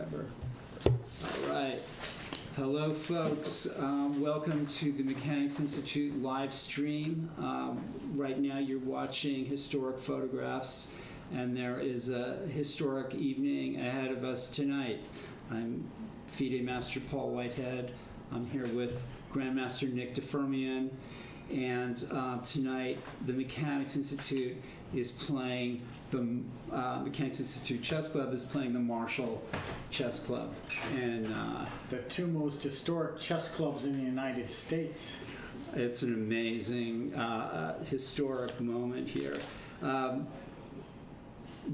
whatever. All right. Hello, folks. Welcome to the Mechanics Institute live stream. Right now you're watching historic photographs, and there is a historic evening ahead of us tonight. I'm FIDE Master Paul Whitehead. I'm here with Grandmaster Nick DeFermian, and tonight the Mechanics Institute is playing the Mechanics Institute Chess Club is playing the Marshall Chess Club, and the two most historic chess clubs in the United States. It's an amazing historic moment here. Do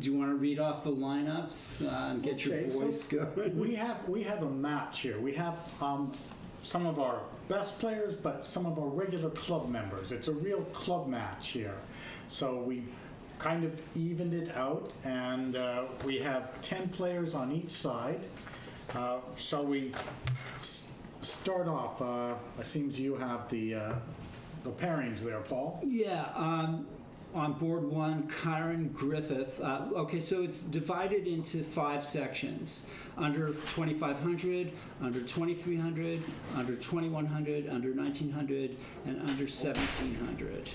you want to read off the lineups and get your voice going? We have a match here. We have some of our best players, but some of our regular club members. It's a real club match here. So we kind of evened it out, and we have 10 players on each side. Shall we start off? It seems you have the pairings there, Paul. Yeah. On board one, Kyron Griffith. Okay, so it's divided into 5 sections: under 2,500, under 2,300, under 2,100, under 1,900, and under 1,700.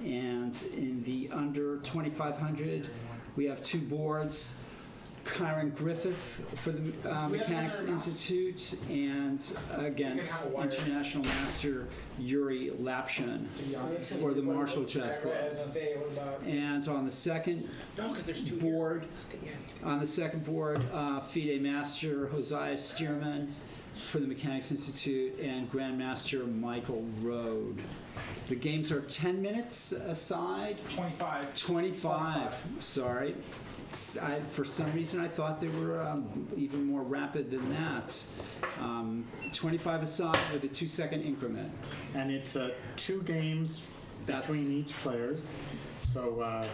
And in the under 2,500, we have 2 boards: Kyron Griffith for the Mechanics Institute and against International Master Yuri Lapshin for the Marshall Chess Club. And on the second board, FIDE Master Josiah Stearman for the Mechanics Institute and Grandmaster Michael Rode. The games are 10 minutes aside. 25. Sorry. For some reason, I thought they were even more rapid than that. 25 aside with a 2-second increment. And it's 2 games between each player. So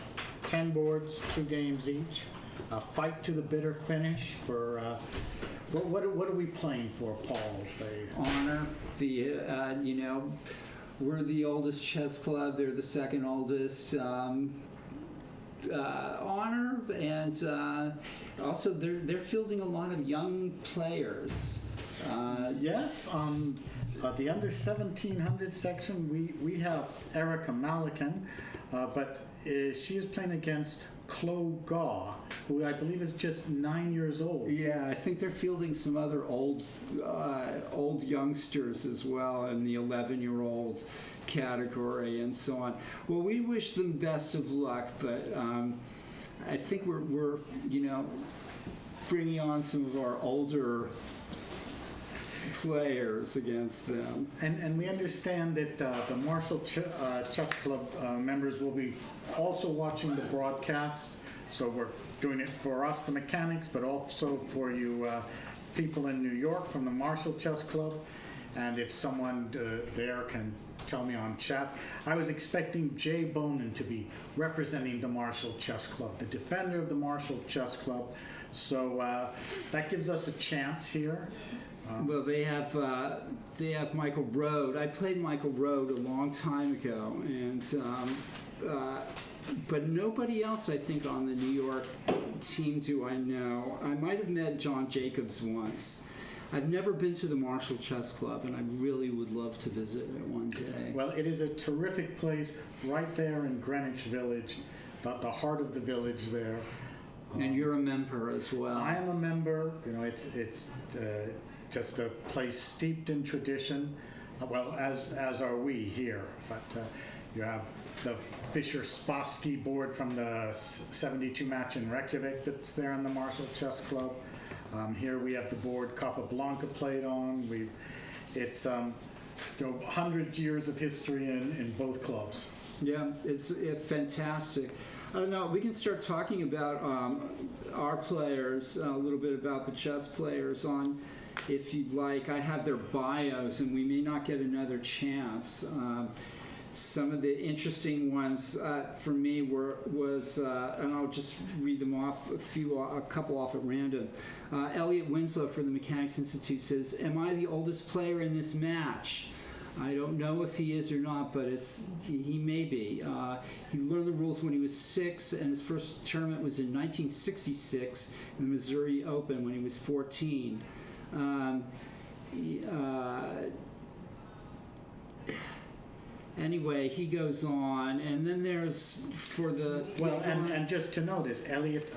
10 boards, 2 games each. A fight to the bitter finish for... What are we playing for, Paul? Honor. We're the oldest chess club. They're the second oldest. Honor, and also they're fielding a lot of young players. Yes. The under 1,700 section, we have Erica Malikan, but she is playing against Chloe Gaw, who I believe is just 9 years old. Yeah, I think they're fielding some other old youngsters as well in the 11-year-old category and so on. Well, we wish them best of luck, but I think we're bringing on some of our older players against them. And we understand that the Marshall Chess Club members will be also watching the broadcast. So we're doing it for us, the mechanics, but also for you people in New York from the Marshall Chess Club. And if someone there can tell me on chat, I was expecting Jay Bonin to be representing the Marshall Chess Club, the defender of the Marshall Chess Club. So that gives us a chance here. Well, they have Michael Rode. I played Michael Rode a long time ago, and but nobody else, I think, on the New York team do I know. I might have met John Jacobs once. I've never been to the Marshall Chess Club, and I really would love to visit it one day. Well, it is a terrific place right there in Greenwich Village, the heart of the village there. And you're a member as well. I am a member. It's just a place steeped in tradition. Well, as are we here. But you have the Fischer-Spassky board from the 72 match in Reykjavik that's there in the Marshall Chess Club. Here we have the board Capablanca played on. It's 100 years of history in both clubs. Yeah, it's fantastic. I don't know. We can start talking about our players, a little bit about the chess players on, if you'd like. I have their bios, and we may not get another chance. Some of the interesting ones for me was, and I'll just read them off, a couple off at random. Elliot Winslow for the Mechanics Institute says, "Am I the oldest player in this match? I don't know if he is or not, but he may be. He learned the rules when he was 6, and his first tournament was in 1966 in the Missouri Open when he was 14. Anyway, he goes on, and then there's for the and just to notice, Elliot,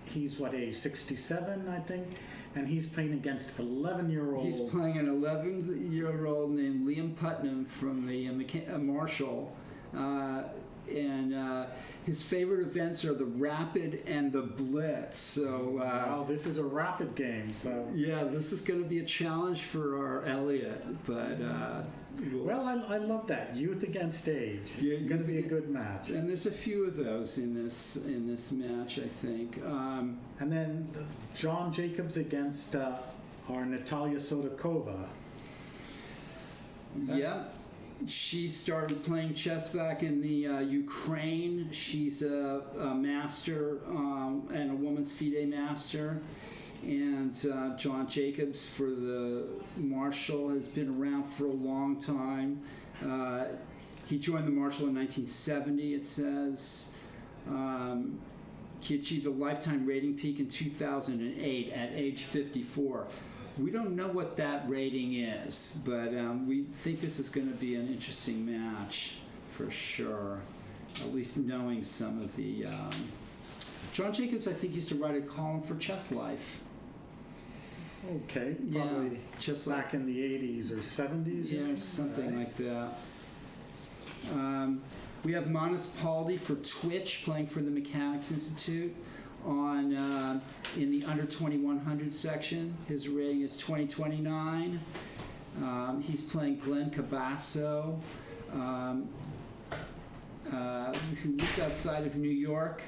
he's age 67, I think, and he's playing against 11-year-old. He's playing an 11-year-old named Liam Putnam from the Marshall, and his favorite events are the Rapid and the Blitz. So wow, this is a rapid game. So yeah, this is going to be a challenge for our Elliot, but. Well, I love that youth against age. It's going to be a good match. And there's a few of those in this match, I think. And then John Jacobs against our Natalia Sodakova. Yeah, she started playing chess back in the Ukraine. She's a master and a women's FIDE master. And John Jacobs for the Marshall has been around for a long time. He joined the Marshall in 1970, it says. He achieved a lifetime rating peak in 2008 at age 54. We don't know what that rating is, but we think this is going to be an interesting match for sure, at least knowing some of the... John Jacobs, I think, used to write a column for Chess Life. Okay, probably just back in the 80s or 70s? Yeah, something like that. We have Manas Paldi for Twitch, playing for the Mechanics Institute in the under 2100 section. His rating is 2029. He's playing Glenn Cabasso, who lives outside of New York,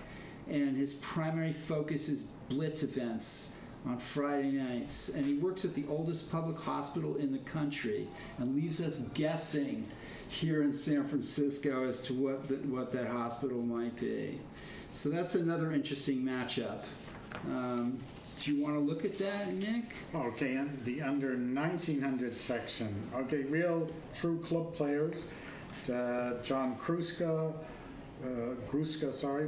and his primary focus is blitz events on Friday nights, and he works at the oldest public hospital in the country and leaves us guessing here in San Francisco as to what that hospital might be. So that's another interesting matchup. Do you want to look at that, Nick? Okay, and the under 1900 section. Okay, real true club players. John Gruska,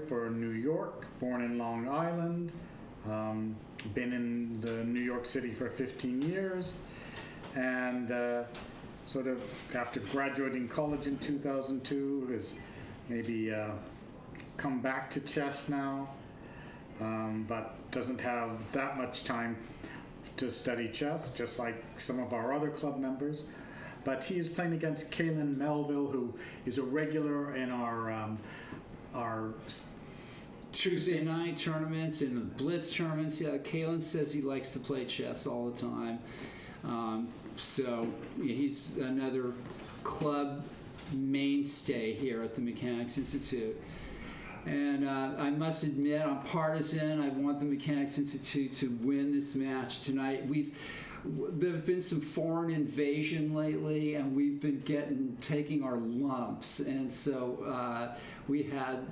for New York, born in Long Island. Been in the New York City for 15 years, and sort of after graduating college in 2002 has maybe come back to chess now, but doesn't have that much time to study chess, just like some of our other club members. But he is playing against Kaylin Melville, who is a regular in our Tuesday night tournaments and the Blitz tournaments. Yeah, Kalen says he likes to play chess all the time. So he's another club mainstay here at the Mechanics Institute. And I must admit, I'm partisan. I want the Mechanics Institute to win this match tonight. There have been some foreign invasion lately, and we've been taking our lumps. And so we had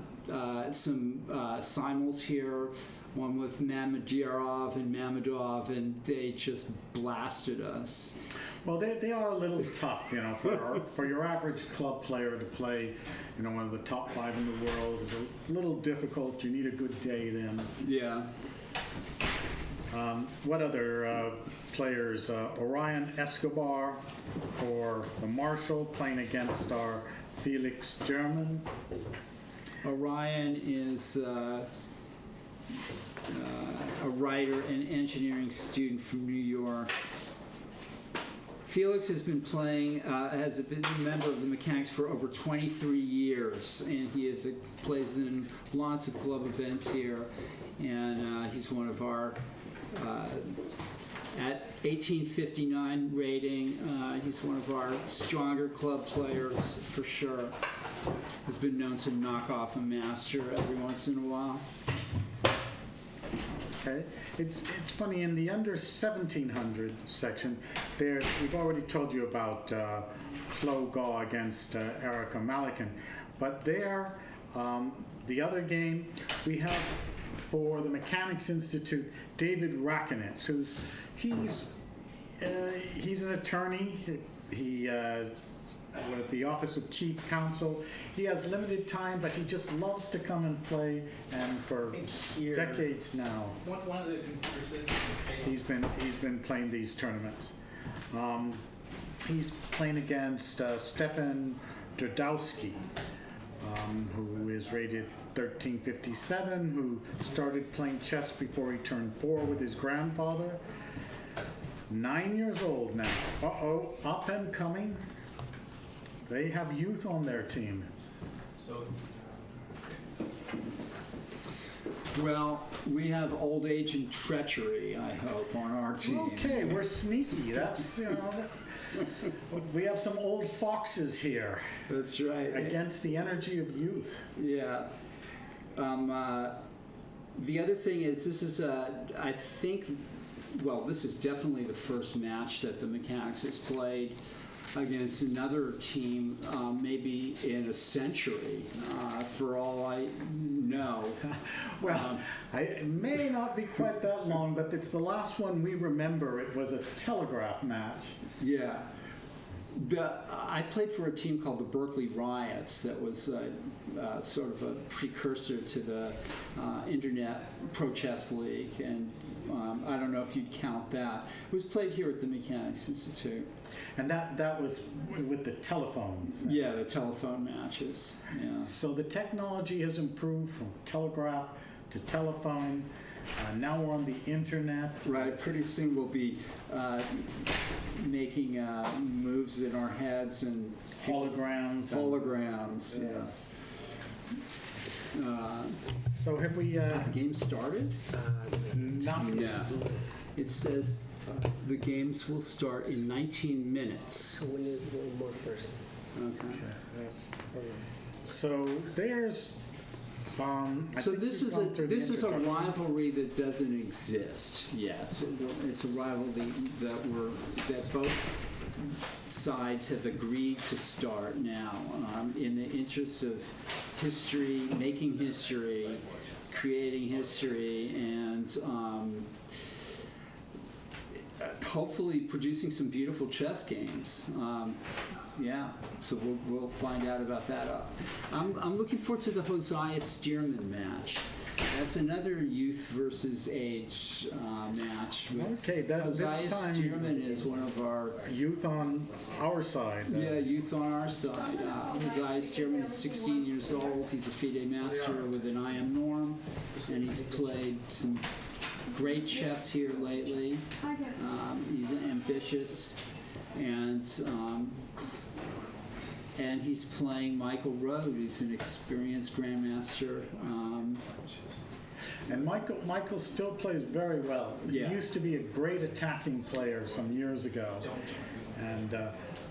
some simul's here, one with Mamedyarov and Mamedov, and they just blasted us. Well, they are a little tough, for your average club player to play, one of the top 5 in the world is a little difficult. You need a good day then. Yeah. What other players? Orion Escobar for the Marshall, playing against our Felix German. Orion is a writer and engineering student from New York. Felix has been playing, has been a member of the Mechanics for over 23 years, and he plays in lots of club events here, and he's one of our, at 1859 rating, he's one of our stronger club players for sure. Has been known to knock off a master every once in a while. Okay, it's funny, in the under 1700 section, we've already told you about Chloe Gaw against Erica Malikan, but there, the other game we have for the Mechanics Institute, David Rakinich, he's an attorney, with the Office of Chief Counsel. He has limited time, but he just loves to come and play, and for decades now, One of the computers he's been playing these tournaments. He's playing against Stefan Drodowski, who is rated 1357, who started playing chess before he turned 4 with his grandfather. 9 years old now. Uh-oh, up and coming. They have youth on their team. So Well, we have old age and treachery, I hope, on our team. Okay, we're sneaky. That's, we have some old foxes here That's right. against the energy of youth. Yeah. The other thing is, this is, I think, well, this is definitely the first match that the Mechanics has played against another team, maybe in a century, for all I know. Well, it may not be quite that long, but it's the last one we remember. It was a telegraph match. Yeah. I played for a team called the Berkeley Riots that was sort of a precursor to the Internet Pro Chess League, and I don't know if you'd count that. It was played here at the Mechanics Institute. And that was with the telephones. Then. Yeah, the telephone matches. Yeah. So the technology has improved from telegraph to telephone. Now we're on the internet. Right. Pretty soon we'll be making moves in our heads and Holograms. holograms. Yes. Yeah. So have we... Have the game started? not No. It says the games will start in 19 minutes. We need one more person. Okay. So there's... I So think this we've is gone through the a introduction. rivalry that doesn't exist yet. It's a rivalry that both sides have agreed to start now, in the interests of history, making history, creating history, and hopefully producing some beautiful chess games. Yeah, so we'll find out about that. I'm looking forward to the Hosea Stearman match. That's another youth versus age match. Okay, this Hosea time- Stearman is one of our Youth on our side. youth on our side. Hosea Stearman is 16 years old. He's a FIDE master with an IM norm, and he's played some great chess here lately. He's ambitious, and he's playing Michael Rode, who's an experienced grandmaster. And Michael still plays very well. Yeah. He used to be a great attacking player some years ago, and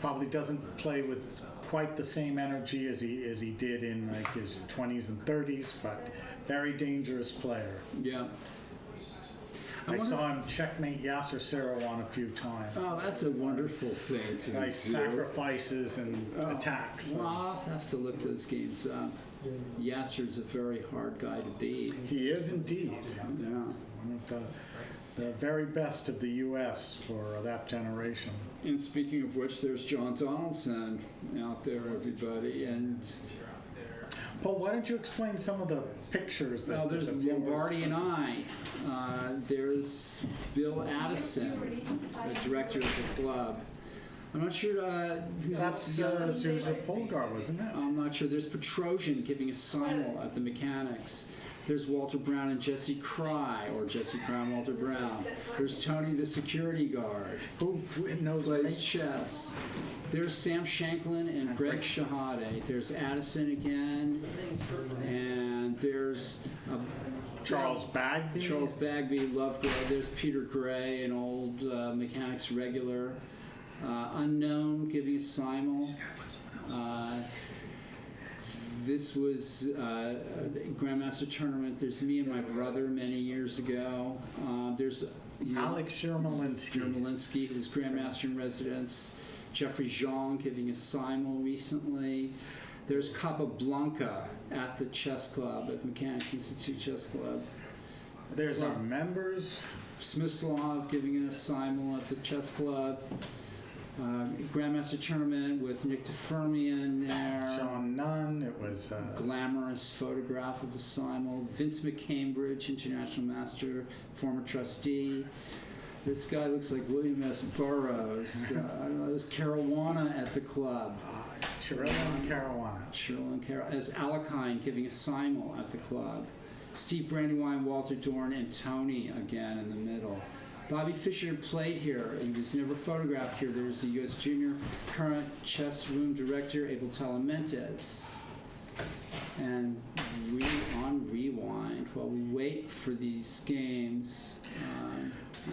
probably doesn't play with quite the same energy as he did in like his 20s and 30s, but very dangerous player. Yeah. I saw him checkmate Yasser Seirawan a few times. Oh, that's a wonderful thing to By do. sacrifices and attacks. Well, I'll have to look those games up. Yasser's a very hard guy to beat. He is indeed Yeah. one of the very best of the U.S. for that generation. And speaking of which, there's John Donaldson out there, everybody. And Paul, why don't you explain some of the pictures that... well, there's the viewers- Lombardi and I. There's Bill Addison, the director of the club. I'm not sure who That's this young- Zuzа Polgar, wasn't it? I'm not sure. There's Petrosian giving a simul at the Mechanics. There's Walter Brown and Jesse Cry, or Jesse Cry and Walter Brown. There's Tony the security guard, Who knows plays chess. There's Sam Shanklin and Greg Shahade. There's Addison again, and there's Charles Bagby? Charles Bagby, Lovegrove. There's Peter Gray, an old Mechanics regular. Unknown giving a simul. This was a Grandmaster tournament. There's me and my brother many years ago. There's Alex Shermalinsky. Yermolinsky, who was Grandmaster in Residence. Jeffrey Zhang giving a simul recently. There's Capablanca at the chess club, at Mechanics Institute Chess Club. There's our members. Smyslov giving a simul at the chess club. Grandmaster Tournament with Nick DeFermian there. Sean Nunn, it was Glamorous photograph of a simul. Vince McCambridge, International Master, former trustee. This guy looks like William S. Burroughs. I don't know, there's Caruana at the club. Chirilla and Caruana. Cheryl and Carol. As Alakine giving a simul at the club. Steve Brandywine, Walter Dorn, and Tony again in the middle. Bobby Fischer played here. He was never photographed here. There's the U.S. Junior current chess room director, Abel Talamantes. And on rewind, while we wait for these games.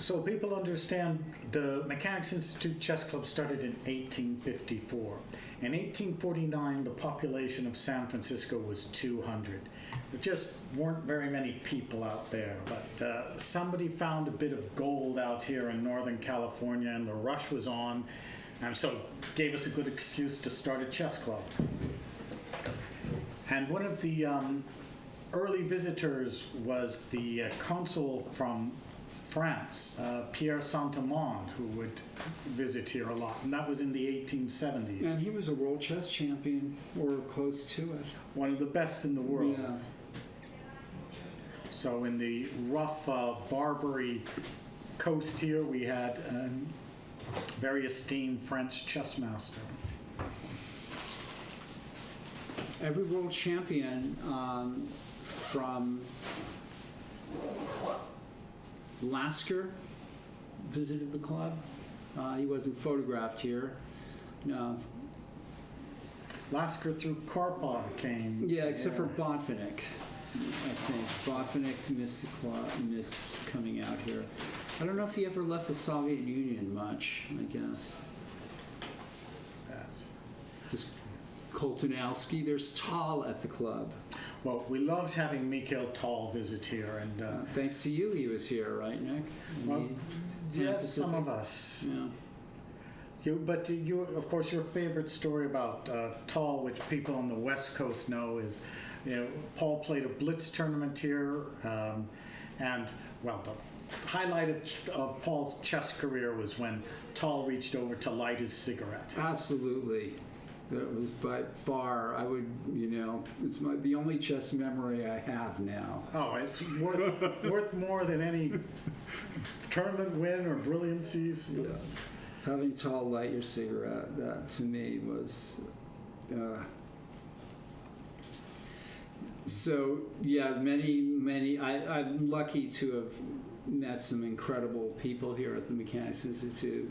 So people understand the Mechanics Institute Chess Club started in 1854. In 1849, the population of San Francisco was 200. There just weren't very many people out there, but somebody found a bit of gold out here in Northern California, and the rush was on, and so gave us a good excuse to start a chess club. And one of the early visitors was the consul from France, Pierre Saint-Amand, who would visit here a lot, and that was in the 1870s. And he was a world chess champion, or close to it. One of the best in the world. Yeah. So in the rough Barbary coast here, we had a very esteemed French chess master. Every world champion from Lasker visited the club. He wasn't photographed here. No. Lasker through Karpov came. Yeah, except for Botvinnik. I think Botvinnik missed the club, missed coming out here. I don't know if he ever left the Soviet Union much. I guess. Yes. There's Koltanowski. There's Tal at the club. Well, we loved having Mikhail Tal visit here, and Thanks to you, he was here, right, Nick? well, The yes, some Pacific? of us. Yeah. But you, of course, your favorite story about Tal, which people on the West Coast know, is Paul played a blitz tournament here, and well, the highlight of Paul's chess career was when Tal reached over to light his cigarette. Absolutely. That was by far, I would, it's the only chess memory I have now. Oh, it's worth more than any tournament win or brilliancies. Yes. Having Tal light your cigarette, that to me was. So, yeah, many. I'm lucky to have met some incredible people here at the Mechanics Institute.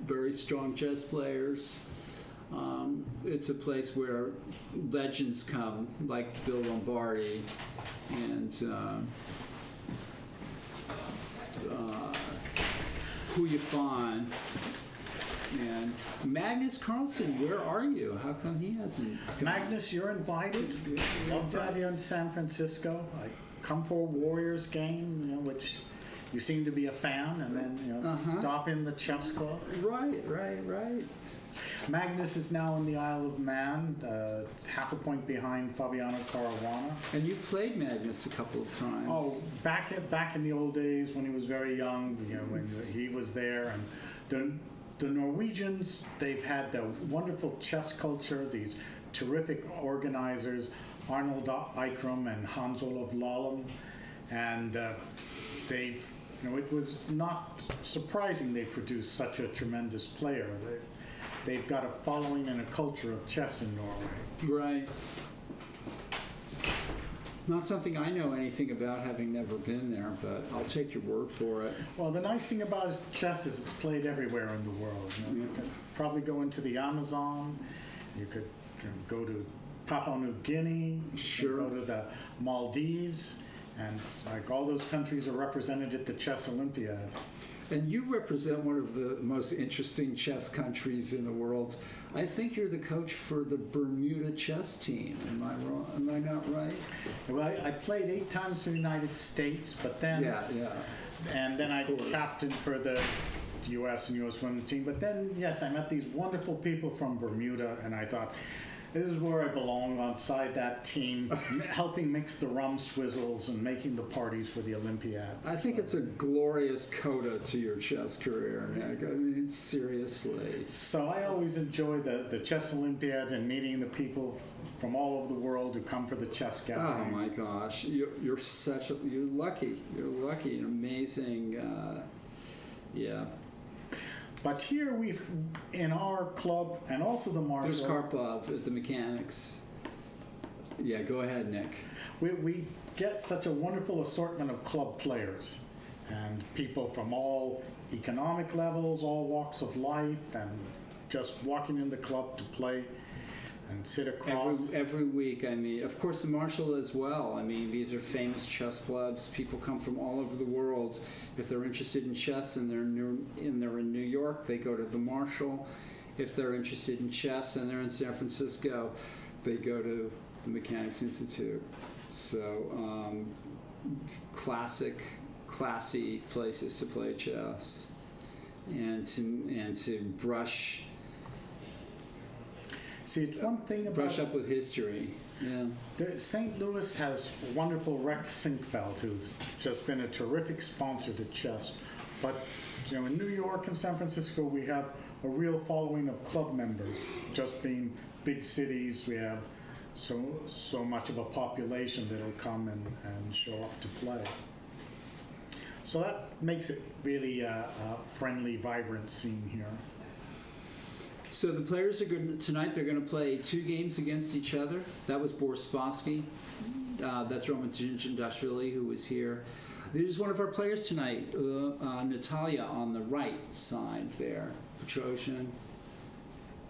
Very strong chess players. It's a place where legends come, like Bill Lombardi and Hu Yifan. And Magnus Carlsen, where are you? How come he hasn't come? Magnus, you're invited. Love to have you in San Francisco. Come for a Warriors game, which you seem to be a fan, and then stop in the chess club. Right. Magnus is now in the Isle of Man, half a point behind Fabiano Caruana. And you've played Magnus a couple of times. Oh, back in the old days when he was very young, when he was there, and the Norwegians, they've had the wonderful chess culture, these terrific organizers, Arnold Ikram and Hans Olav Lalem, and they've, it was not surprising they produced such a tremendous player. They've got a following and a culture of chess in Norway. Right. Not something I know anything about, having never been there, but I'll take your word for it. Well, the nice thing about chess is it's played everywhere in the world. You could probably go into the Amazon. You could go to Papua New Guinea. Sure. You could go to the Maldives. And all those countries are represented at the Chess Olympiad. And you represent one of the most interesting chess countries in the world. I think you're the coach for the Bermuda chess team. Am I wrong? Am I not right? Well, I played 8 times for the United States, but then and then I captained for the U.S. and U.S. women's team. But then, yes, I met these wonderful people from Bermuda, and I thought, This is where I belong, onside that team, helping mix the rum swizzles and making the parties for the Olympiad. I think it's a glorious coda to your chess career, Nick. I mean, seriously. So I always enjoy the chess Olympiads and meeting the people from all over the world who come for the chess Oh gatherings. my gosh, you're lucky. You're lucky and amazing. Yeah. But here in our club and also the There's Marshall, Karpov at the mechanics. Yeah, go ahead, Nick. we get such a wonderful assortment of club players and people from all economic levels, all walks of life, and just walking in the club to play and sit across. Every week, I mean, of course, the Marshall as well. I mean, these are famous chess clubs. People come from all over the world. If they're interested in chess and they're in New York, they go to the Marshall. If they're interested in chess and they're in San Francisco, they go to the Mechanics Institute. So, classy places to play chess and to brush See, it's one thing about up with history. Yeah. St. Louis has wonderful Rex Sinkfeld, who's just been a terrific sponsor to chess. But in New York and San Francisco, we have a real following of club members. Just being big cities, we have so much of a population that'll come and show up to play. So that makes it really a friendly, vibrant scene here. So the players are good tonight. They're going to play 2 games against each other. That was Boris Spassky. That's Roman Industrially, who was here. There's one of our players tonight, Natalia, on the right side there. Petrosian,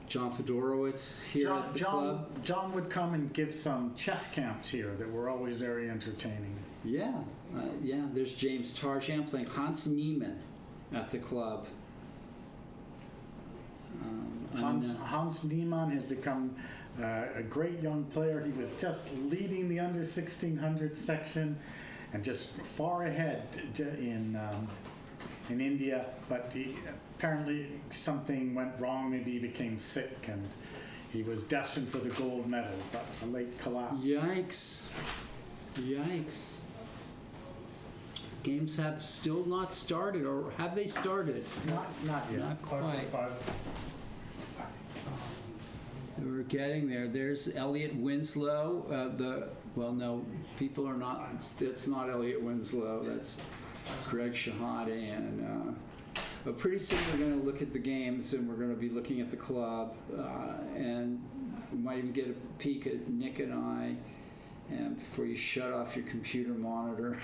John Fedorowicz here at the club. John would come and give some chess camps here that were always very entertaining. Yeah, There's James Tarjan playing Hans Niemann at the club. Hans Niemann has become a great young player. He was just leading the under 1600 section and just far ahead in India. But apparently something went wrong. Maybe he became sick and he was destined for the gold medal, but a late collapse. Yikes. Games have still not started, or have they started? Not yet. Not quite. We're getting there. There's Elliot Winslow. People are not. It's not Elliot Winslow. That's Greg Shahade. But pretty soon we're going to look at the games, and we're going to be looking at the club, and we might even get a peek at Nick and I. And before you shut off your computer monitor.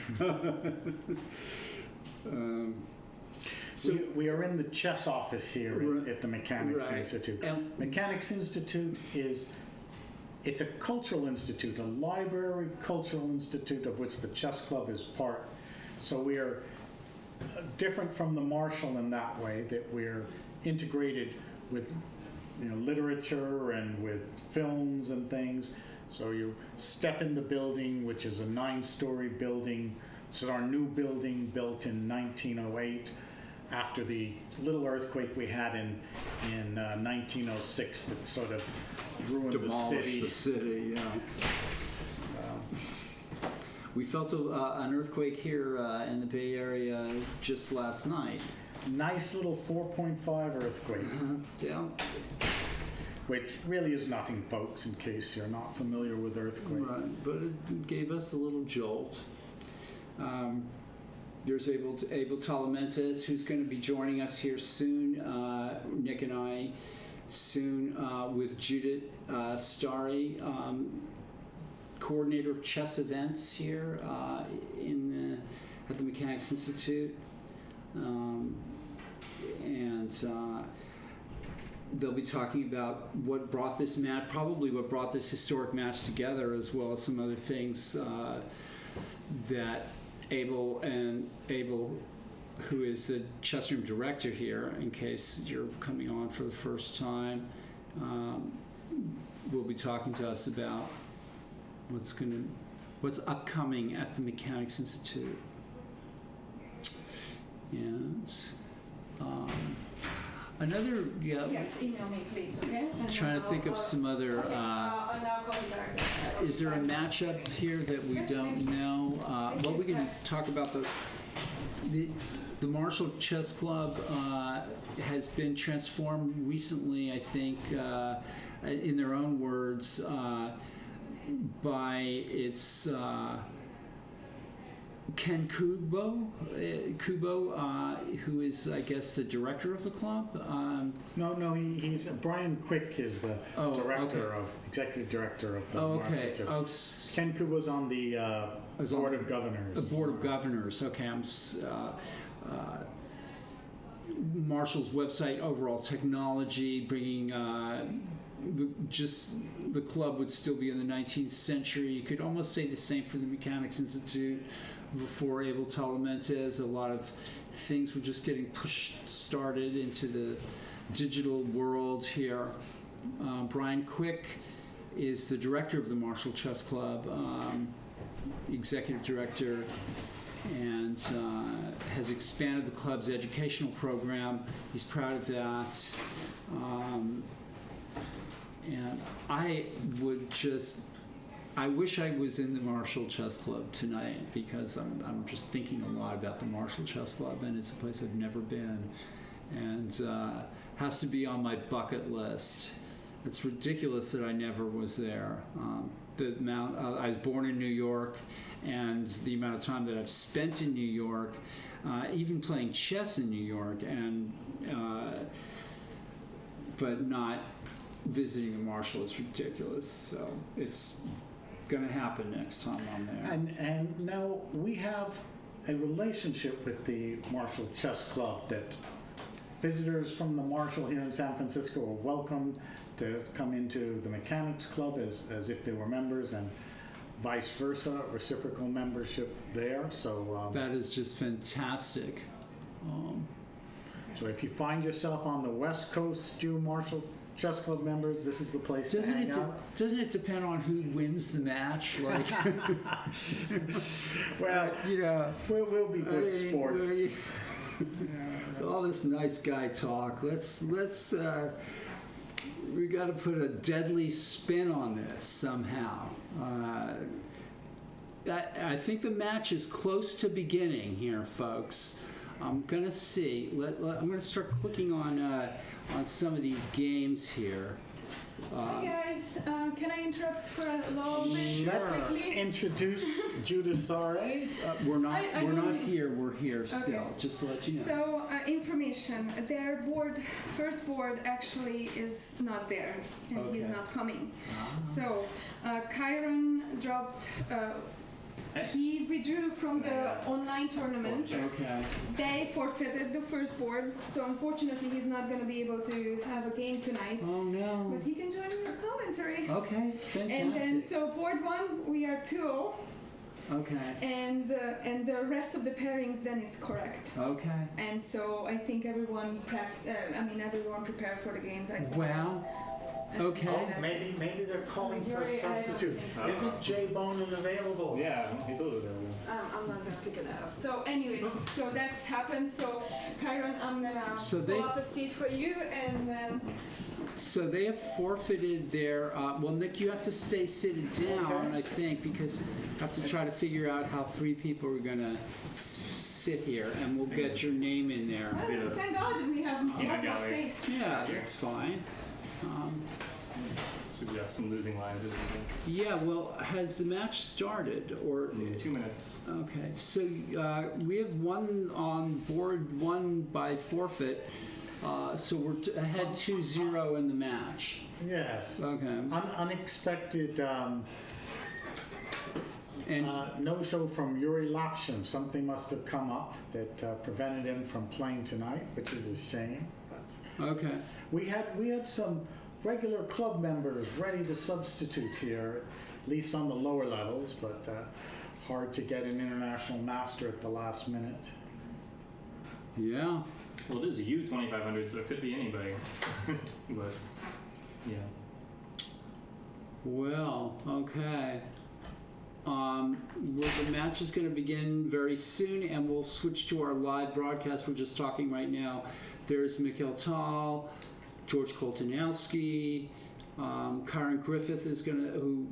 So we are in the chess office here at the Mechanics Right. Institute. Mechanics Institute it's a cultural institute, a library cultural institute of which the chess club is part. So we are different from the Marshall in that way, that we're integrated with literature and with films and things. So you step in the building, which is a 9-story building. This is our new building, built in 1908, after the little earthquake we had in 1906 that sort of ruined Demolished the city. yeah. We felt an earthquake here in the Bay Area just last night. Nice little 4.5 earthquake, Yeah. which really is nothing, folks, in case you're not familiar with earthquake. Right, but it gave us a little jolt. There's Abel Talamantes, who's going to be joining us here soon. Nick and I soon with Judith Starry, coordinator of chess events here at the Mechanics Institute, and they'll be talking about what brought this match, probably what brought this historic match together, as well as some other things that Abel, who is the chess room director here, in case you're coming on for the first time, will be talking to us about what's upcoming at the Mechanics Institute. And Another, yeah. Yes, email me, please, okay? And Trying then to think I'll- of some other. Okay, and I'll call you back. Is there a matchup here that we don't know? Well, we can talk about the Marshall Chess Club has been transformed recently, I think, in their own words, by its Ken Kubo, who is, I guess, the director of the club. No, he's Brian Quick is the executive director of the Marshall Okay. Chess. Ken Kubo's on the Board of Governors. The Board of Governors. Okay, Marshall's website, overall technology, bringing the club would still be in the 19th century. You could almost say the same for the Mechanics Institute before Abel Talamantes. A lot of things were just getting started into the digital world here. Brian Quick is the director of the Marshall Chess Club, executive director, and has expanded the club's educational program. He's proud of that. And I wish I was in the Marshall Chess Club tonight, because I'm just thinking a lot about the Marshall Chess Club, and it's a place I've never been, and has to be on my bucket list. It's ridiculous that I never was there. I was born in New York, and the amount of time that I've spent in New York, even playing chess in New York, and but not visiting the Marshall is ridiculous. So it's going to happen next time I'm there. And now we have a relationship with the Marshall Chess Club that visitors from the Marshall here in San Francisco are welcome to come into the Mechanics Club as if they were members, and vice versa, reciprocal membership there. So that is just fantastic. So if you find yourself on the West Coast, you Marshall Chess Club members, this is the place to hang out. Doesn't it depend on who wins the match? Like, well, we'll be good sports. All this nice guy talk. Let's we got to put a deadly spin on this somehow. I think the match is close to beginning here, folks. I'm gonna see. I'm gonna start clicking on some of these games here. Hi guys, can I interrupt for a little bit? Let's introduce Judith Sare. We're not I don't- here. We're here still. Okay. Just to let you know. So, information. Their first board actually is not there, and he's Okay. not coming. So, Kyron dropped. He withdrew from the online tournament. Okay. They forfeited the first board, so unfortunately he's not going to be able to have a game tonight. Oh no. But he can join in the commentary. Okay. Fantastic. And then, so board one, we are 2-0, Okay. and the rest of the pairings then is correct. Okay. And so I think everyone prepared for the games. I think Wow. Okay. that's- Maybe they're calling for a Yuri, I don't substitute. think so. Isn't Jay Bonin available? Yeah, he's totally available. I'm not gonna pick that up. So anyway, so that's happened. So Kyron, I'm gonna So pull up a seat for you, and then So they have forfeited their. Well, Nick, you have to stay seated down, Okay. I think, because I have to try to figure out how 3 people are going to sit here, and we'll get your name in there. well, thank God we have a lot more gallery. space. Yeah, that's fine. Suggest some losing lines or something. Yeah, well, has the match started or? 2 minutes. Okay, so we have one on board 1 by forfeit, so we're ahead 2-0 in the match. Yes. Okay, Unexpected and no-show from Yuri Lapshin. Something must have come up that prevented him from playing tonight, which is a shame. But okay, we had some regular club members ready to substitute here, at least on the lower levels, but hard to get an international master at the last minute. yeah. Well, it is a U2500, so it could be anybody. But, yeah. Well, okay. The match is going to begin very soon, and we'll switch to our live broadcast. We're just talking right now. There's Mikhail Tal, George Koltanowski, Karen Griffith is going to,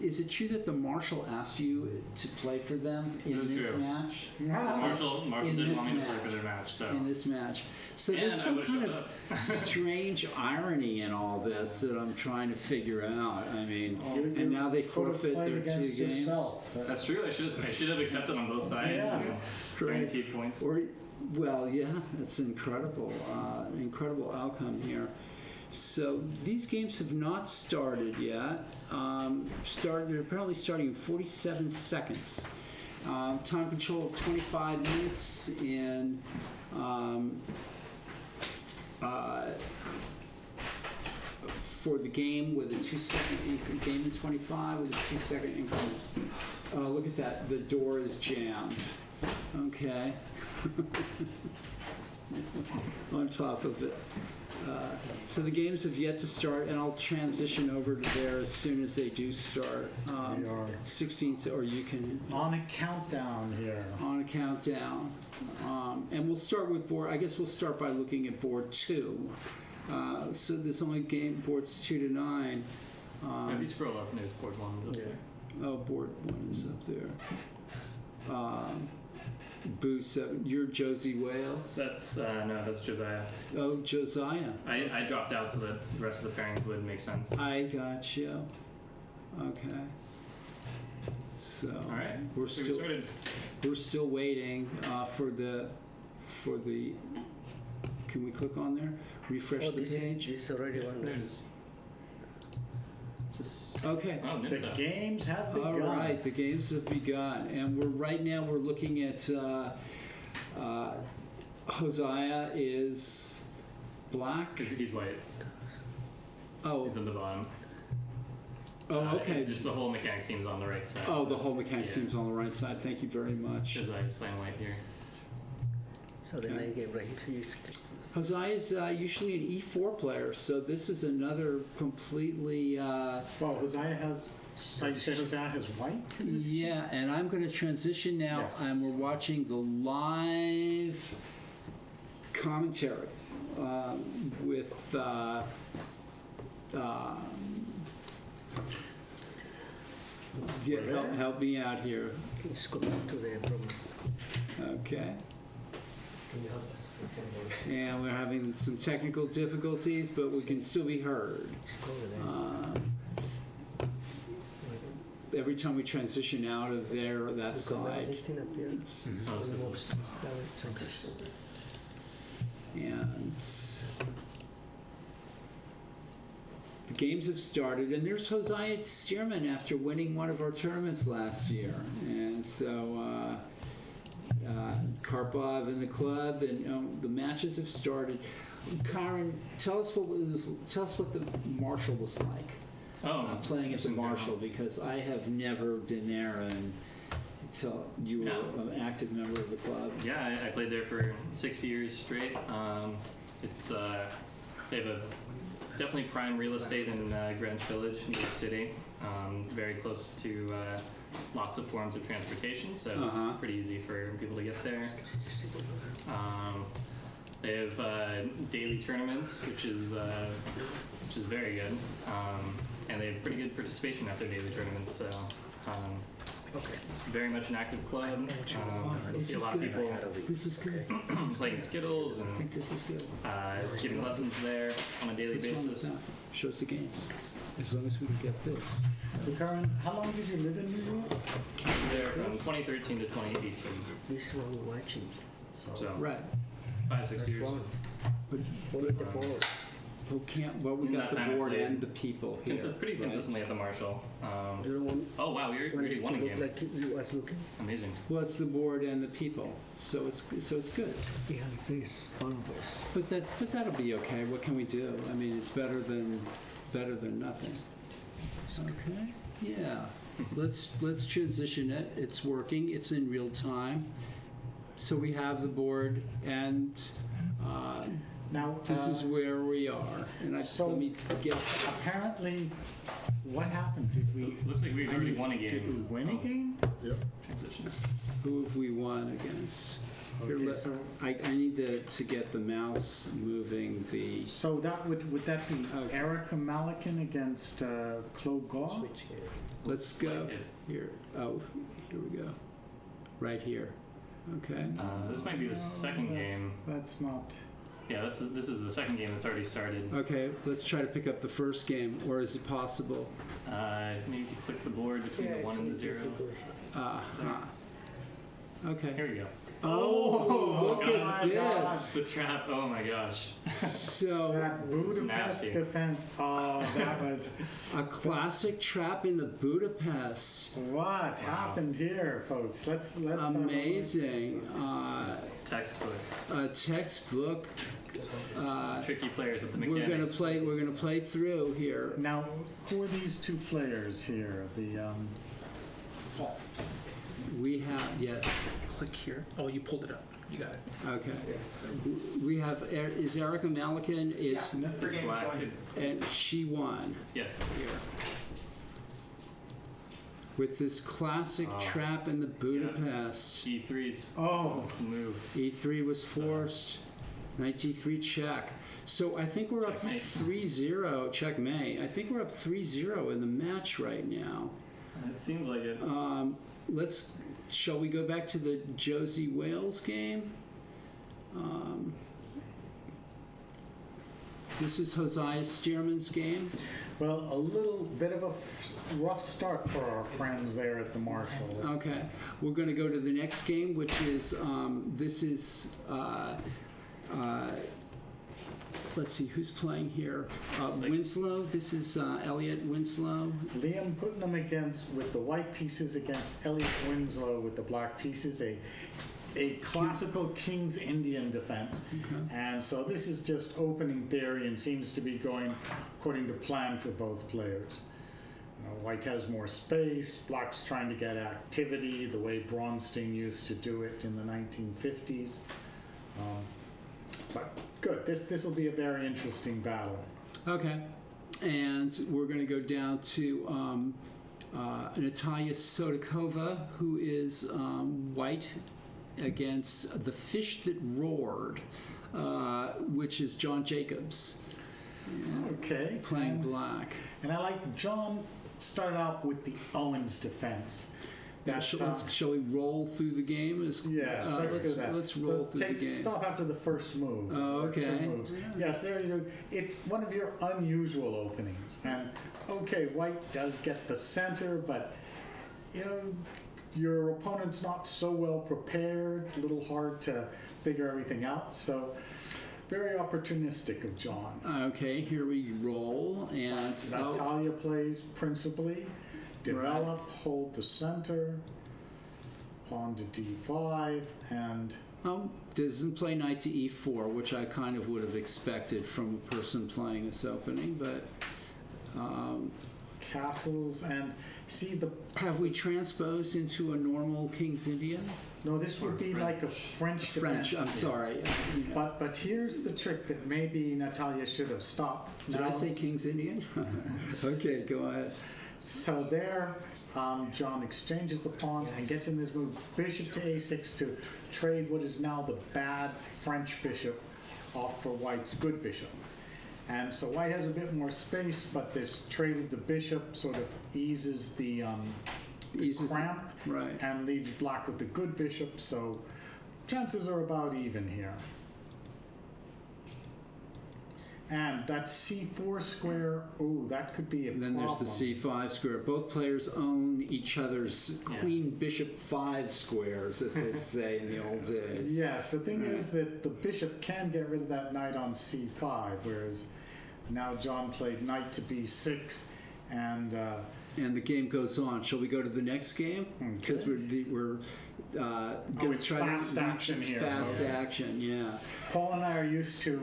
is it true that the Marshal asked you to play for them in It was this true. match? Marshall In didn't this want me to play match. for their match, so. In this match. So And there's I some would've kind showed of strange irony in all this that I'm trying to figure out. I mean, and now they forfeit their 2 games. That's true. I should have accepted on both sides. Yeah. And guaranteed points. Or, well, yeah, it's incredible, incredible outcome here. So these games have not started yet. They're apparently starting in 47 seconds. Time control of 25 minutes in for the game with a 2-second game in 25 with a 2-second increment. Look at that. The door is jammed. Okay. On top of it. So the games have yet to start, and I'll transition over to there as soon as they do start. We are 16, or you can on a countdown here. on a countdown. And we'll start with board. I guess we'll start by looking at board 2. So there's only game boards 2 to 9. If you scroll up, there's board 1 up there. Oh, board 1 is up there. Boo 7. You're Josie Wales. That's that's Josiah. Oh, Josiah. I dropped out so that the rest of the pairings would make sense. I got you. Okay. So All right. we're So we still started. we're still waiting for the. Can we click on there? Refresh the page. This is already one. There's. Just, Okay. oh, The Nimsa. games have All begun. right. The games have begun, and right now we're looking at Hosea is black. He's white. Oh. He's at the bottom. Oh. Okay. Just the whole mechanics team's on the right side. Oh, the whole mechanics Yeah. team's on the right side. Thank you very much. Josiah's playing white here. So the Okay. 9 game right here. Hosea is usually an E4 player, so this is another completely. Well, Hosea has. So you say Hosea has white? in this? Yeah, and I'm going to transition now, Yes. and we're watching the live commentary with. Help me out here. Let's go back to the program. Okay. And we're having some technical difficulties, but we can still be heard. Let's go with that. Every time we transition out of there or that Because now side, this thing up here, it's, Oh, it so- moves down, so just- and the games have started, and there's Hosea Stearman after winning one of our tournaments last year, and so Karpov in the club, and the matches have started. Karen, tell us what the Marshal was like. Oh, Playing at the in general. Marshal, because I have never been there until you were Yeah. an active member of the club. Yeah, I played there for 6 years straight. It's they have a definitely prime real estate in Greenwich Village, New York City. Very close to lots of forms of transportation, so Uh-huh. it's pretty easy for people to get there. They have daily tournaments, which is very good, and they have pretty good participation at their daily tournaments. So. Very much an active club. You'll see a lot of people This is good. playing Skittles I and think this is good. giving lessons there on a daily What's wrong with basis. that? Shows the games. As long as we can get this. So Karen, how long did you live in New York? There from 2013 to 2018. This one we're watching. So Right. 5-6 That's years. one. But Only the board. who can't? Well, we In got that the time I board played and the people here. Pretty right? consistently at the Marshal. You don't want, Oh wow, we want already this won a to look game. like you was looking. Amazing. Well, it's the board and the people, so it's good. He has this, all of us. But that'll be okay. What can we do? I mean, it's better than nothing. Okay. Yeah. Let's transition it. It's working. It's in real time. So we have the board and Now, This is where we are, and let me get. apparently, what happened? Did we Looks like we already won a game. Did we win a game? Transitions. Who have we won against? Here, Okay, let- I need to get the mouse moving. The So that would that be Okay. Erica Malikan against Claude Gaw? Switch here. let's go Like it. here. Oh, here we go. Right here. Okay. This might be the second game. That's not. Yeah, this is the second game that's already started. Okay. Let's try to pick up the first game, or is it possible? Maybe if you click the board between the 1 and the 0. Okay. Here we go. Oh, look God. at this. The trap. Oh my gosh. So That Budapest nasty. defense. Oh, that was a classic trap in the Budapest. what happened here, folks. Let's have a look. Amazing. Textbook. A textbook. Tricky players at the We're mechanics. gonna play through here. Now, who are these two players here? We have yes. Click here. Oh, you pulled it up. You got it. Okay. We have is Erica Malikan is It's black. and she won Yes. with this classic trap in the Budapest. E3's Oh. move. E3 was forced. Knight G3 check. So I think we're up Checkmate. 3-0. Checkmate. I think we're up 3-0 in the match right now. It seems like it. Shall we go back to the Josie Wales game? This is Hosea Stearman's game. Well, a little bit of a rough start for our friends there at the Marshall. Okay, we're going to go to the next game, which is this is. Let's see who's playing here. Winslow. This is Elliot Winslow. Liam Putnam with the white pieces against Elliot Winslow with the black pieces. A classical King's Indian defense. Okay. And so this is just opening theory and seems to be going according to plan for both players. White has more space, black's trying to get activity the way Bronstein used to do it in the 1950s. But good, this will be a very interesting battle. Okay, and we're going to go down to Natalia Sodakova, who is white against the Fish That Roared, which is John Jacobs. Okay. Playing and, black. And I like John started out with the Owens defense. Yeah, shall we roll through the game? Yes, let's do that. Let's roll through the game. Stop after the first move. Oh, or two okay. moves. Yes, there you go. It's one of your unusual openings. And okay, white does get the center, but your opponent's not so well prepared. A little hard to figure everything out. So very opportunistic of John. Okay, here we roll, and Natalia plays principally. Develop, hold the center, pawn to d5, and doesn't play knight to e4, which I kind of would have expected from a person playing this opening, but castles, and see the... have we transposed into a normal King's Indian? No, this would be like a French defense. I'm sorry. But here's the trick that maybe Natalia should have stopped. Did I say King's Indian? Okay, go ahead. So there, John exchanges the pawns and gets in this move, bishop to a6 to trade what is now the bad French bishop off for white's good bishop. And so white has a bit more space, but this trade of the bishop sort of eases the cramp, right, and leaves black with the good bishop, so chances are about even here. And that c4 square, oh, that could be a and then problem. there's the c5 square. Both players own each other's queen bishop 5 squares, as they'd say in the old days. Yes, the thing is that the bishop can get rid of that knight on c5, whereas now John played knight to b6, and the game goes on. Shall we go to the next game? Because we're going to try fast to action it's here. fast Okay. action, yeah. Paul and I are used to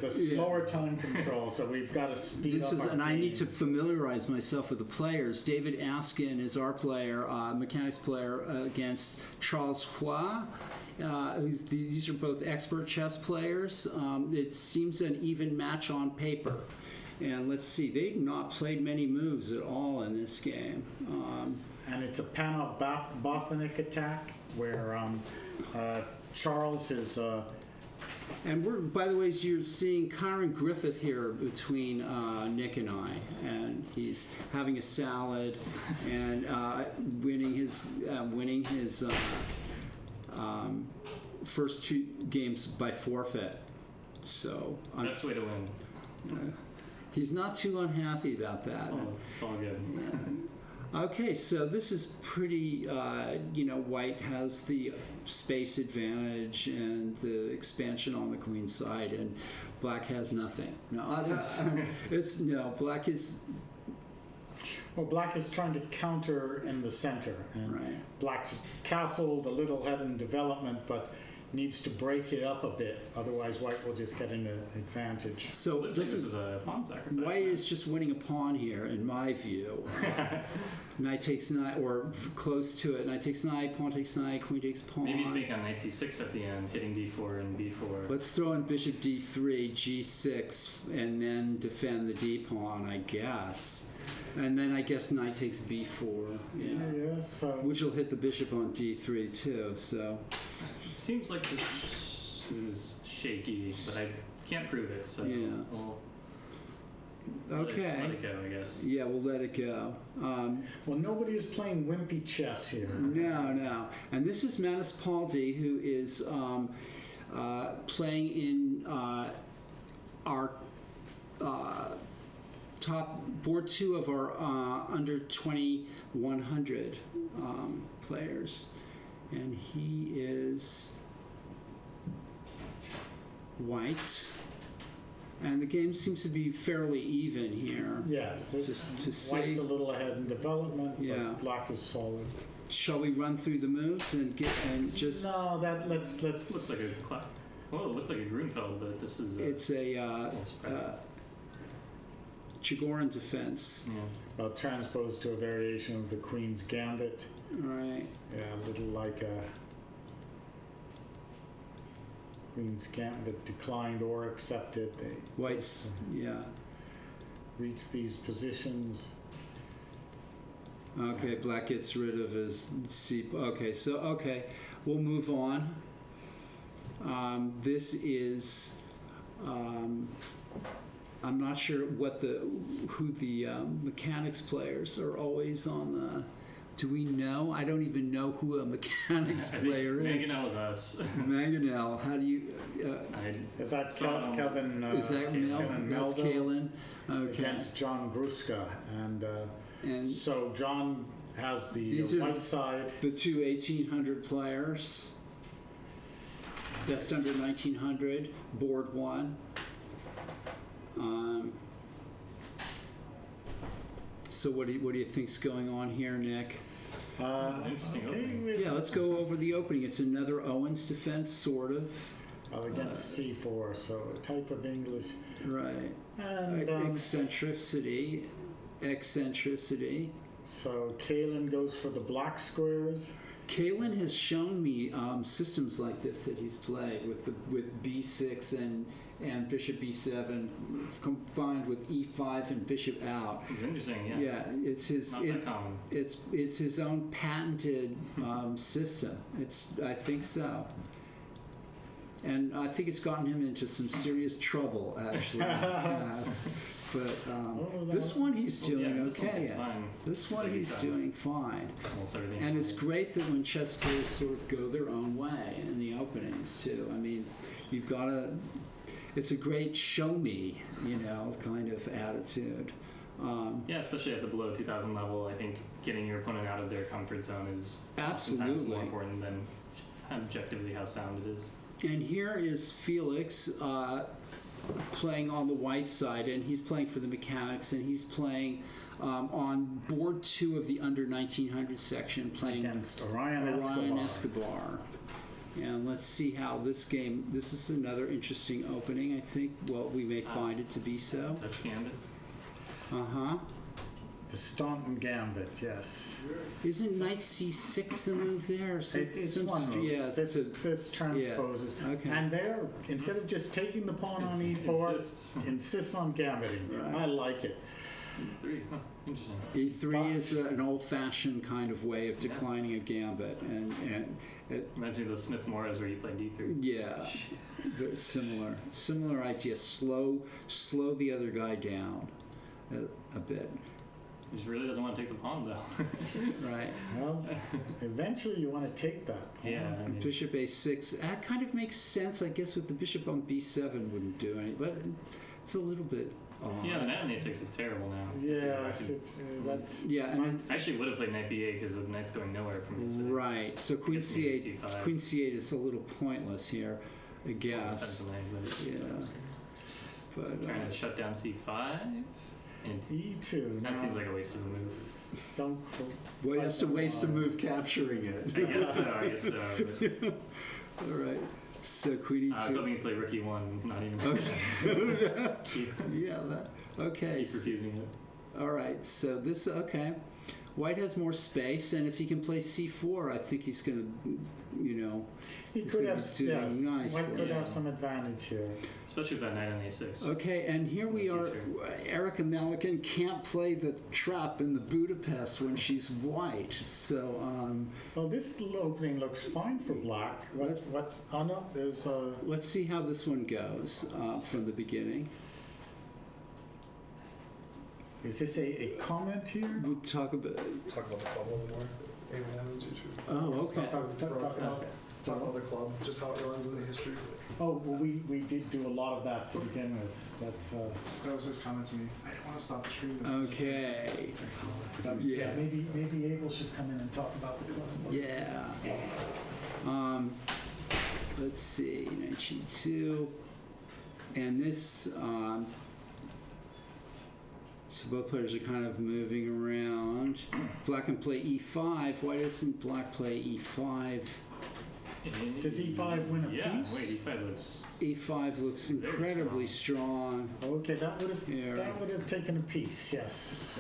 the slower time control, so we've got to speed up our And I need game. to familiarize myself with the players. David Askin is our player, mechanics player, against Charles Hua. These are both expert chess players. It seems an even match on paper. And let's see, they've not played many moves at all in this game. And it's a Panov-Bothnick attack where Charles is... And we're, by the way, you're seeing Kyron Griffith here between Nick and I, and he's having a salad and winning his first 2 games by forfeit. So Best way to win. he's not too unhappy about that. It's all good. Okay, so this is pretty, white has the space advantage and the expansion on the queen side, and black has nothing. No, black is... Well, black is trying to counter in the center, and Right. black's castled a little head in development, but needs to break it up a bit. Otherwise, white will just get an advantage. So Looks like this is a pawn sacrifice. white is just winning a pawn here, in my view. Knight takes knight, or close to it. Knight takes knight, pawn takes knight, queen takes pawn. Maybe he's making on knight c6 at the end, hitting d4 and b4. Let's throw in bishop d3, g6, and then defend the d pawn, I guess. And then I guess knight takes b4, Yes. which will hit the bishop on d3 too. So Seems like this is shaky, but I can't prove it, so Yeah. we'll okay, let it go, I guess. yeah, we'll let it go. Well, nobody is playing wimpy chess here. No. And this is Manus Paldi, who is playing in our top board 2 of our under 2100 players. And he is white. And the game seems to be fairly even here. Yes, this Just to white's say- a little ahead in development, Yeah. but black is solid. Shall we run through the moves and just? No, let's. Looks like a well, it looked like a Grunfeld, but this is It's a little surprising. Chigorin defense. Yeah. Transposed to a variation of the Queen's Gambit. All right. Yeah, a little like a Queen's Gambit declined or accepted. They White's, yeah. reach these positions. Okay, black gets rid of his C. Okay, we'll move on. This is, I'm not sure who the mechanics players are always on the. Do we know? I don't even know who a mechanics player is. Mangonel is us. Mangonel, how do you? Is that So- Kevin? Is that Mel? Kevin That's Melville Kalen. Okay. against John Gruska, And so John has the These are- white side. the two 1800 players. Best under 1900, board 1. So what do you think's going on here, Nick? Interesting opening. Yeah, let's go over the opening. It's another Owens defense, sort of. Against C4, so a type of English. Right. And Eccentricity. so Kalen goes for the black squares. Kalen has shown me systems like this that he's played with B6 and bishop B7 combined with E5 and bishop out. It's interesting, yeah. Yeah, it's his Not that common. it's his own patented system. I think so. And I think it's gotten him into some serious trouble, actually. in the past. But this one he's doing this one okay. seems fine. This one Like he's he's, doing fine. Almost everything. And it's great that when chess players sort of go their own way in the openings, too. I mean, you've got to... It's a great show me, kind of attitude. Yeah, especially at the below 2000 level, I think getting your opponent out of their comfort zone is oftentimes Absolutely. more important than objectively how sound it is. And here is Felix playing on the white side, and he's playing for the mechanics, and he's playing on board 2 of the under 1900 section, playing Against Orion Escobar. And let's see how this is another interesting opening, I think. Well, we may find it to be so. Dutch Gambit. Uh-huh. The Staunton Gambit, yes. Isn't knight c6 the move there? Or some, It's some one move. Yeah, This, this transposes. Okay. And there, instead of just taking the pawn on e4, insists on gambiting. Right. I like it. E3, huh, interesting. E3 is an old-fashioned kind of way of declining a gambit, and it, Reminds me of those Smith Morras where you play D3. yeah, very similar idea. Slow the other guy down a bit, He just really doesn't want to take the pawn though. right? Well, eventually you want to take that pawn. Yeah, I mean, Bishop a6. That kind of makes sense, I guess. With the bishop on b7 wouldn't do anything, but it's a little bit odd. yeah, the knight on a6 is terrible now. Yes, that's. Yeah, and mine's- I actually would have played knight b8 because the knight's going nowhere from a6. right. So queen Guess maybe c8. C5. Queen c8 is a little pointless here, I guess. Defensively, Yeah. But Trying to shut down c5. And E2. that now, seems like a waste of a move. Don't. well, you have to waste a move capturing it. I guess so. But All right. So queen I was e2. hoping to play rook e1, not even. Okay. keep, Yeah. Okay. keep refusing it. All right. So this. Okay. White has more space, and if he can play c4, I think he's going to, He He's could gonna have, do yes, nicely. White could Yeah. have some advantage here. Especially with that knight on a6. Okay, and here we In the are. Erica Melican can't play the trap in the Budapest when she's white. So, Well, this opening looks fine for black. What's, oh no, there's let's see how this one goes from the beginning. is this a comment here? We'll talk about. Talk about the club a little more. Maybe that was YouTube. Oh, okay. Talk about the club, just how it runs in the history. Oh, well, we did do a lot of that to begin with. That's That was his comment to me. I didn't want to stop the stream. Okay. that was, Yeah. maybe Abel should come in and talk about the club. Yeah. Let's see. Knight g2, and this. So both players are kind of moving around. Black can play e5. Why doesn't black play e5? Does e5 win a Yeah, piece? wait, e5 looks. E5 looks incredibly strong. Okay, that would Yeah. have taken a piece. Yes.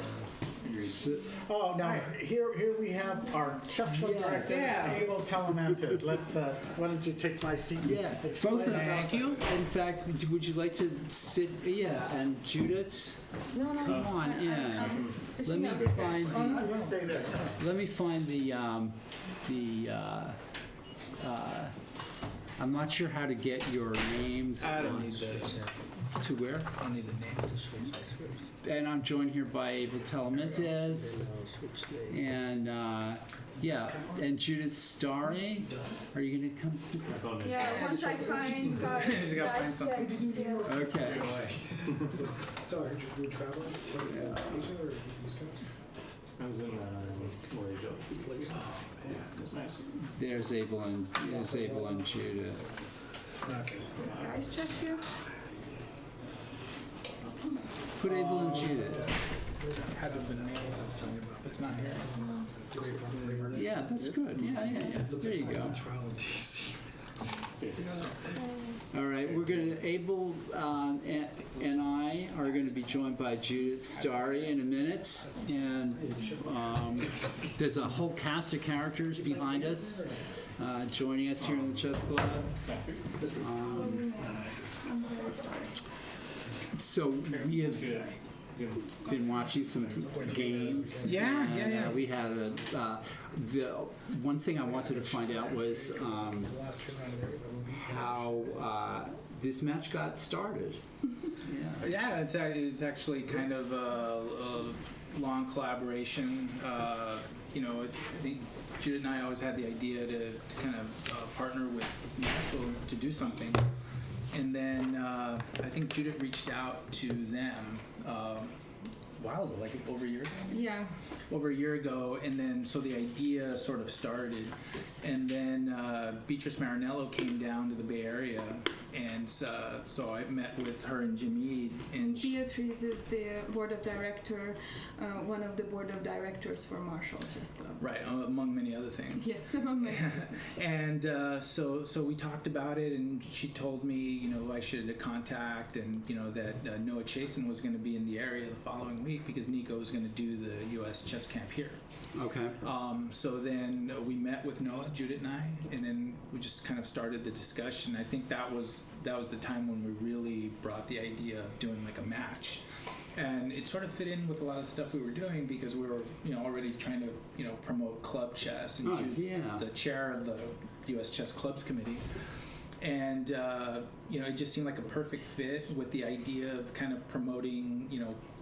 So- Oh, now here we have our chess club Yes. director, Yeah. Abel Telemantis. Let's. Why don't you take my seat? and Yeah, explain both of about Thank that. you. In fact, would you like to sit? Yeah, and Judith, No, come on in. I'm Let fishing me out. find the. You stay there. Let me find the. I'm not sure how to get your names. I don't on- need the. To where? I don't need the name. And I'm joined here by Abel Telemantis and and Judith Starry. Are you going to come sit? Yeah, once I find Just gotta find something. Okay. So I heard you were traveling to Asia or East Coast? I was in Malaysia. It's nice. There's Abel and Judith. Okay. this guy's check here. Put Abel and Judith. Had to have been mailed, I was telling you about. It's not here. Yeah, that's good. Yeah. There you go. Trial in DC. All right, we're going to, Abel and I are going to be joined by Judith Starry in a minute. And there's a whole cast of characters behind us joining us here in the Chess Club. I'm very sorry. So we have been watching some games. Yeah. We had the one thing I wanted to find out was The last tournament there, how this match got started. Yeah. Yeah, it's actually kind of a long collaboration. I think Judith and I always had the idea to kind of partner with Marshall to do something. And then I think Judith reached out to them a while ago, like over a year ago. Yeah. Over a year ago, and then so the idea sort of started, and then Beatrice Marinello came down to the Bay Area so I met with her and Jim Eade, and Beatrice is the board of director, one of the board of directors for Marshall Chess Club. right, among many other things. Yes, among many others. And so we talked about it, and she told me, I should contact, and that Noah Chasen was going to be in the area the following week because Nico was going to do the U.S. chess camp here. Okay. So then we met with Noah, Judith and I, and then we just kind of started the discussion. I think that was the time when we really brought the idea of doing like a match. And it sort of fit in with a lot of stuff we were doing because we were, already trying to, promote club chess, and Judith's the chair of the U.S. Chess Clubs Committee. And, it just seemed like a perfect fit with the idea of kind of promoting,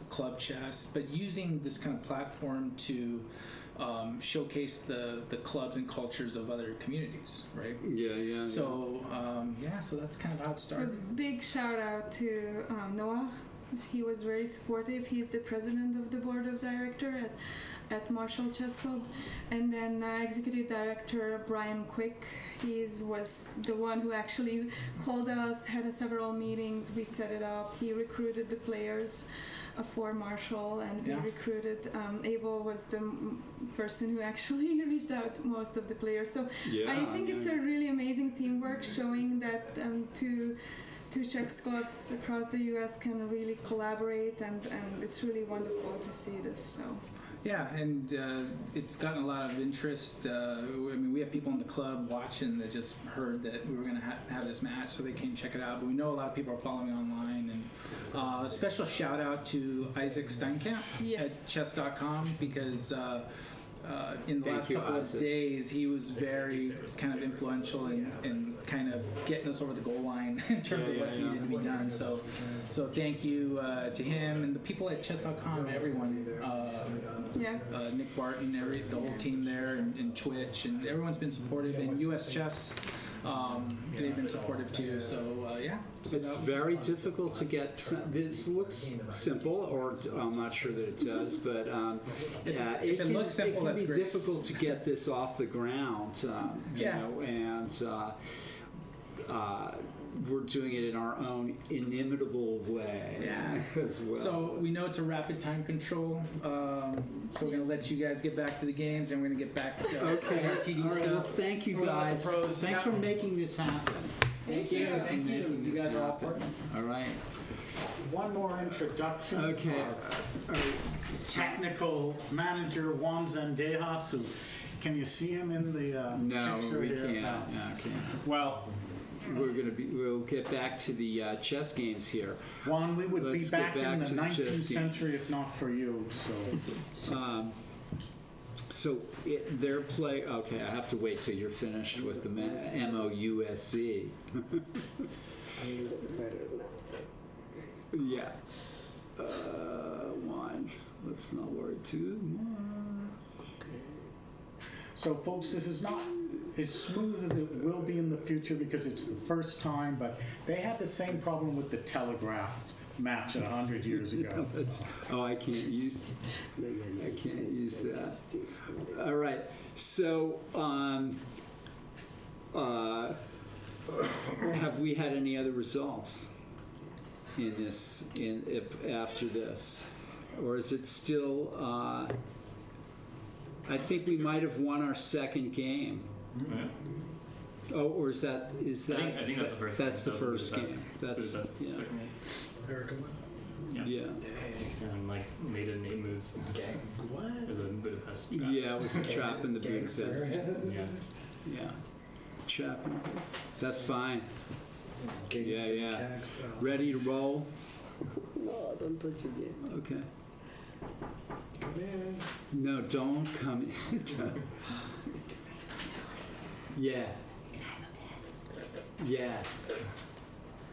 club chess, but using this kind of platform to showcase the clubs and cultures of other communities, right? Yeah. So, so that's kind of how it So started. big shout out to Noah. He was very supportive. He's the president of the board of director at Marshall Chess Club. And then executive director Brian Quick, he was the one who actually called us, had several meetings, we set it up. He recruited the players for Marshall, and we recruited, Abel was the person who actually reached out to most of the players. So I think it's a really amazing teamwork, showing that two chess clubs across the U.S. can really collaborate, and it's really wonderful to see this. So. Yeah, and it's gotten a lot of interest. We have people in the club watching that just heard that we were going to have this match, so they came check it out. But we know a lot of people are following online. And a special shout out to Isaac Steinkamp at chess.com, because in the last couple of days, he was very kind of influential in kind of getting us over the goal line in terms of what needed to be done. So thank you to him and the people at chess.com, everyone, Nick Barton, the whole team there, and Twitch, and everyone's been supportive. And US Chess, they've been supportive too. So It's very difficult to get. This looks simple, or I'm not sure that it does, but if it looks simple, it can that's be great. difficult to get this off the ground. We're doing it in our own inimitable way as well. So we know it's a rapid time control. So we're going to let you guys get back to the games, and we're going to get back to our TD All right. stuff. Well, thank you guys. Thanks for making this happen. Thank you. Thank you. You guys are all happen. important. All right. One more introduction. Okay. Our technical manager, Juan Zendejas, who, can you see him in the No, picture we here? can't. No. No, can't. Well, We'll get back to the chess games here. Juan, we would Let's be get back in back the to the chess 19th century games. if not for you. So their play. Okay, I have to wait till you're finished with the MOUSC. I will better now. Yeah. One. Let's not worry too much. Okay. So, folks, this is not as smooth as it will be in the future because it's the first time, but they had the same problem with the telegraph match 100 years ago. I can't use. I can't use that. All right. So, have we had any other results in this? After this, or is it still? I think we might have won our second game. Yeah. Oh, or is that? I think that's the first. That's the That was first Budapest. game. That's Budapest yeah. took me. Erica won. Yeah. And made it 8 moves. What? It was a Budapest trap. Yeah, it was a trap in the Budapest. Yeah. Yeah. Trap. That's fine. Yeah. Ready to roll? No, don't touch it yet. Okay. Come in. No, don't come in. Yeah. Yeah.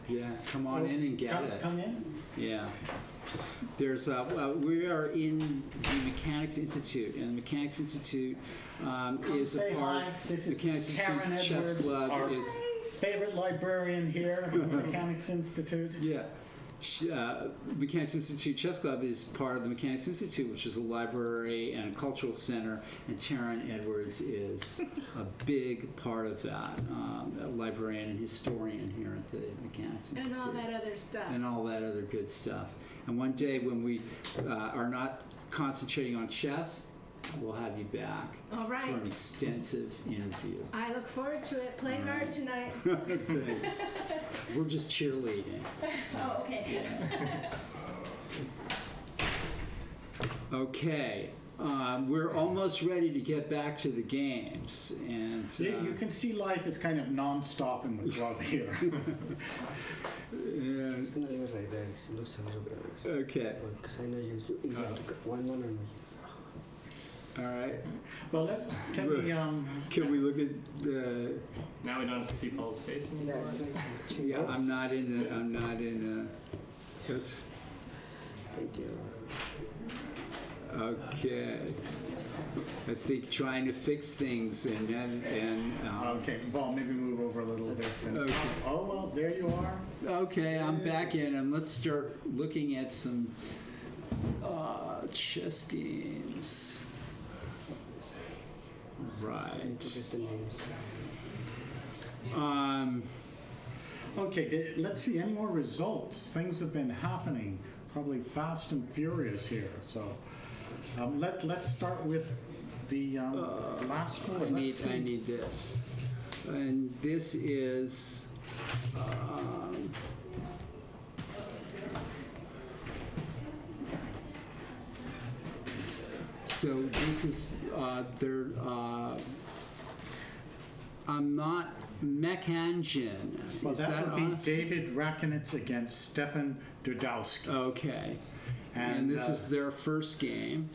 Yeah. Come on in and get it. Come in. Yeah. There's we are in the Mechanics Institute, and the Mechanics Institute is say a part. hi. This is Mechanics Karen Institute Chess Edwards, Club our is. favorite librarian here at the Mechanics Institute. Yeah. Mechanics Institute Chess Club is part of the Mechanics Institute, which is a library and a cultural center, and Taryn Edwards is a big part of that, a librarian and historian here at the Mechanics Institute. And all that other stuff. And all that other good stuff. And one day when we are not concentrating on chess, we'll have you back All right. for an extensive interview. I look forward to it. Play hard tonight. Thanks. We're just cheerleading. Oh, okay. Okay, we're almost ready to get back to the games, and You can see life is kind of non-stop in the club here. It's gonna leave it right there. It looks a little better. okay, Because I know you have to cut one or all right. Well, can we, Can we look at the? Now we don't have to see Paul's face yeah, anymore. it's like change Yeah, it. I'm not in. That's Thank you. okay. I think trying to fix things and okay, well, maybe move over a little bit. Okay. Oh, well, there you are. Okay, I'm back in, and let's start looking at some chess games. Right. Get the names. Okay, let's see, any more results? Things have been happening, probably fast and furious here. So let's start with the last score. I need this, and this is. So this is I'm not Mech Engine. Well, Is that would be us? David Rakinitz against Stefan Dudowski. Okay. And this is their first game.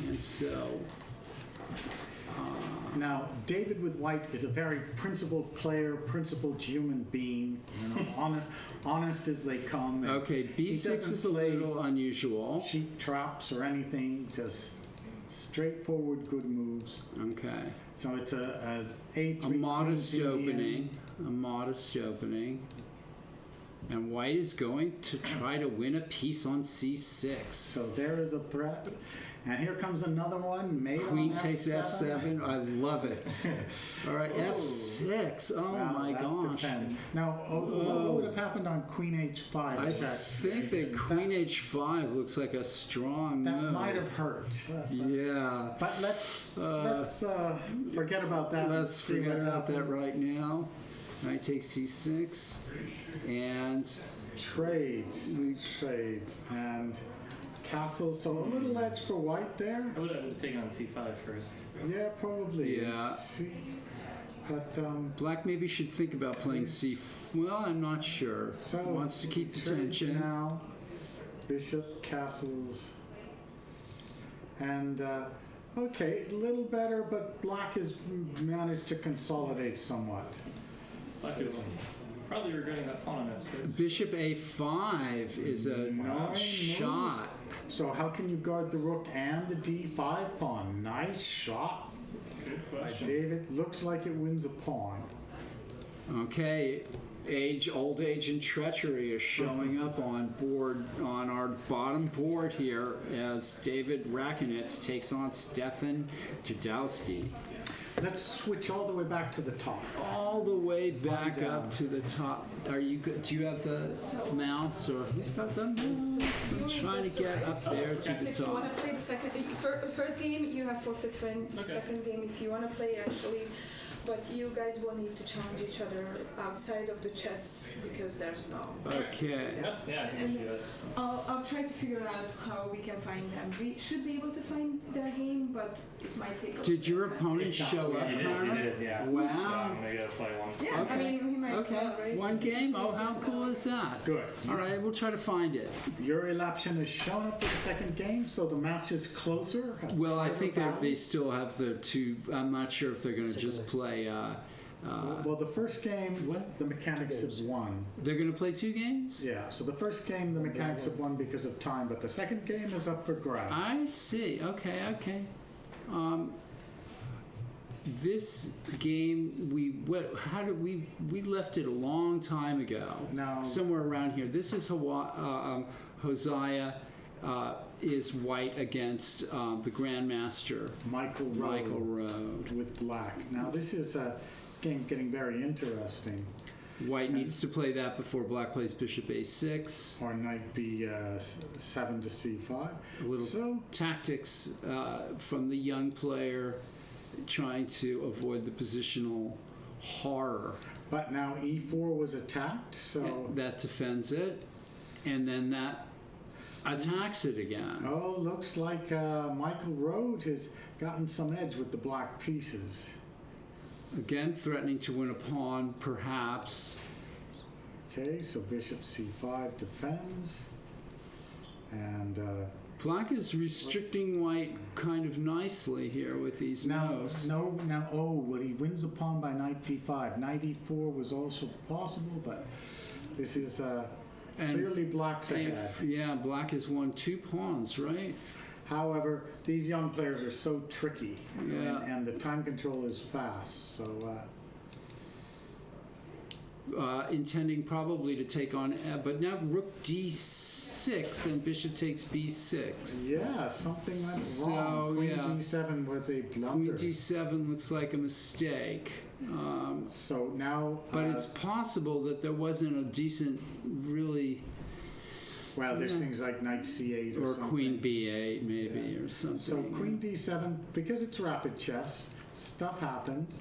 And so now, David with white is a very principled player, principled human being, honest as they come. And okay, he B6 doesn't is a play little unusual. cheap traps or anything, just straightforward good moves. Okay. So it's a A3 A modest Queen's Indian. opening. A modest opening. And white is going to try to win a piece on C6. So there is a threat. And here comes another one. Made Queen on takes F7. I love it. All right, F6. Oh Wow, my that gosh. depends. Now, what would have happened on Queen H5? I think that Queen H5 looks like a strong That move. might have hurt. Yeah. But let's forget about that. Let's See forget what about that happens. right now. Knight takes C6. And Trades, and castles. So a little edge for white there. I would have taken on C5 first. Yeah, probably. Yeah. But black maybe should think about playing C. Well, I'm not sure. so Wants to keep the trades tension. now. Bishop, castles, and okay, a little better, but black has managed to consolidate somewhat. Black is probably regretting that pawn on F6. Bishop A5 is a Nice shot. So how can you guard the rook and the D5 pawn? Nice shot. Good By question. David. Looks like it wins a pawn. Okay, old age and treachery is showing up on our bottom board here as David Rakinitz takes on Stefan Dudowski. Let's switch all the way back to the top. All the way back up to the top. Are you good? Do you have the mouse, or who's got the mouse? I'm trying to get up there to the If you want top. to play the first game, you have forfeit win. The Okay. second game, if you want to play, actually. But you guys will need to challenge each other outside of the chess because there's no. Okay. Yeah, I think we should do that. I'll try to figure out how we can find them. We should be able to find their game, but it might take a Did your little bit. opponent show up, He Connor? did, yeah. Wow. So I'm gonna go play one. Yeah, Okay. I mean, he might Okay, fail, right? one game? Oh, how cool is that? Good. All right, we'll try to find it. Your elaption has shown up for the second game, so the match is closer. Well, I Tighter think battle. they still have the two. I'm not sure if they're going to just play. Well, the first game, What? the mechanics have won. They're going to play two games? Yeah, so the first game, the mechanics have won because of time, but the second game is up for grabs. I see. Okay. this game, we left it a long time ago. Now, Somewhere around here. This is Hosea is white against the Grandmaster, Michael Michael Rowe Road. with black. Now this game's getting very interesting. White needs to play that before black plays bishop a6. Or knight b7 to c5. A little So tactics from the young player trying to avoid the positional horror. but now e4 was attacked, so That defends it, and then that attacks it again. oh, looks like Michael Rowe has gotten some edge with the black pieces. Again, threatening to win a pawn, perhaps. Okay, so bishop c5 defends, and Black is restricting white kind of nicely here with these moves. well, he wins a pawn by knight d5. Knight e4 was also possible, but this is And clearly black's ahead. Yeah, black has won 2 pawns, right? However, these young players are so tricky, Yeah. and the time control is fast, so Intending probably to take on, but now rook d6 and bishop takes b6. yeah, something went So, wrong. Queen yeah. d7 was a Queen blunder. d7 looks like a mistake. So now, But it's possible that there wasn't a decent, really, well, there's things like knight c8 or something. queen b8 maybe, Yeah. or something. So queen d7, because it's rapid chess, stuff happens.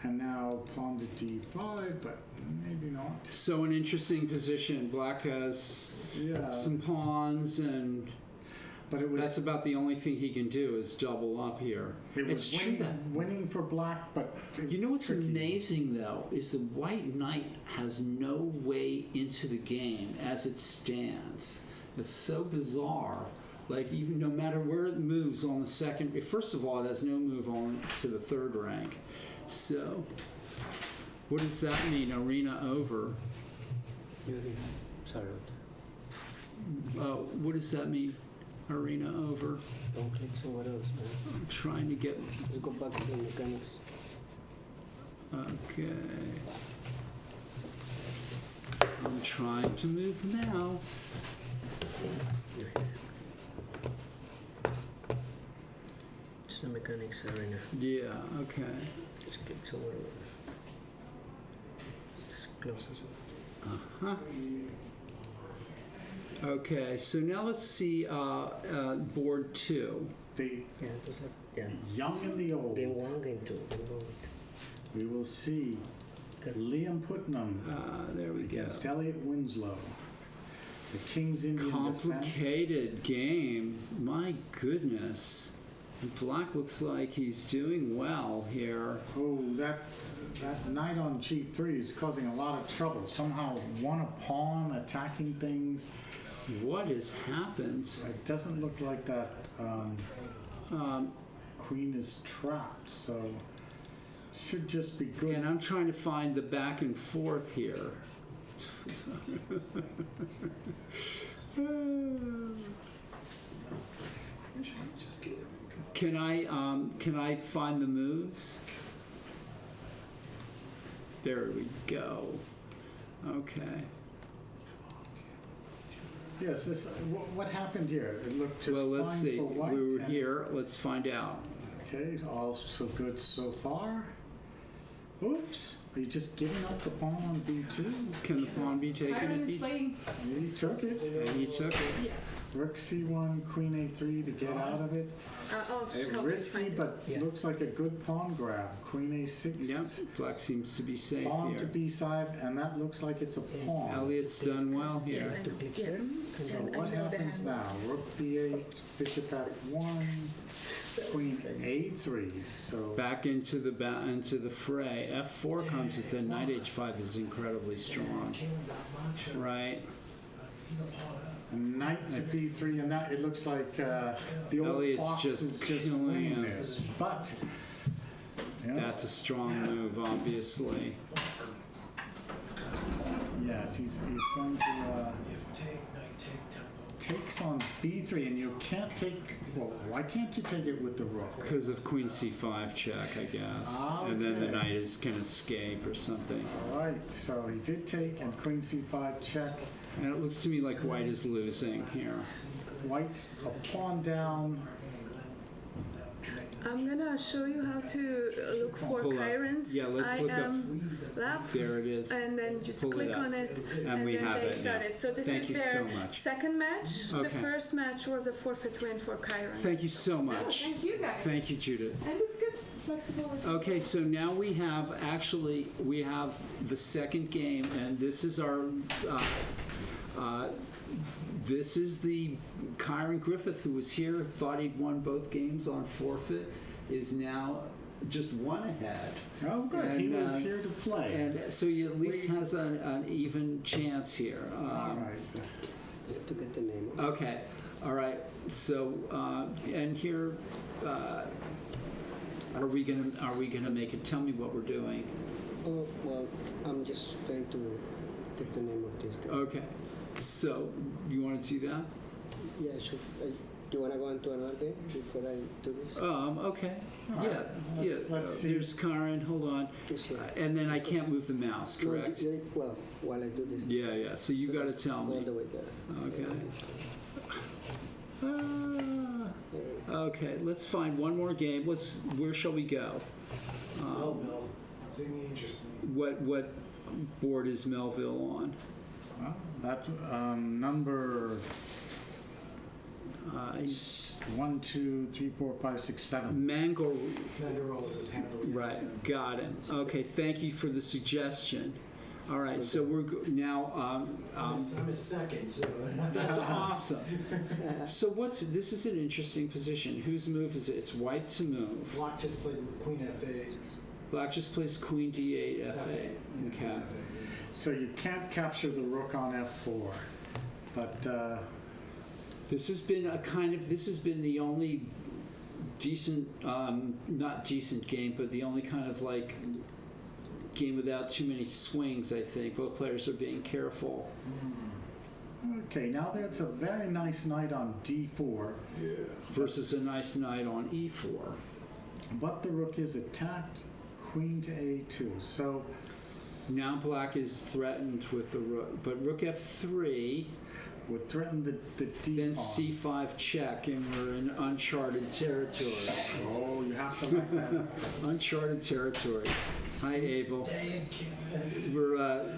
And now pawn to d5, but maybe not. So an interesting position. Black has Yeah, some pawns, and but it was that's about the only thing he can do is double up here. it It's was true that. winning for black, but You know what's tricky. amazing though is the white knight has no way into the game as it stands. It's so bizarre. Like even no matter where it moves on the second, first of all, it has no move on to the third rank. So, what does that mean? Arena over. Sorry, What does that mean? Arena over. don't click somewhere else, man. I'm trying to get. Let's go back to the mechanics. Okay. I'm trying to move the mouse. It's the mechanics arena. Yeah. Okay. Just click somewhere else. Just close this one. Uh-huh. Okay, so now let's see board 2. The Yeah, just like, yeah. young and the old. Game 1, game 2. Game 1. We will see Okay. Liam Putnam There we go. against Elliot Winslow. The King's Indian defense. Complicated game. My goodness. Black looks like he's doing well here. Oh, that knight on g3 is causing a lot of trouble. Somehow won a pawn, attacking things. What has happened? It doesn't look like that Um, queen is trapped, so should just be good. and I'm trying to find the back and forth here. Can I find the moves? There we go. Okay. Yes, this. What happened here? It looked just Well, let's fine see. for white. We were and- here. Let's find out. Okay, all so good so far. Oops, are you just giving up the pawn on b2? Can the pawn be taken Iron at is b2? playing. He took it. And he took it. Yeah. Rook c1, queen a3 to get out of it. I'll It's help you risky, find it. but Yeah. looks like a good pawn grab. Queen a6. Yep. Black seems to be safe Pawn to here. b5, and that looks like it's a pawn. Elliot's done well Yes, here. I To know. click Yeah. here. So And I what know the happens hand. now? Rook b8, bishop f1, queen a3. So Back into the fray. F4 comes with then knight h5 is incredibly strong, right? knight to b3, and that it looks like the old Elliot's fox just is just killing winning him. this. But yeah, That's a strong move, obviously. yes, he's going takes on b3, and you can't take. Well, why can't you take it with the rook? Because of queen c5 check, I guess. And then the knight can escape or something. All right, so he did take, and queen c5 check. And it looks to me like white is losing here. White's a pawn down. I'm gonna show you how to look for Pull up. Chirons. Yeah, let's look up. Lap, There it is. and then just Pull it click up. on it, And we then have they it now. started. So this Thank is you their so much. second match. The Okay. first match was a forfeit win for Chiron. Thank you so much. Thank you guys. Thank you, Judith. And it's good flexibility. Okay, so now we have the second game, and this is our this is the Kyron Griffith, who was here, thought he'd won both games on forfeit, is now just one ahead. Oh, good. He was here to play. And so he at least has an even chance here. All right. You have to get the name. Okay, all right. So and here, are we gonna make it? Tell me what we're doing. Oh, well, I'm just trying to get the name of this guy. Okay, so you want to do that? Yeah, sure. Do you want to go into another game before I do this? Okay. All Yeah, right. yeah. Let's see. There's Karen. Hold on. Yes, yes. And then I can't move the mouse, No, correct? well, while I do this. Yeah, yeah. So you got to tell Go all me. the way there. Okay. Okay. Let's find one more game. Where shall we go? Melville. Seeming interesting. What board is Melville on? Well, that number Uh, 1, 2, 3, 4, 5, 6, 7. Mango. Mangaroles is handling Right. Got it. Okay. Thank you for the suggestion. All right. So we're now. I'm his second, so. That's awesome. So this is an interesting position. Whose move is it? It's white to move. Block just played Queen F8. Black just plays Queen D8, F8. Okay. So you can't capture the rook on F4, but This has been the only decent, not decent game, but the only kind of like game without too many swings, I think. Both players are being careful. okay. Now there's a very nice knight on D4, Versus a nice knight on E4. but the rook is attacked. Queen to A2. So Now black is threatened with the rook, but rook F3, would threaten the D then pawn. C5 check, and we're in uncharted territory. Oh, you have to like that. Uncharted territory. Hi, Abel. We're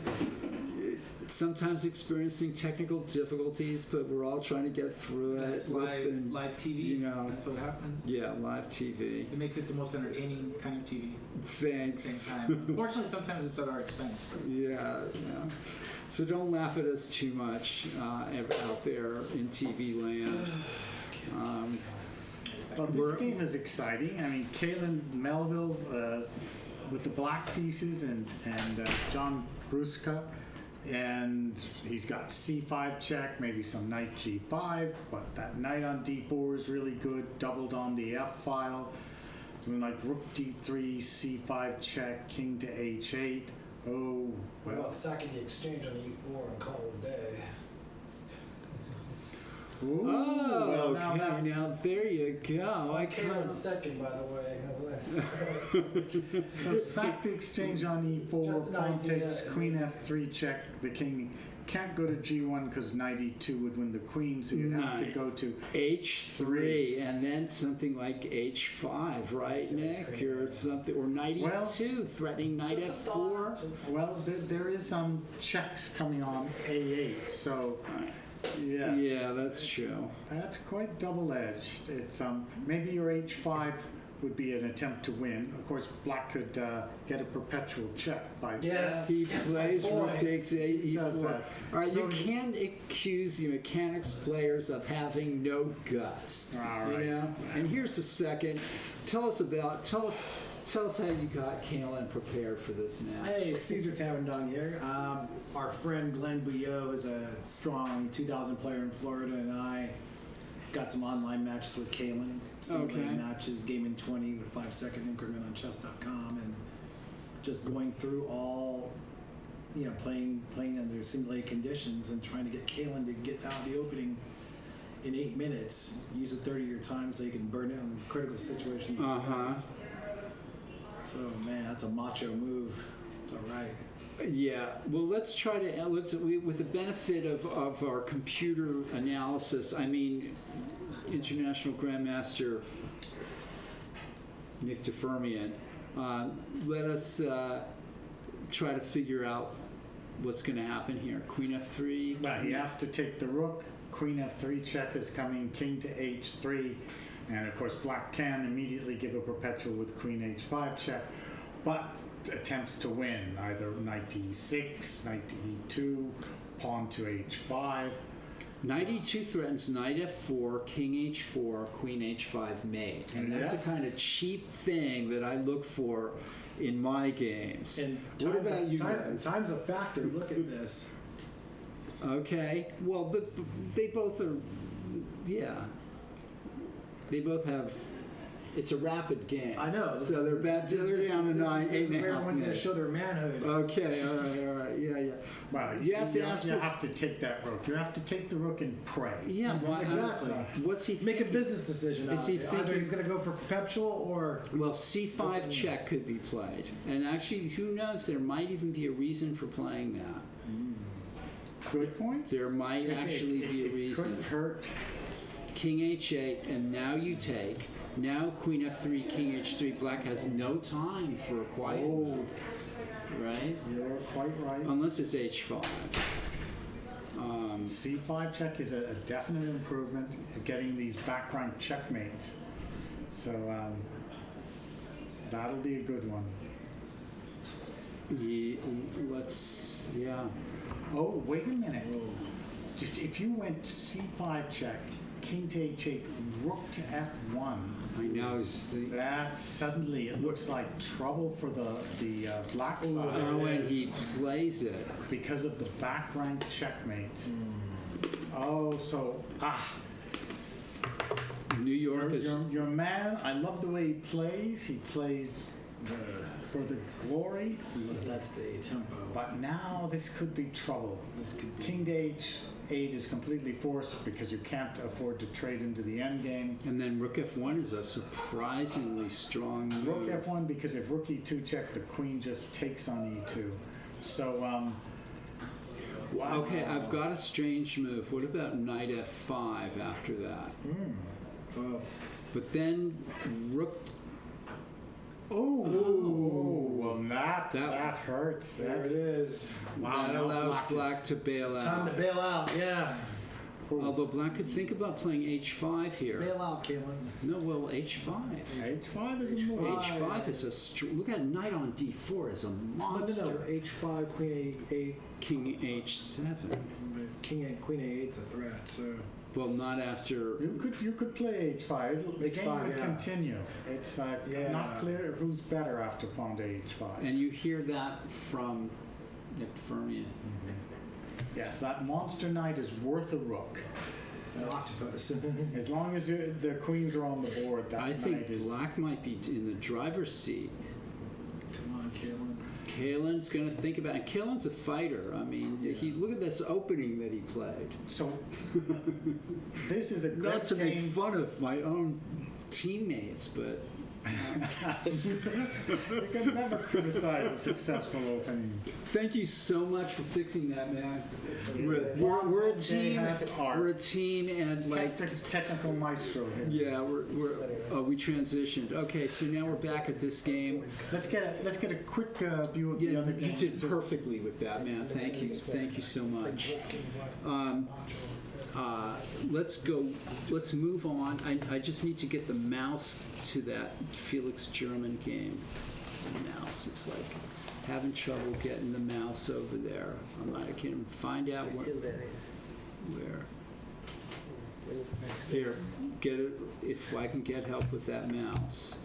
sometimes experiencing technical difficulties, but we're all trying to get through it. That's And, live TV. you know, That's what happens. yeah, live TV. It makes it the most entertaining kind of TV at the Thanks. same time. Unfortunately, sometimes it's at our expense. But Yeah, yeah. So don't laugh at us too much out there in TV land. Well, this game is exciting. I mean, Kalen Melville with the black pieces and John Gruska. And he's got C5 check, maybe some knight G5, but that knight on D4 is really good, doubled on the F file. Something like rook D3, C5 check, king to H8. Oh, Well, well. sacking the exchange on E4 and call it a day. Ooh, Oh, well, now okay. that's- Now there you go. I Karen's second, by the way. So sack the exchange on E4, Just an pawn idea. takes, queen F3 check, the king can't go to G1 because knight E2 would win the queen, so you'd have to Knight. go to H3 and then something like H5, right, Nick? Or something, or knight Well- E2, threatening knight F4. well, there is some checks coming on A8, so yes, Yeah, that's true. that's quite double-edged. It's maybe your H5 would be an attempt to win. Of course, black could get a perpetual check by Yes. He plays boy. rook takes A, He does E4. that. All right, So you can't accuse the mechanics players of having no guts. All You right. know? And here's the second. Tell us how you got Kalen prepared for this match. Hey, it's Caesar Tavendong here. Our friend Glenn Bouillot is a strong 2000 player in Florida, and I got some online matches with Kalen. Simulated Okay. matches, game in 20 with 5-second increment on chess.com, and just going through all, playing under simulated conditions and trying to get Kalen to get out the opening in 8 minutes. Use a 30-year time so you can burn it on critical situations. Uh-huh. So man, that's a macho move. It's all right. Yeah, well, let's try to, with the benefit of our computer analysis, I mean, International Grandmaster Nick DeFermian, let us try to figure out what's going to happen here. Queen F3. Well, he has to take the rook. Queen F3 check is coming. King to H3. And of course, black can immediately give a perpetual with Queen H5 check, but attempts to win either knight to E6, knight to E2, pawn to H5. Knight E2 threatens knight F4, king H4, queen H5 mate. And that's Yes. the kind of cheap thing that I look for in my games. And What about you guys? time's a factor. Look at this. Okay, well, but they both are, yeah. They both have, it's a rapid game. I know. So they're down to 9, 8 This is and a where half everyone's going to minutes. show their manhood. Okay, all right, yeah. Well, You have to ask You what's- have to take that rook. You have to take the rook and pray. Yeah, why, Exactly. What's he Make a thinking? business decision. Is he Either thinking- he's going to go for perpetual or Well, C5 check could be played. And actually, who knows, there might even be a reason for playing that. Good point. There might actually be a It reason. couldn't hurt. King H8, and now you take. Now Queen F3, King H3. Black has no time for a quiet move, right? You're quite right. Unless it's H5. C5 check is a definite improvement to getting these background checkmates. So that'll be a good one. Yeah. Oh, wait a minute. Just if you went C5 check, king to H8, rook to F1, I know. that suddenly it looks like trouble for the black side Oh, when he plays it. because of the background checkmates. Oh, so New York is. your man. I love the way he plays. He plays for the glory. that's the tempo. But now this could be trouble. This could be. King to H8 is completely forced because you can't afford to trade into the endgame. And then Rook F1 is a surprisingly strong move. Rook F1 because if Rook E2 check, the queen just takes on E2. So wow. Okay, I've got a strange move. What about Knight F5 after that? Well, But then Rook. Oh, well that hurts. there it is. Wow, that now allows black Black to bail Time to out. bail out. Yeah. Although Black could think about playing H5 here. Bail out, Caitlin. No, well, H5. H5 is a move. H5 is look at Knight on D4 is a monster. No. H5, Queen A8, King H7. King A, Queen A8's a threat. So Well, not after. You could play H5. The game H5, would yeah. continue. It's Yeah. not clear who's better after pawn to H5. And you hear that from Nick Fermian. Yes, that monster knight is worth a rook. an octopus. As long as the queens are on the board, that I knight think is. Black might be in the driver's seat. Come on, Caitlin. Kalen's going to think about it. And Kalen's a fighter. I mean, look at this opening that he played. So this is a great Not to game. make fun of my own teammates, but You can never criticize a successful opening. thank you so much for fixing that, man. We're a Jay team. has art. We're a team, and like. Technical maestro here. Yeah, we transitioned. Okay, so now we're back at this game. Let's get a quick view of the Yeah, other you games. did Just- perfectly with that, man. Thank you so much. Let's go. Let's move on. I just need to get the mouse to that Felix German game. The mouse is like having trouble getting the mouse over there. I can find out where. Here, get it. If I can get help with that mouse.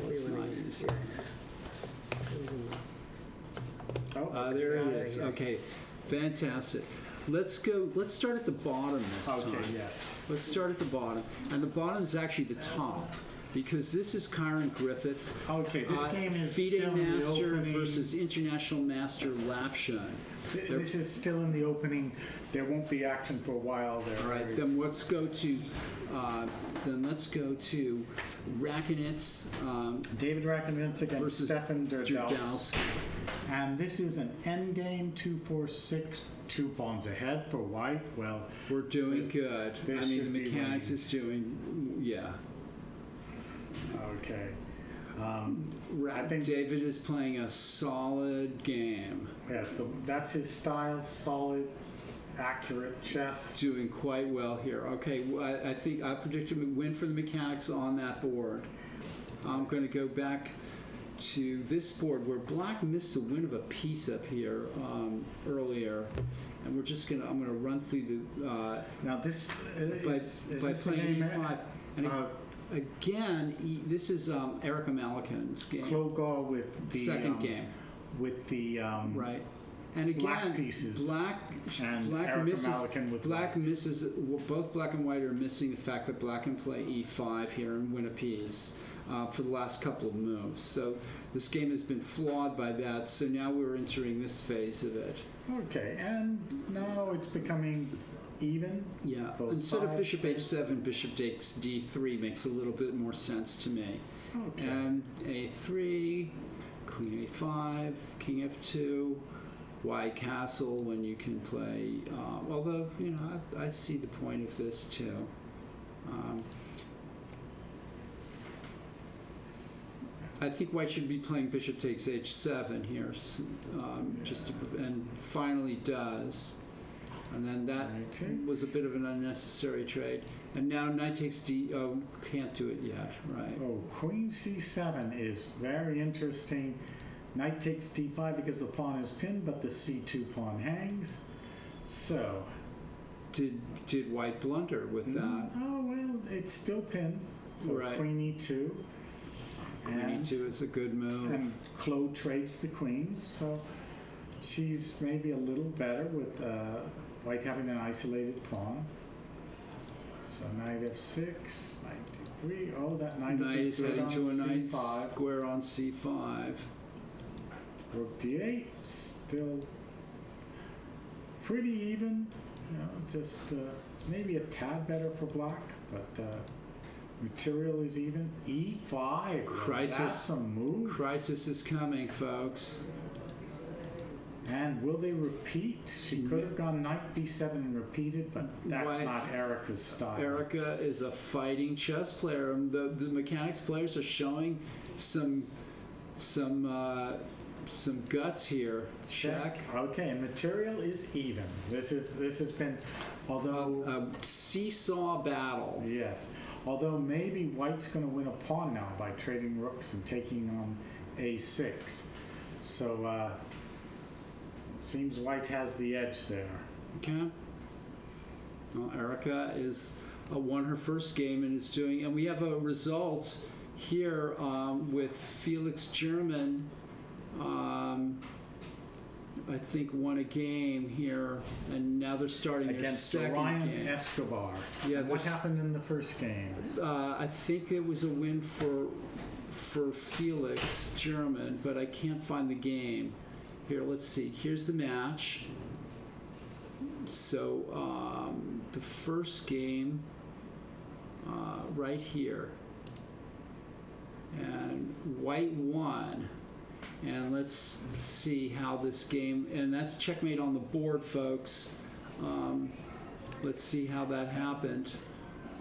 Let's not use it. Oh, There it is. Okay, fantastic. Let's go. Let's start at the bottom this okay, time. yes. Let's start at the bottom, and the bottom is actually the top. because this is Kyron Griffith. Okay, this game is FIDE still in the Master opening. versus International Master Lapshun. This is still in the opening. There won't be action for a while there. All right, then let's go to Rakonitz David Rakonitz against versus Stefan Derdowski. Derdowski. And this is an endgame 2-4-6, 2 pawns ahead for white. Well, We're doing good. this I mean, the should be mechanics winning. is doing, yeah. okay. I think- David is playing a solid game, Yes, that's his style, solid, accurate chess. doing quite well here. Okay, well, I think I predicted a win for the mechanics on that board. I'm going to go back to this board where black missed a win of a piece up here earlier, and I'm going to run through the Now this by is by this the playing game, E5. And uh, again, this is Erica Malikan's game, Klogor with the second game, with the right? And again, black pieces. black and black Erica misses. Malikan with Black white. misses. Both black and white are missing the fact that black can play E5 here and win a piece for the last couple of moves. So this game has been flawed by that. So now we're entering this phase of it. Okay, and now it's becoming even. Yeah. Both Instead of sides. bishop h7, bishop takes d3 makes a little bit more sense to me. Okay. And a3, queen a5, king f2, white castle when you can play. Although I see the point of this too. I think white should be playing bishop takes h7 here, and finally does. And then that Right. was a bit of an unnecessary trade. And now knight takes d. Oh, can't do it yet, right? Oh, queen c7 is very interesting. Knight takes d5 because the pawn is pinned, but the c2 pawn hangs. So, Did white blunder with that? oh well, it's still pinned. So Right. queen e2. Queen e2 is a good move. And Chloe trades the queens, so she's maybe a little better with white having an isolated pawn. So knight f6, knight d3. Oh, that knight Knight is good heading on to a knight c5. square on c5. Rook d8, still pretty even. Just maybe a tad better for black, but material is even. E5. Crisis. That's a move. Crisis is coming, folks. And will they repeat? She could have gone knight b7 and repeated, but that's Why- not Erica's style. Erica is a fighting chess player. The mechanics players are showing some guts here. Check. Okay, and material is even. This has been, although A seesaw battle. yes, although maybe white's going to win a pawn now by trading rooks and taking on a6. So seems white has the edge there. Okay. Well, Erica won her first game and is doing, and we have a result here with Felix German. I think won a game here, and now they're starting their Against second Ryan game. Escobar. Yeah, And what there's- happened in the first game? I think it was a win for Felix German, but I can't find the game. Here, let's see. Here's the match. So the first game, right here, and white won. And let's see how this game, and that's checkmate on the board, folks. Let's see how that happened.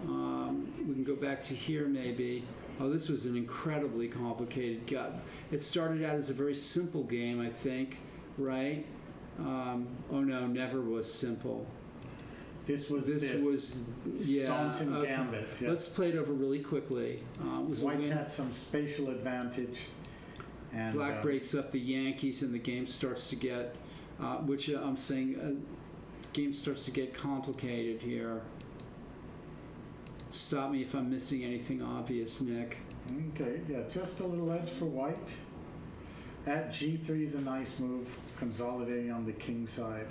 We can go back to here maybe. Oh, this was an incredibly complicated gut. It started out as a very simple game, I think, right? Oh no, never was simple. This was yeah. Staunton Okay. Gambit. Yes. Let's play it over really quickly. It was a White win. had some spatial advantage. And, Black breaks up the Yankees, and the game starts to get, game starts to get complicated here. Stop me if I'm missing anything obvious, Nick. Okay, yeah, just a little edge for white. At g3 is a nice move, consolidating on the king side.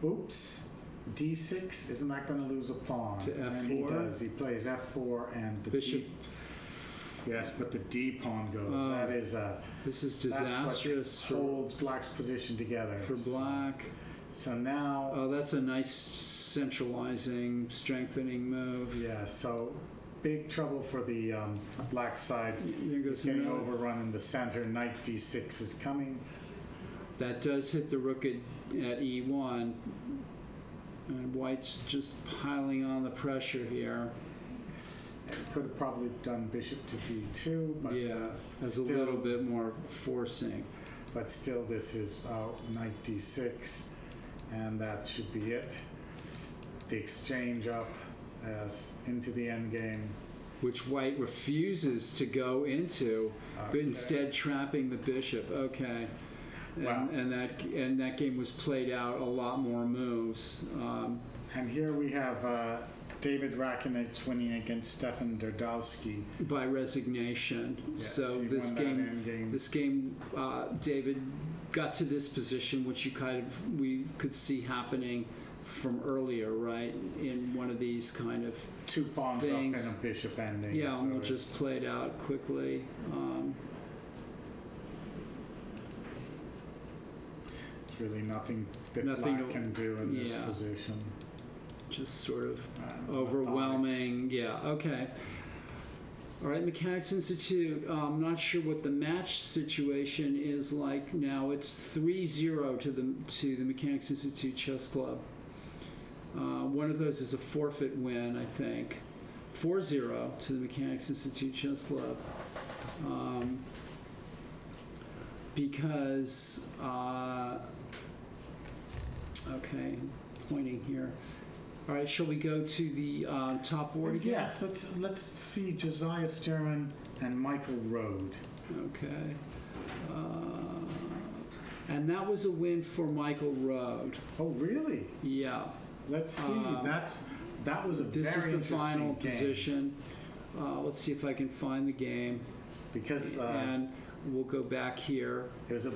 Oops, d6, isn't that going to lose a pawn? To And he f4. does. He plays f4 and the Bishop Yes, but the D pawn goes. Oh, that is This is that's disastrous what holds black's position together. for black. So now, Oh, that's a nice centralizing, strengthening move. yeah, so big trouble for the black side. There It's goes getting another. overrun in the center. Knight D6 is coming. That does hit the rook at E1. And white's just piling on the pressure here. And could have probably done bishop to D2, but Yeah, as a still- little bit more forcing. but still this is knight D6, and that should be it. The exchange up as into the endgame. Which white refuses to go into, but Okay. instead trapping the bishop. Okay. And, Wow. and that game was played out a lot more moves. And here we have David Rakonich winning against Stefan Derdowski. By resignation. Yes, So he this won that game, endgame. David got to this position, which we could see happening from earlier, right? In one of these kind of, 2 pawns things. up and a bishop ending. yeah, so we'll it's just play it out quickly. really nothing that Nothing black to- can do in this yeah. position. Just sort of Uh, overwhelming. Yeah, okay. All right, Mechanics Institute. I'm not sure what the match situation is like now. It's 3-0 to the Mechanics Institute Chess Club. One of those is a forfeit win, I think. 4-0 to the Mechanics Institute Chess Club. Because, okay, pointing here. All right, shall we go to the top board again? Yes, let's see Josiah Sturman and Michael Rode. Okay. And that was a win for Michael Rode. Oh, really? Yeah. Let's see. That was a This very is the interesting final game. position. Let's see if I can find the game. Because And we'll go back here. it was a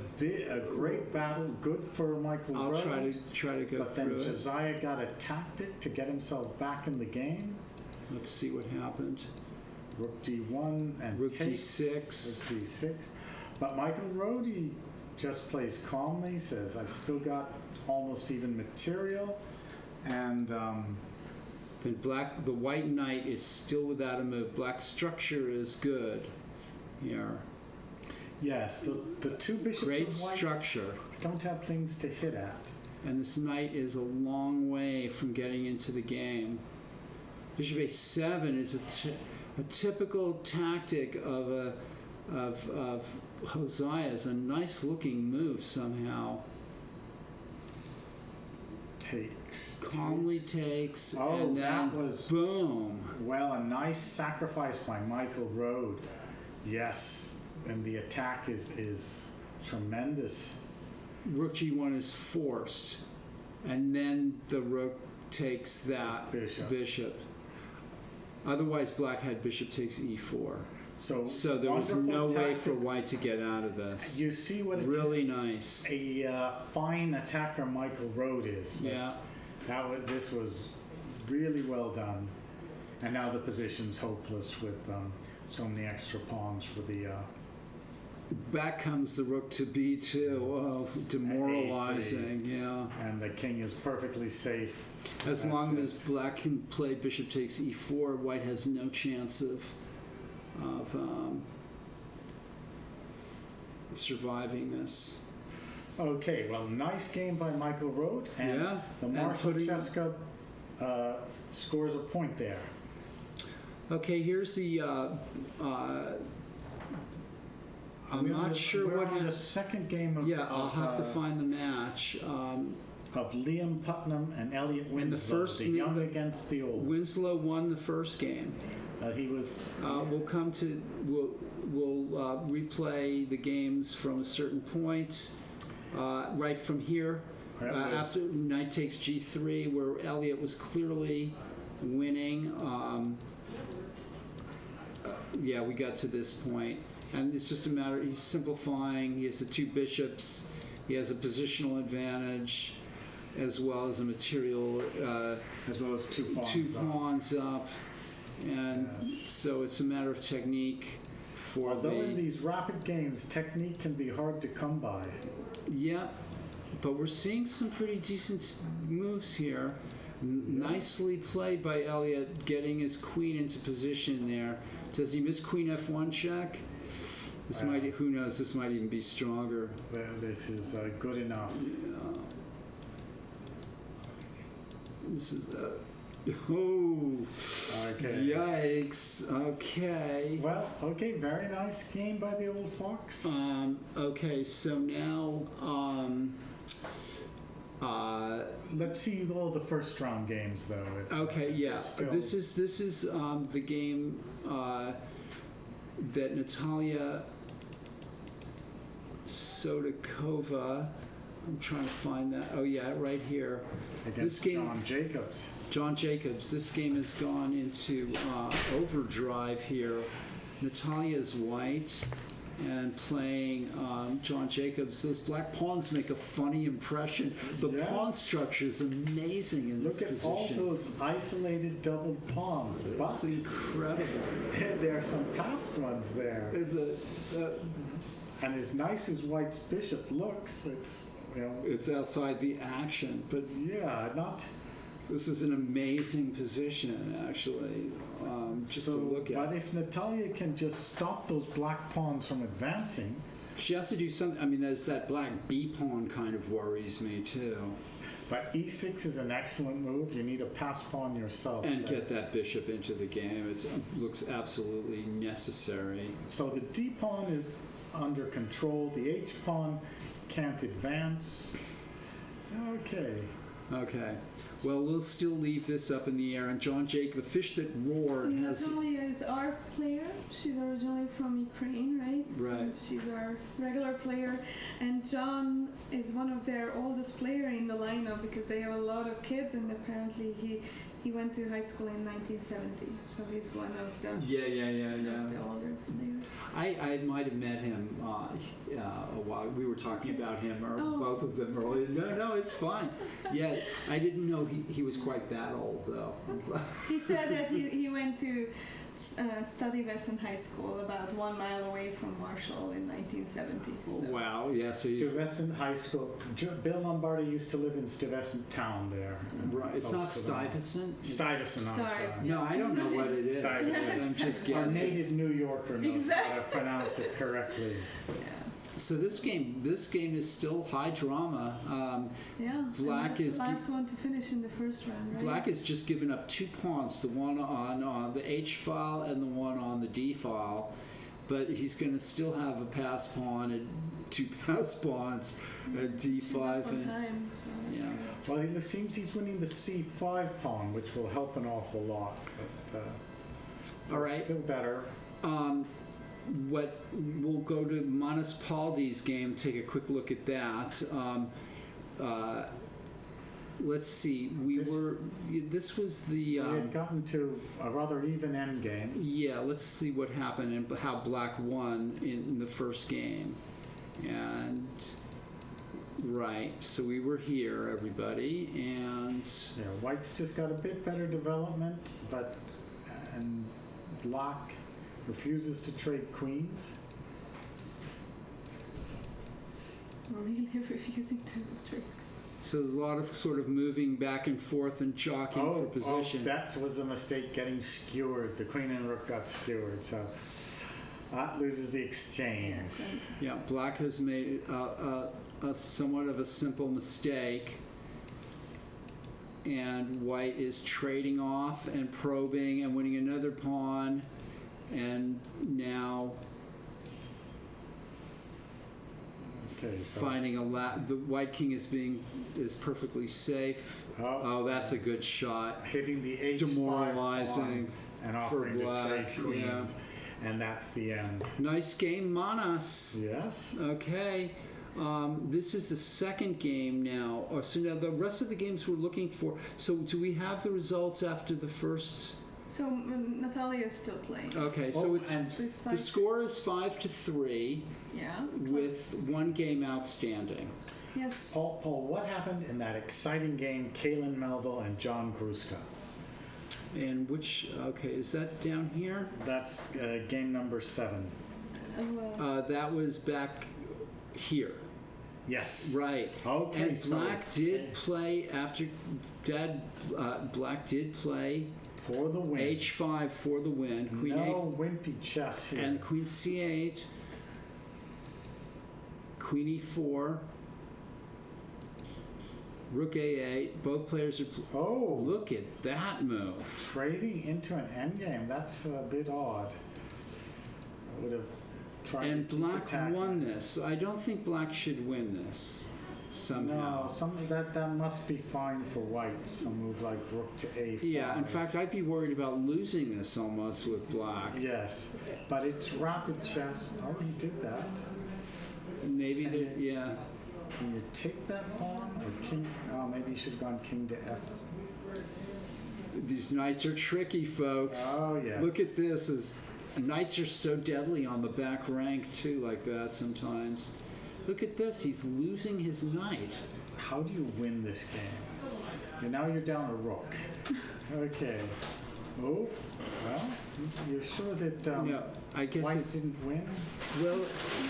great battle, good for Michael I'll Rode. try to go But then through it. Josiah got a tactic to get himself back in the game. Let's see what happened. Rook D1 and Rook takes. D6. Rook D6. But Michael Rode, he just plays calmly, says, I've still got almost even material. And Then the white knight is still without a move. Black structure is good here. yes, the 2 bishops Great of white structure. don't have things to hit at. And this knight is a long way from getting into the game. Bishop A7 is a typical tactic of Hoseia's. A nice looking move somehow. Takes. Calmly takes, Oh, and then that was- boom. Well, a nice sacrifice by Michael Rode. Yes, and the attack is tremendous. Rook G1 is forced, and then the rook takes that Bishop. Otherwise, black had bishop takes E4. So there was wonderful no way tactic. for white to get out of this. You see what Really nice. a fine attacker Michael Rode is. Yeah. This was really well done. And now the position's hopeless with so many extra pawns for the Back comes the rook to B2. Oh, demoralizing. Yeah. and the king is perfectly safe. As That's long it. as black can play bishop takes E4, white has no chance of surviving this. Okay, well, nice game by Michael Rode, and Yeah, the and Marshall putting- Chess Club scores a point there. Okay, here's the. I'm We're not sure we're what. on the second game of, Yeah, I'll have to find the match. of Liam Putnam and Elliot In the Winslow, first the young against the old. Winslow won the first game. He was We'll replay the games from a certain point, right from here. That was- After knight takes G3, where Elliot was clearly winning. Yeah, we got to this point, and it's just a matter. He's simplifying. He has the 2 bishops. He has a positional advantage, as well as a material. as well as 2 pawns. 2 pawns up, and Yes. so it's a matter of technique. for Although in the... these rapid games, technique can be hard to come by. Yeah, but we're seeing some pretty decent moves here. Nicely played by Elliott, getting his queen into position there. Does he miss queen f1 check? This might, who knows, this might even be stronger. This is good enough. This is, oh, Okay. yikes, okay. Well, okay, very nice game by the old fox. Okay, so now, Let's see all the first round games, though. okay, yeah, Still- this is the game that Natalia Sodakova, I'm trying to find that, oh yeah, right here. Against this game- John Jacobs. John Jacobs, this game has gone into overdrive here. Natalia's white and playing John Jacobs. Those black pawns make a funny impression. The Yeah. pawn structure is amazing in this Look at all position. those isolated doubled pawns, It's but incredible. there are some passed ones there. And as nice as White's bishop looks, it's, you know, it's outside the action, but yeah, not this is an amazing position, actually, just so. to look at. But if Natalia can just stop those black pawns from advancing, She has to do something. I mean, there's that black B pawn kind of worries me too. but e6 is an excellent move. You need a pass pawn yourself. And get that bishop into the game. It looks absolutely necessary. So the D pawn is under control. The H pawn can't advance. Okay. Okay. Well, we'll still leave this up in the air. And John Jake, the fish that So roared, has. Natalia is our player. She's originally from Ukraine, right? Right. And she's our regular player. And John is one of their oldest player in the lineup because they have a lot of kids, and apparently he went to high school in 1970. So he's one of the the older players. I might have met him a while. We were talking about him, or Oh. both of them earlier. No, it's fine. Yeah, I didn't know he was quite that old, though. He said that he went to study Wesson High School about 1 mile away from Marshall in 1970. So. Wow, yeah, so he's. Stuyvesant High School. Bill Lombardi used to live in Stuyvesant Town there. Right, it's not Close to them. Stuyvesant? It's- Stuyvesant, I'm Sorry. sorry. No, I don't know what it is. Stuyvesant. I'm just A guessing. native New Yorker knows Exactly. how to pronounce it correctly. Yeah. So this game is still high drama. Yeah. and Black that's is the last one to finish in the first round, right? Black has just given up 2 pawns, the one on the H file and the one on the D file, but he's going to still have a pass pawn and 2 pass pawns at She's up D5 on and time, so that's yeah. good. Well, it seems he's winning the C5 pawn, which will help an awful lot. But, All right. Still better. What we'll go to Manas Paldi's game, take a quick look at that. Let's see. This was the. We had gotten to a rather even end game. Yeah, let's see what happened and how Black won in the first game. And right, so we were here, everybody, and Yeah, White's just got a bit better development, and Black refuses to trade queens. Really refusing to trade. so there's a lot of sort of moving back and forth and jockeying for position. That was a mistake, getting skewered. The queen and rook got skewered, so that loses the exchange. Yes, and Yeah, Black has made a somewhat of a simple mistake, and White is trading off and probing and winning another pawn, and now Okay, so finding the White King is perfectly safe. Oh, that's a good shot. hitting the H5 Demoralizing pawn and for offering to Black, trade queens, yeah. and that's the end. Nice game, Manas. Yes. Okay. This is the second game now. So now the rest of the games we're looking for. So do we have the results after the first? so Natalia is still playing. Okay, so Oh, it's and So it's the 5 score is 5-3 Yeah. with plus- 1 game outstanding. Yes. Paul, what happened in that exciting game, Kaylin Melville and John Gruska? And which? Okay, is that down here? That's game number 7. well, That was back here. Yes. Right. Okay, And so Black did play after Black did play for the win. H5 for the win. Queen No wimpy chess A here. and Queen C8. Queen E4. Rook A8. Both players are. Oh, Look at that move. trading into an endgame. That's a bit odd. I would have tried And to keep Black attacking. won this. I don't think Black should win this somehow. No, something that must be fine for white. Some move like rook to A5. Yeah, in fact, I'd be worried about losing this almost with Black. Yes, but it's rapid chess. Oh, he did that. Maybe there, yeah. Can you take that pawn or king? Oh, maybe you should have gone king to F. These knights are tricky, folks. Oh yes. Look at this. Knights are so deadly on the back rank too, like that sometimes. Look at this. He's losing his knight. How do you win this game? And now you're down a rook. Okay. Oh, well, you're sure that No, I guess white it's didn't win? well.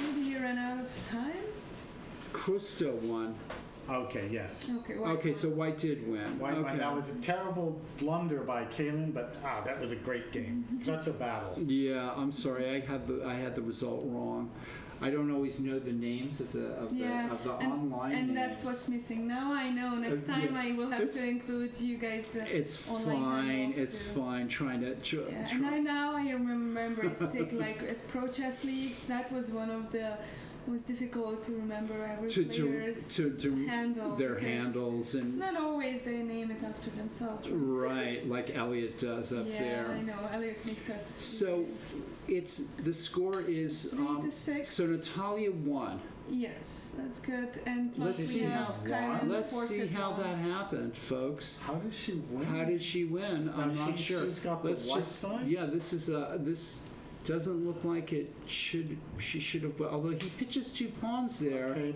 maybe you ran out of time. Krusto won. Okay, yes. Okay. Well, Okay, so White did win. White won. Okay. That was a terrible blunder by Kaylin, but that was a great game. Such a battle. Yeah, I'm sorry. I had the result wrong. I don't always know the names of the and, online and names. that's what's missing. Now I know. Next time yeah. I will have It's- to include you guys. The It's online fine. handles It's too. fine. Trying to. Yeah, and I remember it take like a Pro Chess League. That was one of the most difficult to remember every player's to handle. their because handles It's and not always they name it after themselves. right, like Elliot does up yeah, there. I know. Elliot makes us. So, it's the score is 3-6. so Natalia won. Yes, that's good. And plus Let's we see have how- Kyron's Let's see forfeit how one. that happened, folks. How did she win? How did she win? I'm Now, not she- sure. she's got the Let's white just side? yeah. This is this doesn't look like it should. She should have. Although he pitches two pawns there, Okay,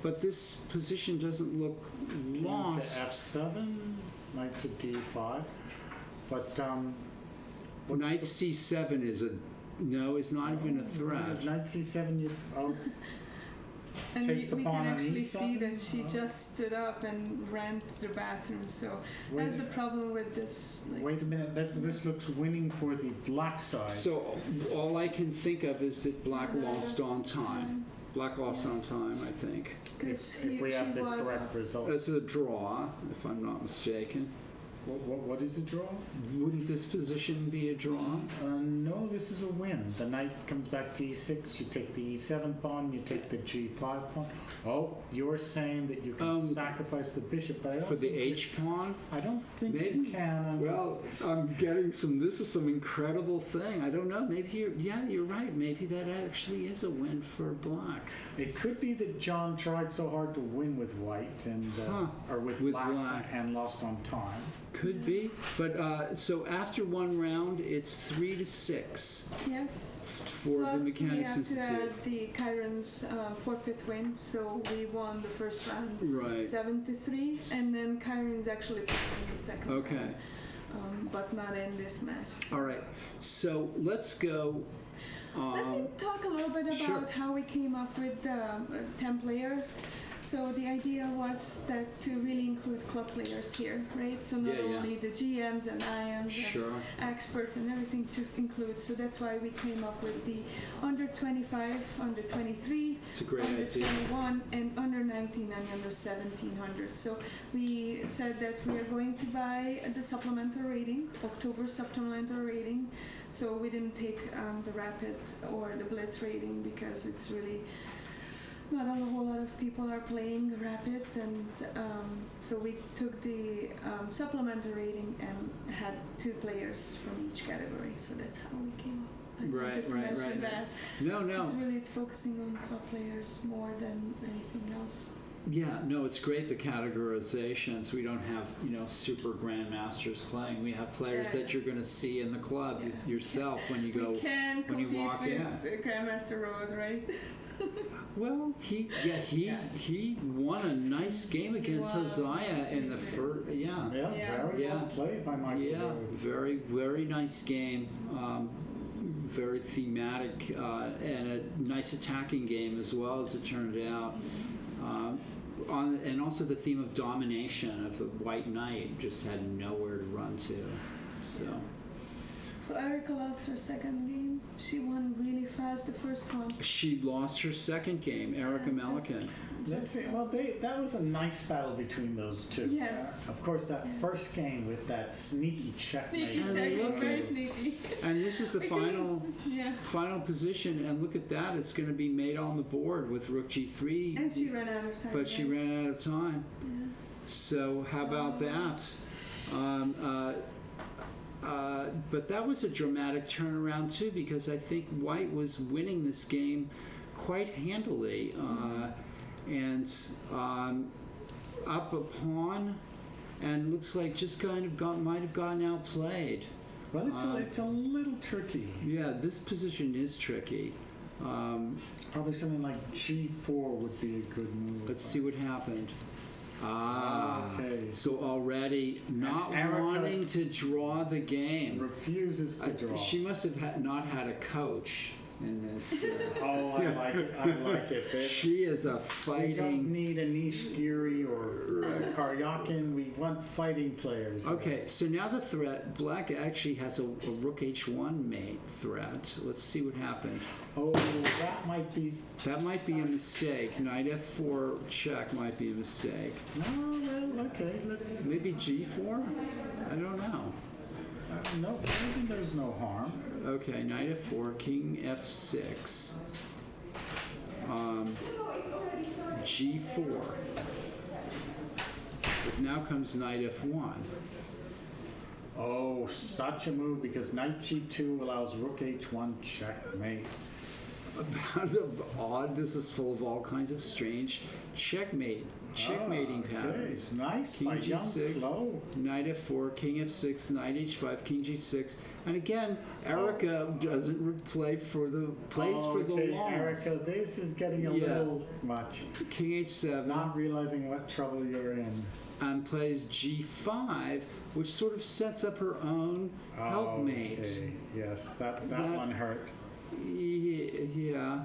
but this position doesn't look king lost. to F7, knight to D5. But what's Knight the- C7 is is not even a threat. Knight C7. And Take the we pawn can on actually see E7? that she Oh. just stood up and ran to the bathroom. So Wait, that's the problem with this. Like, wait a minute. This looks winning for the black side. So all I can think of is that Black lost on time. Black lost on time, I think. because if we have the was correct result. It's a draw, if I'm not mistaken. What is a draw? Wouldn't this position be a draw? No, this is a win. The knight comes back to E6. You take the E7 pawn. You take the G5 pawn. Oh, you're saying that you can sacrifice the bishop, but I don't For the think H pawn? I don't think Maybe. you can. Well, I'm getting this is some incredible thing. I don't know. Maybe you're right. Maybe that actually is a win for Black. It could be that John tried so hard to win with white and or with With black, black. and lost on time. Could be. But so after one round, it's 3-6 yes. for Plus the Mechanics we have to Institute. add the Kyron's forfeit win. So we won the first round Right. 7-3, and then Kyron's actually playing the second Okay. round, but not in this match. All right. So let's go. Let me talk a little bit about Sure. how we came up with the 10-player. So the idea was that to really include club players here, right? So not Yeah, yeah. only the GMs and IMs Sure. and experts and everything to include. So that's why we came up with the under 25, under 23, It's a great under idea. 21, and under 19 and under 1700. So we said that we are going to buy the supplemental rating, October supplemental rating. So we didn't take the rapid or the blitz rating because it's really not a whole lot of people are playing rapids, and so we took the supplemental rating and had 2 players from each category. So that's how we came up. I wanted to mention that. No. It's focusing on club players more than anything else. Yeah, no, it's great the categorizations. We don't have, super grandmasters playing. We have players Yeah. that you're going to see in the club yourself when you go. We can when you compete walk with in. Grandmaster Road, right? Well, he won a nice game against won. Hosea in the first. Yeah. Yeah, very Yeah. well played by Michael. Yeah, Rose. very, very nice game. very thematic and a nice attacking game as well, as it turned out. And also the theme of domination of the White Knight just had nowhere to run to. So Erica lost her second game. She won really fast the first one. She lost her second game, Erica Yeah, Melican. Let's see. Well, that was a nice battle between those two. Yes. Of course, that first game with that sneaky checkmate. Sneaky, look very at- sneaky. And this is the Yeah. final position, and look at that, it's going to be made on the board with Rook G3. And she ran out of time. But she right? ran out of time. Yeah. So how about that? But that was a dramatic turnaround too, because I think White was winning this game quite handily, and up a pawn, and looks like just kind of might have gotten outplayed. Well, it's a little tricky. Yeah, this position is tricky. Probably something like G4 would be a good move. Let's see what happened. Okay. So already not Erica wanting to draw the game. Refuses to draw. She must have not had a coach in this. Oh, I like it. I like it. She is a We don't fighting. need Anish Giri or Karyakin. We want fighting players. Okay, so now the threat. Black actually has a Rook H1 mate threat. Let's see what happened. Oh, that might be. That might be a mistake. Knight F4 check might be a mistake. No, well, okay. Let's. Maybe G4? I don't know. No, maybe there's no harm. Okay, Knight F4, King F6, G4. But now comes Knight F1. Oh, such a move because Knight G2 allows Rook H1 checkmate. Odd. This is full of all kinds of strange checkmating patterns. Nice King by young G6, Flo. Knight F4, King F6, Knight H5, King G6, and again, Erica doesn't play for the Okay, loss. Erica, this is getting a Yeah. little much. King H7. Not realizing what trouble you're in. And plays G5, which sort of sets up her own helpmate. Okay, yes, that That- one hurt. Yeah.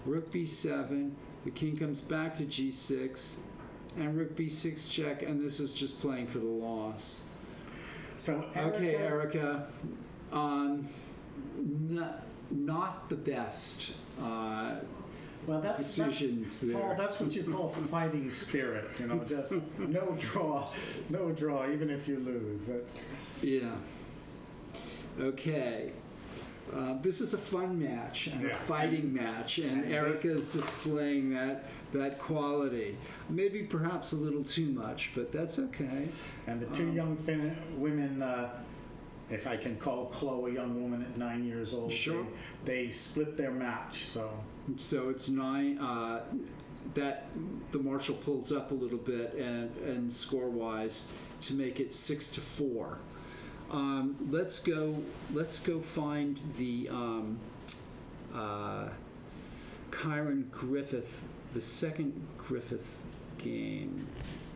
Rook B7. The king comes back to G6, and Rook B6 check, and this is just playing for the loss. So Erica, Okay, Erica. Not the best. well, that's decisions there. Paul, that's what you call fighting spirit. You know, just no draw, even if you lose. That's Yeah. Okay. This is a fun match and a Yeah. fighting match, and and Erica is displaying that quality. Maybe perhaps a little too much, but that's okay. and the two young women. If I can call Chloe a young woman at 9 years old, Sure. they split their match. So it's 9. That the marshal pulls up a little bit and score-wise to make it 6-4. Let's go find the Kyron Griffith, the second Griffith game.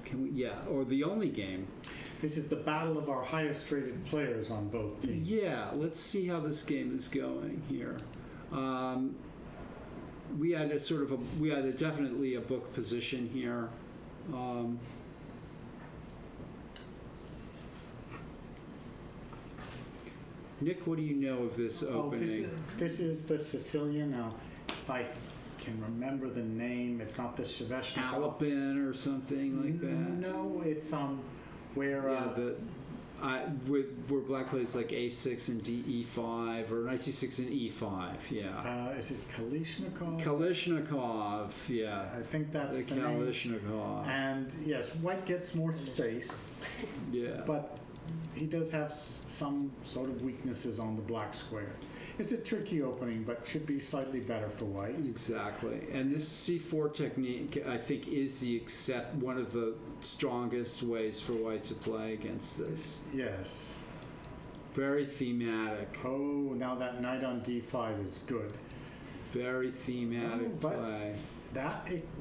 Can we? Yeah, or the only game. This is the battle of our highest rated players on both teams. Yeah, let's see how this game is going here. We had definitely a book position here. Nick, what do you know of this opening? This is the Sicilian. Now, if I can remember the name, it's not the Sheveshnikov. Alapin or something like that? No, it's where where black plays like A6 and DE5 or knight C6 and E5. Yeah. is it Kalishnikov? Kalishnikov. Yeah. I think that's The the name. Kalishnikov. And yes, White gets more space, Yeah. but he does have some sort of weaknesses on the black square. It's a tricky opening, but should be slightly better for White. Exactly. And this C4 technique, I think, is one of the strongest ways for White to play against this. Yes. Very thematic. Oh, now that knight on D5 is good. Very thematic Oh, but- play.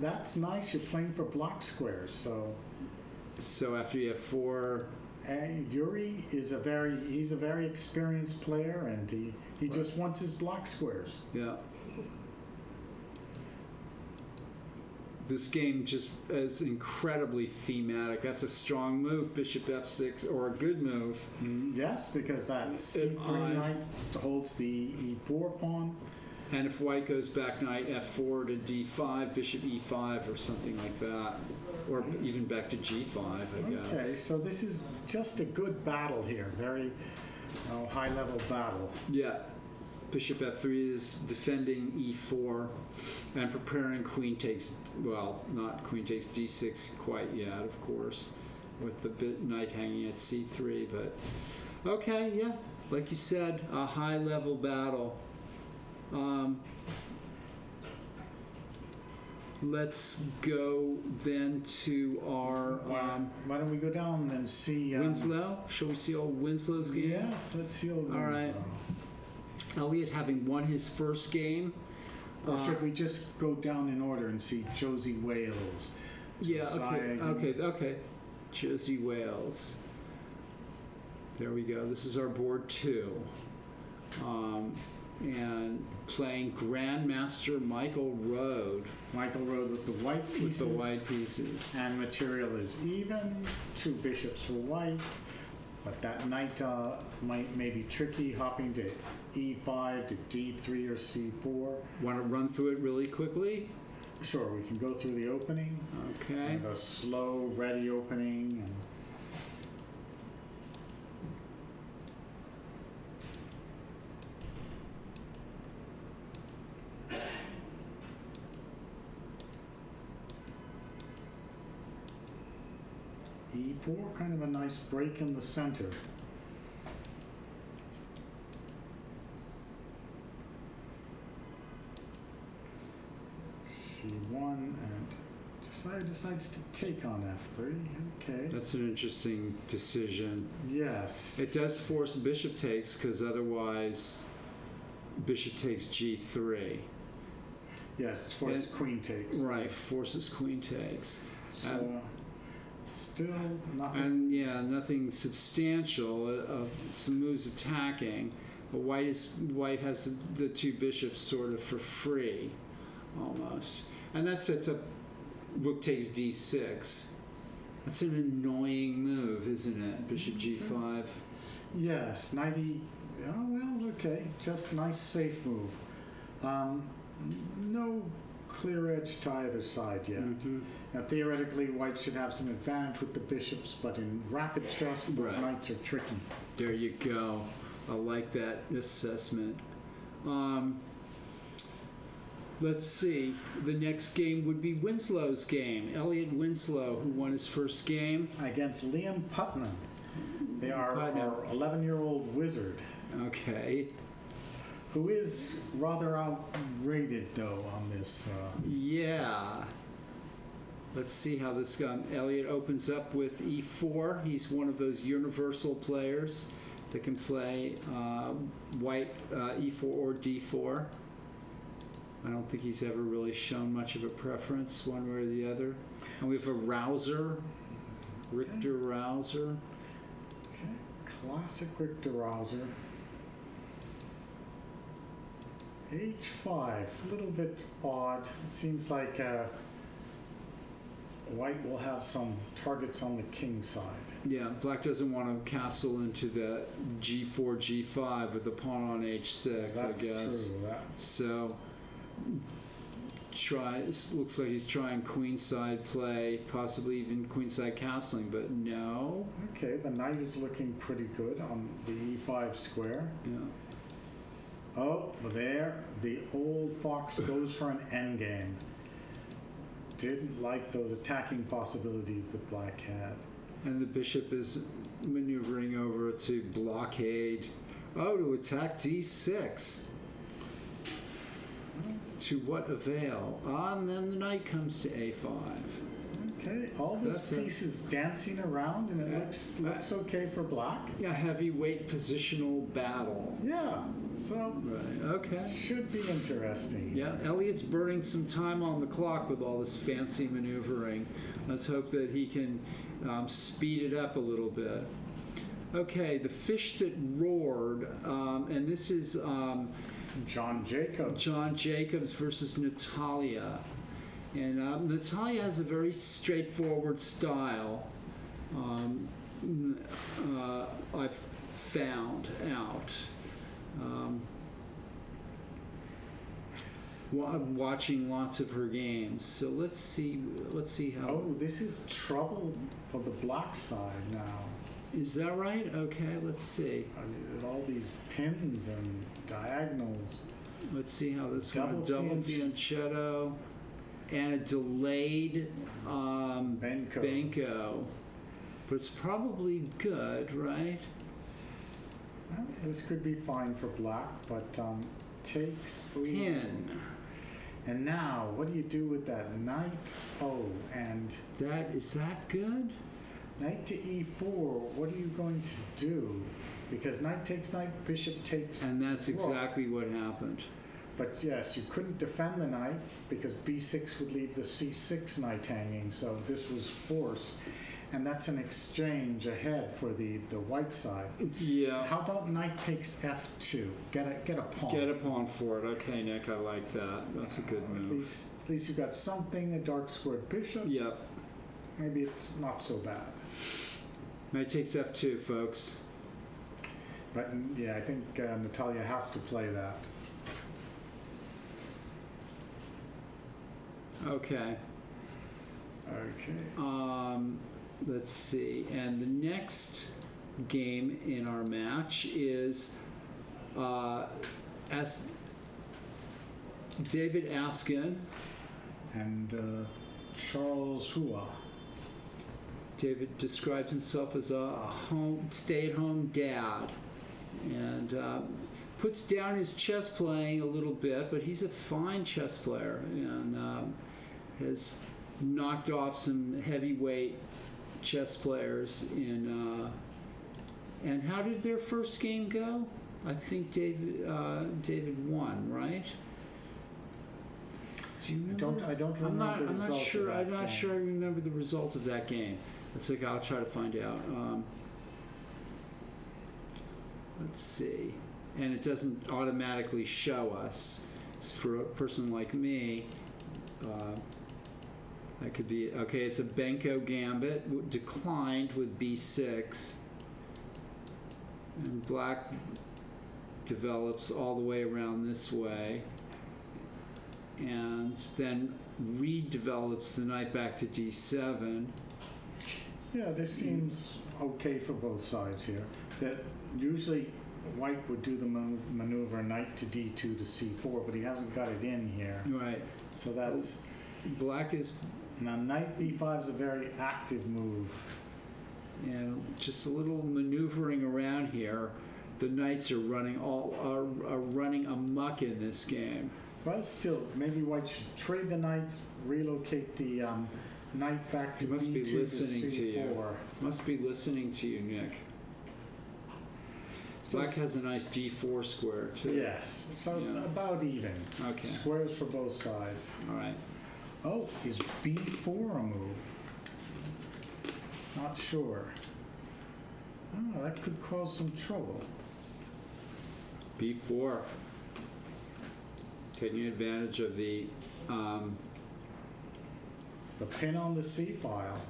That's nice. You're playing for block squares, so. So after you have 4 Yuri is he's a very experienced player, and he just wants his block squares. Yeah. This game just is incredibly thematic. That's a strong move, bishop f6, or a good move. Yes, because that c3 knight holds the e4 pawn. And if white goes back knight f4 to d5, bishop e5 or something like that. Or even back to g5, I guess. Okay, so this is just a good battle here. Very high-level battle. Yeah. Bishop f3 is defending e4 and preparing queen takes, well, not queen takes d6 quite yet, of course, with the knight hanging at c3. But okay, yeah, like you said, a high-level battle. Let's go then to our why don't we go down and see Winslow? Shall we see old Winslow's game? Yes, let's see old Winslow. All right. Elliot having won his first game. Or should we just go down in order and see Josie Wales? Yeah, Josiah, okay. Josie Wales. There we go. This is our board 2. And playing Grandmaster Michael Rode. Michael Rode with the white pieces. With the white pieces. And material is even. 2 bishops for white. But that knight may be tricky, hopping to e5 to d3 or c4. Want to run through it really quickly? Sure, we can go through the opening. Okay. And a slow, ready opening. And e4, kind of a nice break in the center. C1, and Josiah decides to take on f3. Okay. That's an interesting decision. Yes. It does force bishop takes, because otherwise bishop takes g3. Yes, it forces queen takes. Right, forces queen takes. So, still nothing. And yeah, nothing substantial. Some moves attacking. But white has the 2 bishops sort of for free, almost. And that sets up rook takes d6. That's an annoying move, isn't it? Bishop g5. Yes, 90. Oh well, okay, just nice safe move. No clear edge to either side yet. Mm-hmm. Now, theoretically, white should have some advantage with the bishops, but in rapid chess, those Right. knights are tricky. There you go. I like that assessment. Let's see. The next game would be Winslow's game. Elliot Winslow, who won his first game. Against Liam Putnam. They are Putnam. our 11-year-old wizard, Okay. who is rather outrated, though, on this. Yeah. Let's see how this goes. Elliot opens up with e4. He's one of those universal players that can play white e4 or d4. I don't think he's ever really shown much of a preference one way or the other. And we have a Rouser, Richter Rouser. Okay, classic Richter Rouser. H5, a little bit odd. It seems like white will have some targets on the king side. Yeah, black doesn't want to castle into the g4, g5 with the pawn on h6, That's I guess. true. So, looks like he's trying queenside play, possibly even queenside castling, but no. Okay, the knight is looking pretty good on the e5 square. Yeah. Oh, there, the old fox goes for an endgame. Didn't like those attacking possibilities that black had. And the bishop is maneuvering over to blockade. Oh, to attack d6. To what avail? And then the knight comes to a5. Okay, all those That's pieces dancing around, and it looks okay for black. A heavyweight positional battle. Yeah, so Right, okay. should be interesting. Yeah, Elliot's burning some time on the clock with all this fancy maneuvering. Let's hope that he can speed it up a little bit. Okay, the fish that roared, and this is John Jacobs. John Jacobs versus Natalia. And Natalia has a very straightforward style. I've found out. I'm watching lots of her games. So let's see how. Oh, this is trouble for the black side now. Is that right? Okay, let's see. With all these pins and diagonals. Let's see how this Double one. Double fianchetto. fianchetto and a delayed Benko. Benko. But it's probably good, right? Well, this could be fine for black, but takes. Pin. And now, what do you do with that knight? Oh, and Is that good? knight to e4. What are you going to do? Because knight takes knight, bishop takes. And that's rook. exactly what happened. But yes, you couldn't defend the knight because b6 would leave the c6 knight hanging. So this was forced, and that's an exchange ahead for the white side. Yeah. How about knight takes f2? Get a pawn. Get a pawn for it. Okay, Nick, I like that. That's a good At move. least you got something. A dark squared bishop. Yep. Maybe it's not so bad. Knight takes f2, folks. But yeah, I think Natalia has to play that. Okay. Okay. Let's see. And the next game in our match is as David Askin. And Charles Hua. David describes himself as a stay-at-home dad, and puts down his chess playing a little bit, but he's a fine chess player and has knocked off some heavyweight chess players in. And how did their first game go? I think David won, right? Do you remember? I don't remember the I'm not result sure. of that I'm not game. sure I remember the result of that game. Let's look. I'll try to find out. Let's see. And it doesn't automatically show us. For a person like me, that could be okay. It's a Benko gambit, declined with b6, and black develops all the way around this way, and then redevelops the knight back to d7. Yeah, this seems okay for both sides here. That usually white would do the maneuver knight to d2 to c4, but he hasn't got it in here. Right. So that's Black is, now knight b5 is a very active move. and just a little maneuvering around here. The knights are running running amok in this game. But still, maybe white should trade the knights, relocate the knight back to He must b2 be to listening to c4. you. Must be listening to you, Nick. So Black has a nice d4 square too. yes, so it's Yeah. about even. Okay. Squares for both sides. All right. Oh, is b4 a move? Not sure. Oh, that could cause some trouble. b4. Taking advantage of the The pin on the c file.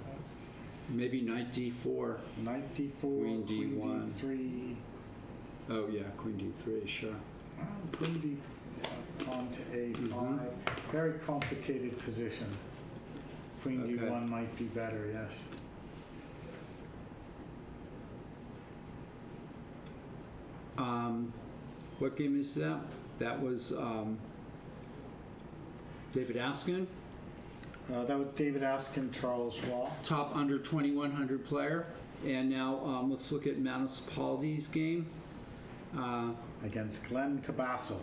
maybe knight d4. Knight d4, Queen d1. d3. Oh yeah, queen d3. Sure. Queen d, pawn to a5. Very complicated position. Queen Okay. d1 might be better, yes. What game is that? That was David Askin, That was David Askin, Charles Schwab. top under 2100 player. And now let's look at Manos Paldi's game. Against Glenn Cabasso.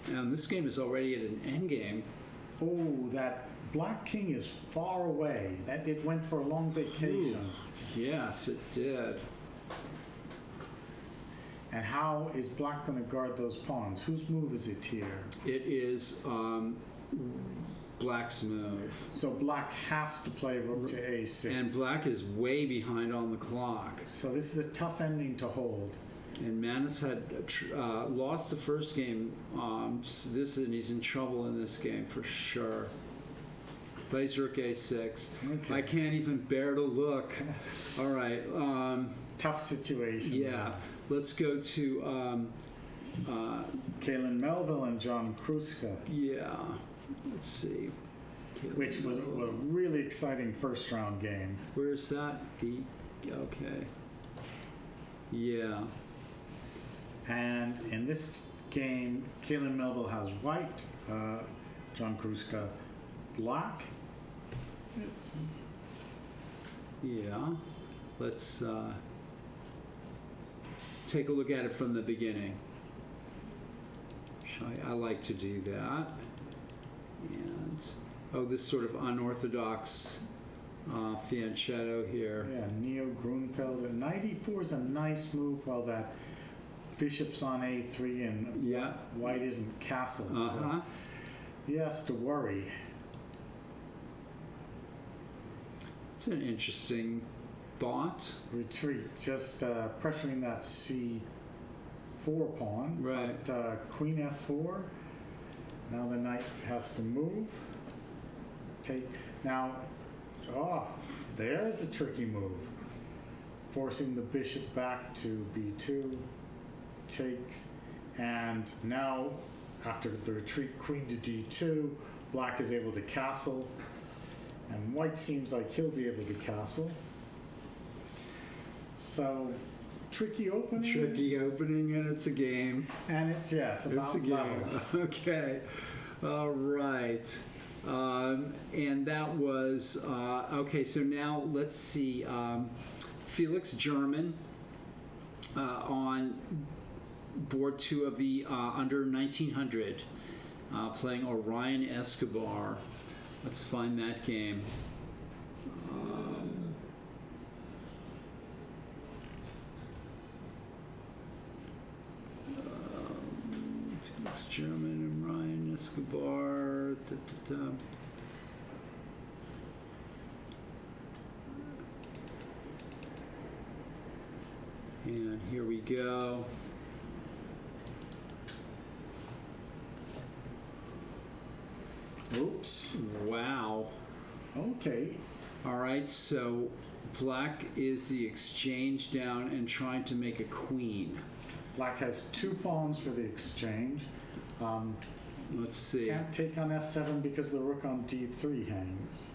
And this game is already at an end game. Oh, that black king is far away. That it went for a long vacation. Yes, it did. And how is black going to guard those pawns? Whose move is it here? It is black's move. So black has to play rook to a6. And black is way behind on the clock. So this is a tough ending to hold. And Manus had lost the first game. And he's in trouble in this game for sure. Plays rook a6. Okay. I can't even bear to look. All right. Tough situation. Yeah. Let's go to Kalen Melville and John Kruska, yeah. Let's see. which was a really exciting first round game. Where's that? Okay. Yeah. And in this game, Kalen Melville has white, John Kruska black. It's Yeah. Let's take a look at it from the beginning. I like to do that. And this sort of unorthodox fianchetto here. yeah, Neo Grunfelder. Knight e4 is a nice move while that bishop's on a3 and Yeah. white isn't castled. Uh-huh. So he has to worry. It's an interesting thought. Retreat, just pressuring that c4 pawn. Right. But queen f4. Now the knight has to move. Take. Now, there's a tricky move. Forcing the bishop back to b2. Takes. And now, after the retreat, queen to d2, black is able to castle. And white seems like he'll be able to castle. So, tricky opening. Tricky opening, and it's a game. And it's, yes, about It's a game. level. Okay. All right. And that was, okay, so now let's see. Felix German on board 2 of the under 1900, playing Orion Escobar. Let's find that game. Felix German and Ryan Escobar. And here we go. Oops. Wow. Okay. All right, so black is the exchange down and trying to make a queen. Black has 2 pawns for the exchange. Let's see. Can't take on f7 because the rook on d3 hangs.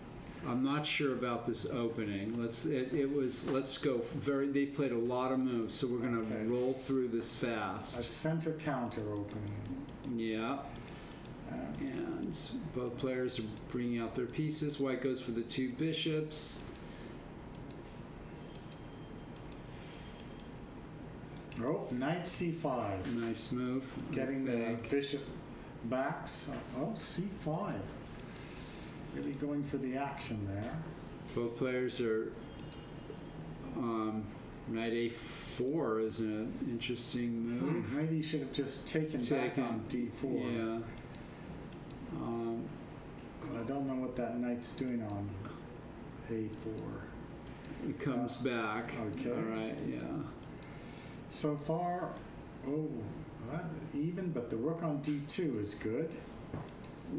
I'm not sure about this opening. Let's go they've played a lot of moves, so we're gonna Okay. roll through this A fast. center counter opening. Yeah. Uh, And both players are bringing out their pieces. White goes for the 2 bishops. Knight c5. Nice move. I Getting the think. bishop back. So, c5. Really going for the action there. Both players are. Knight a4 is an interesting move. Maybe you should have just taken back on d4. Yeah. I don't know what that knight's doing on a4. It comes back. okay. All right. Yeah. So far, that even, but the rook on d2 is good.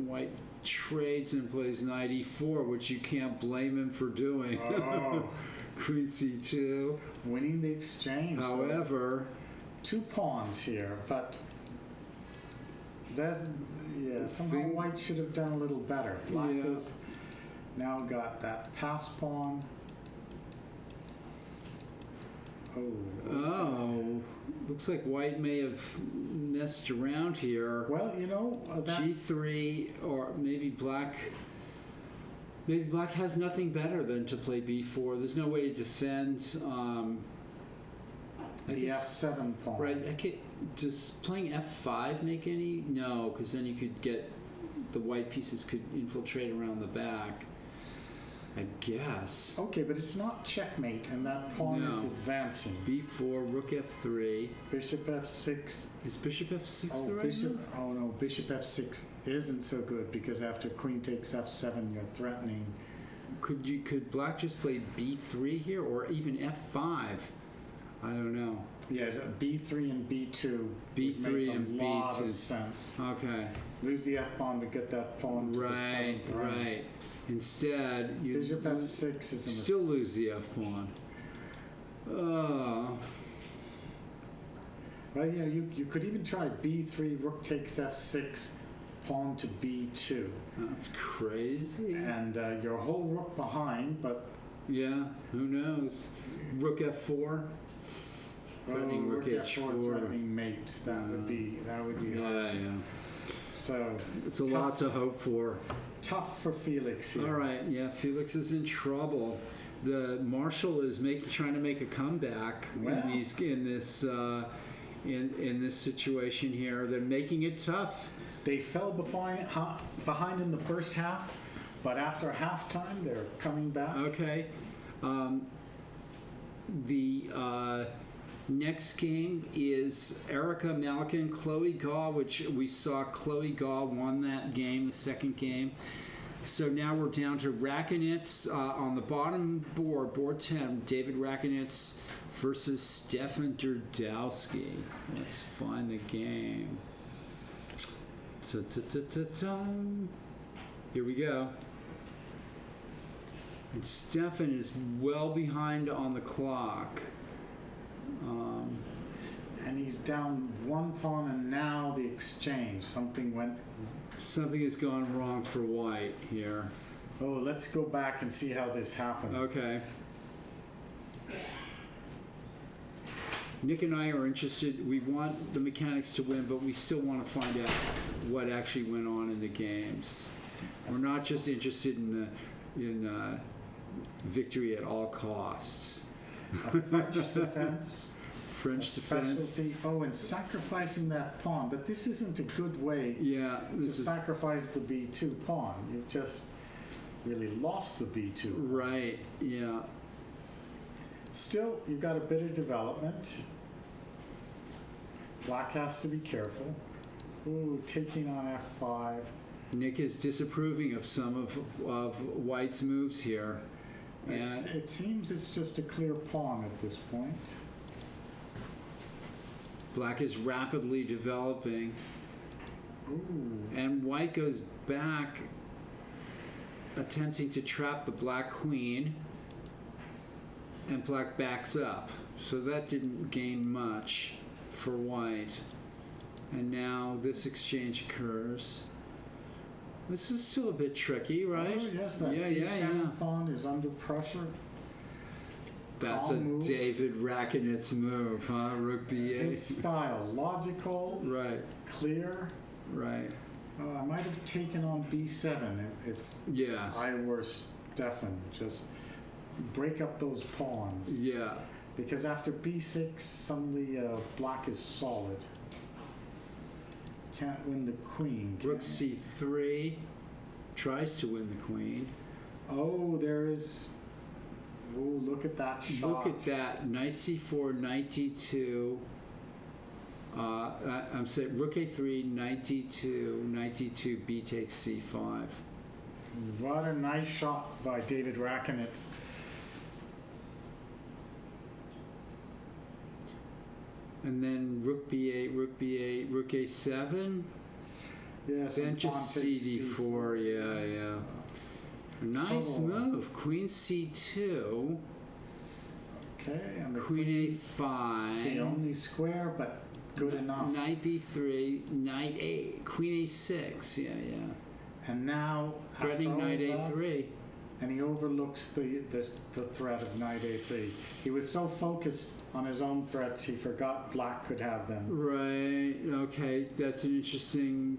White trades and plays knight e4, which you can't blame him for doing. Oh, Queen c2. winning the exchange. So However, 2 pawns here, but that's, somehow Thing- white should have done a little better. Black Yeah. has now got that pass pawn. oh, looks like white may have messed around here. Well, that G3, or maybe black. Maybe black has nothing better than to play b4. There's no way to defend. I the guess- f7 pawn. Right. Does playing f5 make any? No, because then you could get the white pieces could infiltrate around the back. I guess. Okay, but it's not checkmate, and that pawn is No. advancing. B4, rook F3. Bishop F6. Is bishop F6 Oh, the right bishop. move? Oh no, bishop F6 isn't so good because after queen takes F7, you're threatening. Could black just play B3 here, or even F5? I don't know. Yes, B3 and B2 would B3 make and a lot B2. of sense. Okay. Lose the F pawn to get that pawn to the Right, seventh rank. right. Instead, you Bishop F6 is a still lose the F pawn. Oh. Well, yeah, you could even try B3, rook takes F6, pawn to B2. That's crazy. And your whole rook behind, but Yeah, who knows? Rook F4. Threatening rook H4. threatening mate. That would be hard. Yeah. So It's a lot to hope for. tough for Felix here. All right, yeah, Felix is in trouble. The Marshall is trying to make a comeback Well. in this situation here. They're making it tough. They fell behind in the first half, but after halftime, they're coming back. Okay. The next game is Erica Malkin, Chloe Gaw, which we saw Chloe Gaw won that game, the second game. So now we're down to Rakonitz on the bottom board 10, David Rakonitz versus Stefan Derdowski. Let's find the game. Ta-ta-ta-ta-ta. Here we go. And Stefan is well behind on the clock. And he's down one pawn, and now the exchange. Something Something has gone wrong for white here. Oh, let's go back and see how this happened. Okay. Nick and I are interested. We want the mechanics to win, but we still want to find out what actually went on in the games. We're not just interested in victory at all costs. A French defense. French a defense. specialty. Oh, and sacrificing that pawn. But this isn't a good way Yeah, to this is sacrifice the B2 pawn. You've just really lost the B2. right. Yeah. Still, you've got a bit of development. Black has to be careful. Ooh, taking on F5. Nick is disapproving of some of White's moves here. It seems it's just a clear pawn at this point. Black is rapidly developing, Ooh. and White goes back, attempting to trap the black queen, and Black backs up. So that didn't gain much for White. And now this exchange occurs. This is still a bit tricky, right? Oh, yes, that Yeah, B7 pawn is under pressure. That's Calm a move. David Rakonitz move, huh? Rook B8. His style, logical, Right, clear. right. I might have taken on B7 if Yeah, I were Stefan. Just break up those pawns. yeah. Because after B6, suddenly black is solid. Can't win the queen. can Rook you? C3 tries to win the queen. Oh, there is. Oh, look at that shot. Look at that. Knight C4, Knight D2. I'm saying Rook A3, Knight D2, Knight D2, B takes C5. What a nice shot by David Rakonitz. And then Rook B8, Rook B8, Rook A7. Yes. Then and just pawn takes CD4. Yeah. Nice So- move. Queen C2, Okay, and the Queen the A5. only square, but good enough. Knight B3, Knight A, Queen A6. Yeah. And now, after Threatening all Knight that, A3. and he overlooks the threat of Knight A3. He was so focused on his own threats, he forgot black could have them. Right. Okay. That's an interesting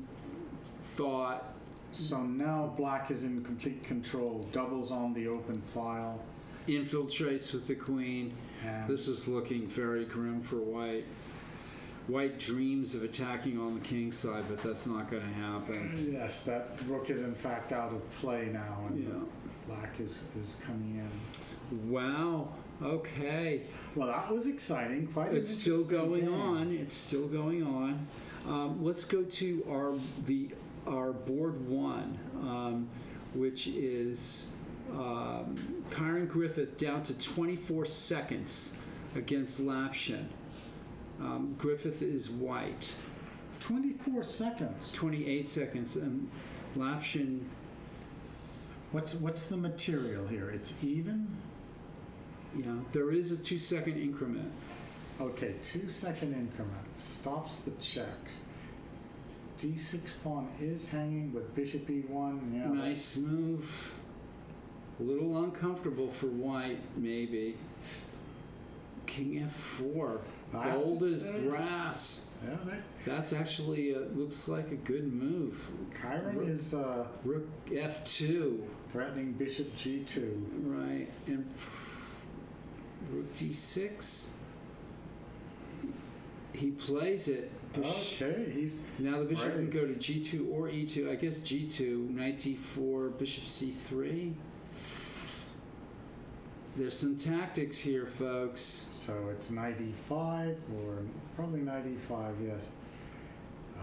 thought. So now black is in complete control, doubles on the open file. Infiltrates with the queen. And This is looking very grim for white. White dreams of attacking on the king side, but that's not going to happen. Yes, that rook is in fact out of play now, and Yeah. black is coming in. Wow. Okay. Well, that was exciting. Quite. It's still interesting going game. on. It's still going on. Let's go to our board one, which is Kyron Griffith down to 24 seconds against Lapshin. Griffith is white. 24 seconds. 28 seconds. And Lapshin, What's the material here? It's even? yeah, there is a 2-second increment. Okay, 2-second increment. Stops the checks. D6 pawn is hanging, but bishop E1, yeah. Nice move. A little uncomfortable for white, maybe. King F4. I have Bold to as say- brass. Yeah, That's actually looks like a good move. Kyron is Rook F2, threatening bishop G2. right? And Rook D6. He plays it. Okay, he's Now the bishop can Right. go to G2 or E2. I guess G2, Knight D4, Bishop C3. There's some tactics here, folks. so it's knight E5 or probably knight E5. Yes.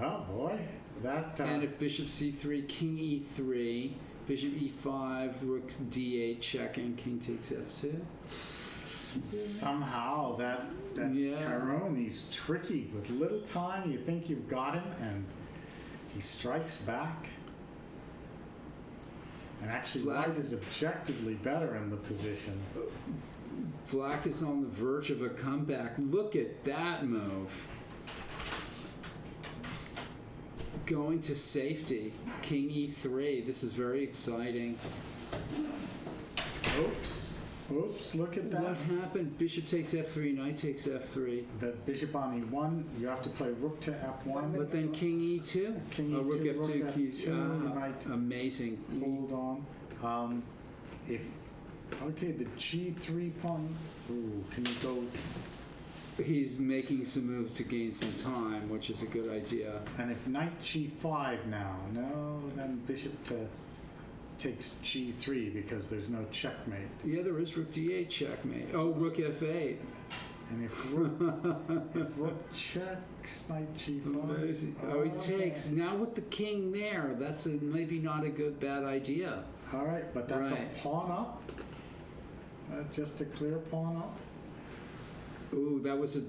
Oh boy, that. And if Bishop C3, King E3, Bishop E5, Rook D8 checking, King takes F2. Somehow that Yeah. Kyron, he's tricky. With little time, you think you've got him, and he strikes back. And actually, Black- white is objectively better in the position. Black is on the verge of a comeback. Look at that move. Going to safety, King E3. This is very exciting. Oops, look at that. What happened? Bishop takes F3, Knight takes F3. The bishop on E1, you have to play rook to F1. But then King E2. King Oh, Rook E2, F2. rook King- F2, Knight. Amazing. Hold on. Okay, the G3 pawn. Ooh, can you go? He's making some moves to gain some time, which is a good idea. And if knight G5 now, no, then bishop takes G3 because there's no checkmate. Yeah, there is Rook D8 checkmate. Oh, Rook F8. And if rook checks, knight G5. Amazing. Oh, he okay. takes. Now with the king there, that's maybe not a bad idea. All right, but that's Right. a pawn up. Just a clear pawn up. Ooh, that was a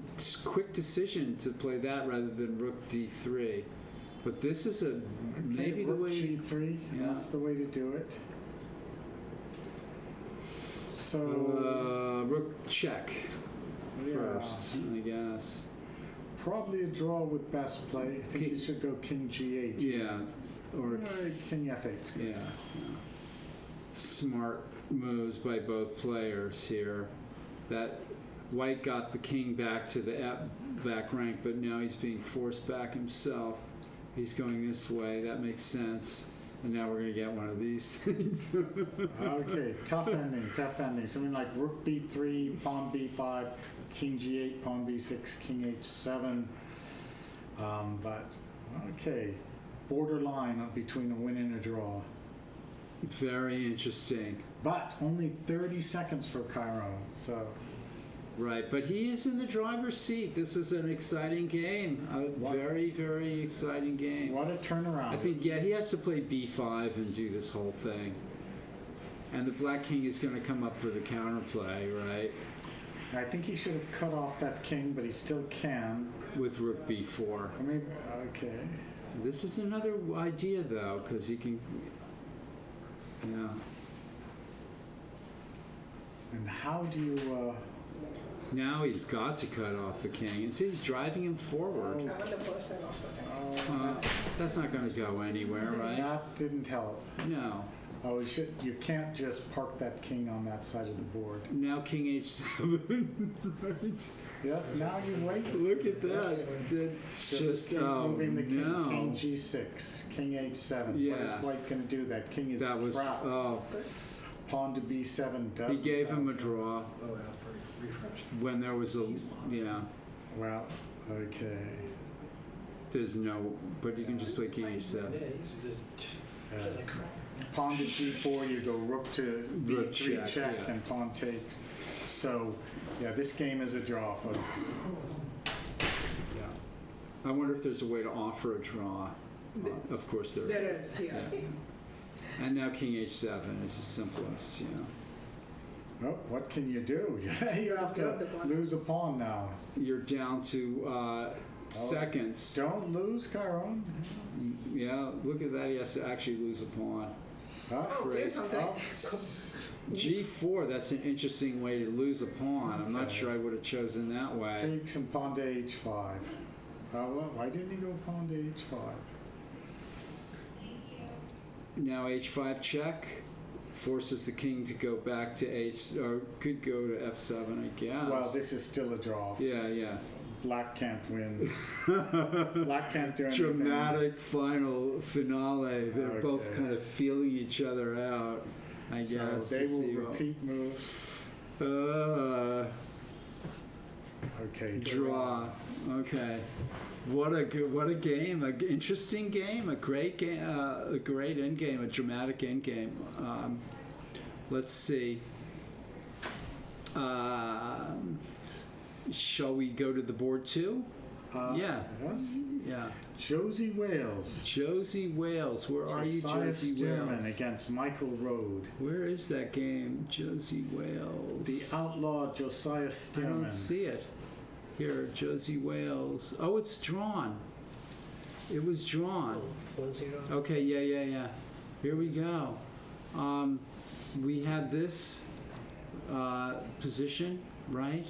quick decision to play that rather than Rook D3. But this is Okay, maybe the rook way. G3. Yeah. That's the way to do it. So Rook check yeah, first, I guess. probably a draw with best play. I think King- you should go King G8. Yeah, or King F8. yeah. Smart moves by both players here. That white got the king back to the back rank, but now he's being forced back himself. He's going this way. That makes sense. And now we're going to get one of these things. Okay, tough ending. Something like rook B3, pawn B5, king G8, pawn B6, king H7. But okay, borderline between a win and a draw. Very interesting. But only 30 seconds for Kyron. So Right, but he is in the driver's seat. This is an exciting game. A What? very, very exciting game. what a turnaround. I think, yeah, he has to play B5 and do this whole thing. And the black king is going to come up for the counterplay, right? I think he should have cut off that king, but he still can. With rook B4. I mean, okay. This is another idea, though, because he can... Yeah. And how do you... Now he's got to cut off the king. And see, he's driving him forward. That's not going to go anywhere, right? That didn't help. No. Oh, you can't just park that king on that side of the board. Now king H7. Right? Yes, now you wait. Look at that. That's just, keep oh, moving the king. no. King G6, king H7. Yeah. What is white going to do? That king is That was, trapped. oh, Pawn to B7 does. he gave him a draw Oh, yeah, for refresh. when there was a, yeah. Well, okay. There's no, but you can just play king Yeah, h7. you should just Yes. Pawn to g4, you go rook to Rook b3 check, yeah. and pawn takes. So, yeah, this game is a draw, folks. Yeah. I wonder if there's a way to offer a draw. Of course there There is. is, yeah. And now king h7 is the simplest, Oh, what can you do? You have Grab to the pawn. lose a pawn now. You're down to seconds. Don't lose, Chiron. Yeah, look at that. He has to actually lose a pawn. Up, there's something. up. G4, that's an interesting way to lose a pawn. I'm not Okay. sure I would have chosen that way. Takes and pawn to h5. Well, why didn't he go pawn to h5? Now h5 check forces the king to go back to h, or could go to f7, I guess. Well, this is still a draw. Yeah. Black can't win. Black can't do anything. Dramatic final finale. They're both Okay. kind of feeling each other out, I guess. So they to will see what- repeat moves. Okay. Draw. Okay. What a game! An interesting game. A great game. A great end game. A dramatic end game. Let's see. Shall we go to the board too? Yeah. Yes. Yeah. Josie Wales. Josie Wales. Where are you, Josiah Josie Stearman Wales? against Michael Rode. Where is that game, Josie Wales? The outlaw Josiah I Stearman. don't see it. Here, Josie Wales. Oh, it's drawn. It was drawn. 1-0. Okay, yeah. Here we go. We had this position, right?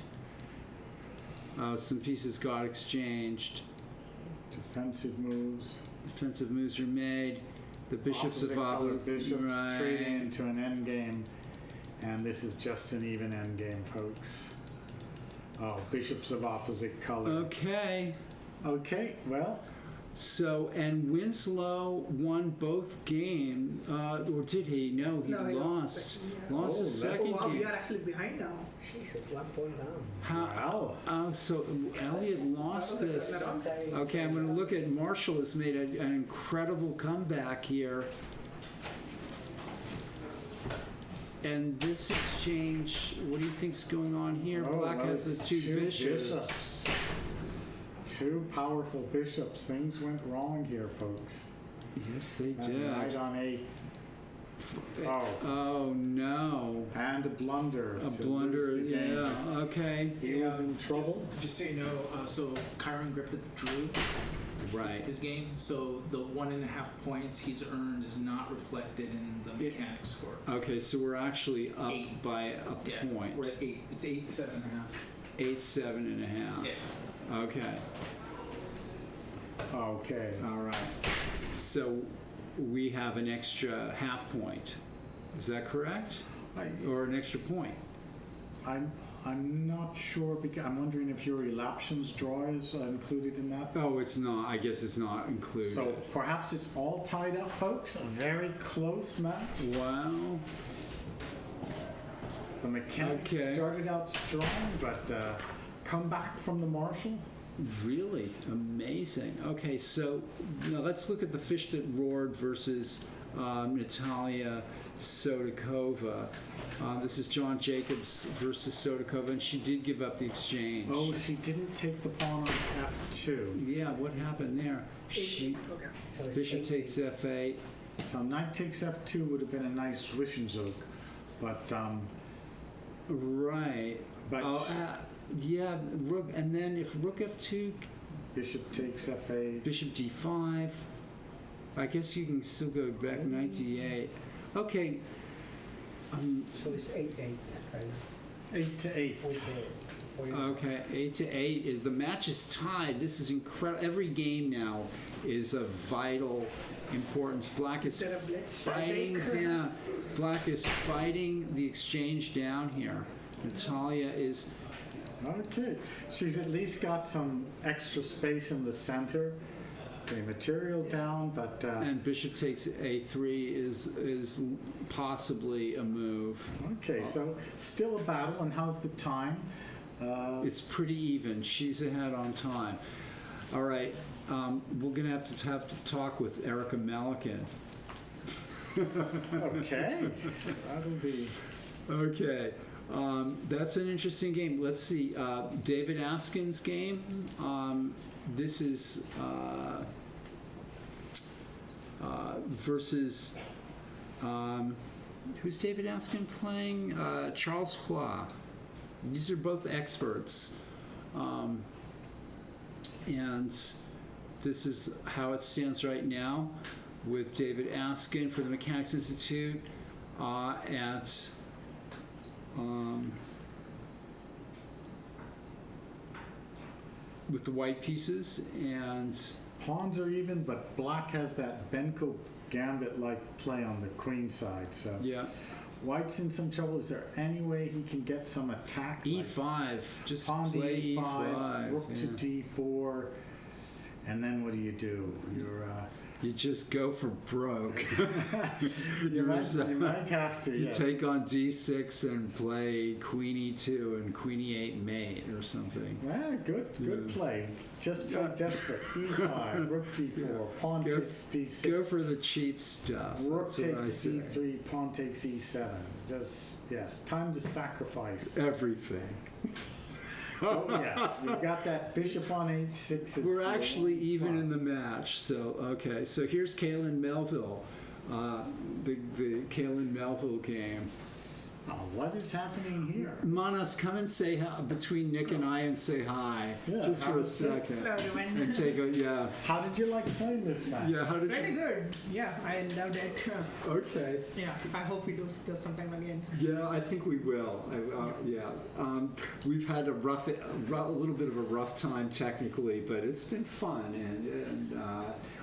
Some pieces got exchanged. Defensive moves. Defensive moves are made. The bishops Opposite of color Obla. bishops Right. trading into an endgame. And this is just an even endgame, folks. Oh, bishops of opposite color. Okay. Okay, well, So, and Winslow won both games, or did he? No, he No, he lost. yeah. Lost the Oh, second Oh, wow, we game. are actually behind now. Jesus, 1 point down. How? wow. Oh, so Elliot lost this. Okay, I'm going to look at Marshall has made an incredible comeback here. And this exchange, what do you think's going on here? Oh, Black well, has the it's two bishops. Two powerful bishops. Things went wrong here, folks. Yes, they And did. right on a oh, Oh no. and a blunder. A to blunder, lose the game. yeah, okay. He was in trouble. Just so you know, so Kyron Griffith drew Right. his game, so the 1.5 points he's earned is not reflected in the Yeah. mechanics score. Okay, so we're actually up 8. by a Yeah, point. we're at 8. It's 8, 7.5. 8.5. Yeah. Okay. Okay. All right. So we have an extra half point. Is that correct? Or an extra point? I'm not sure because I'm wondering if your elapsions draw is included in that. Oh, it's not. I guess it's not included. So perhaps it's all tied up, folks. A very close match. Wow. The mechanics Okay. started out strong, but come back from the Marshall. Really amazing. Okay, so now let's look at the fish that roared versus Natalia Sodakova. This is John Jacobs versus Sodakova, and she did give up the exchange. Oh, she didn't take the pawn on f2. Yeah, what happened there? She Okay. So it's bishop 8. takes f8. So knight takes f2 would have been a nice Zwischenzug, but Right. but Oh, yeah, rook, and then if rook f2, bishop takes f8. bishop d5. I guess you can still go back knight d8. Okay. So it's 8-8. Right? 8-8. Okay. Okay, 8-8 is the match is tied. This is incredible. Every game now is of vital importance. Black is Instead of let's fighting strike. down. Black is fighting the exchange down here. Natalia is Okay, she's at least got some extra space in the center. Okay, material down, but and bishop takes a3 is possibly a move. okay, so still a battle. And how's the time? It's pretty even. She's ahead on time. All right, we're gonna have to talk with Erica Malikan. Okay, that'll be. Okay, that's an interesting game. Let's see, David Askin's game. This is versus who's David Askin playing? Charles Hua. These are both experts, and this is how it stands right now, with David Askin for the Mechanics Institute at with the white pieces, and Pawns are even, but black has that Benko gambit-like play on the queen side. So yeah, white's in some trouble. Is there any way he can get some attack? E5, just Pawn to play E5, E5, rook to yeah. D4, and then what do? You're You just go for broke. you might have to. You Yes. take on D6 and play Queen E2 and Queen E8 mate or something. Well, good play. Just play desperate. E5, rook D4, pawn Go- takes D6. Go for the cheap stuff. Rook That's what I takes say. D3, pawn takes E7. Just, yes, time to sacrifice. Everything. Oh, yeah, you've got that bishop on H6. is We're the actually even in the plus. match. So, okay. So here's Kaylin Melville, the Kaylin Melville game. Oh, what is happening here? Manas, come and say hi, between Nick and I, and say hi, Yeah, just for a have a seat. second. Hello, everyone. And take a, yeah. How did you like playing this match? Yeah, how did Pretty you? good. Yeah, I loved it. Okay. Yeah, I hope we do this sometime again. Yeah, I think we will. We've had a little bit of a rough time technically, but it's been fun, and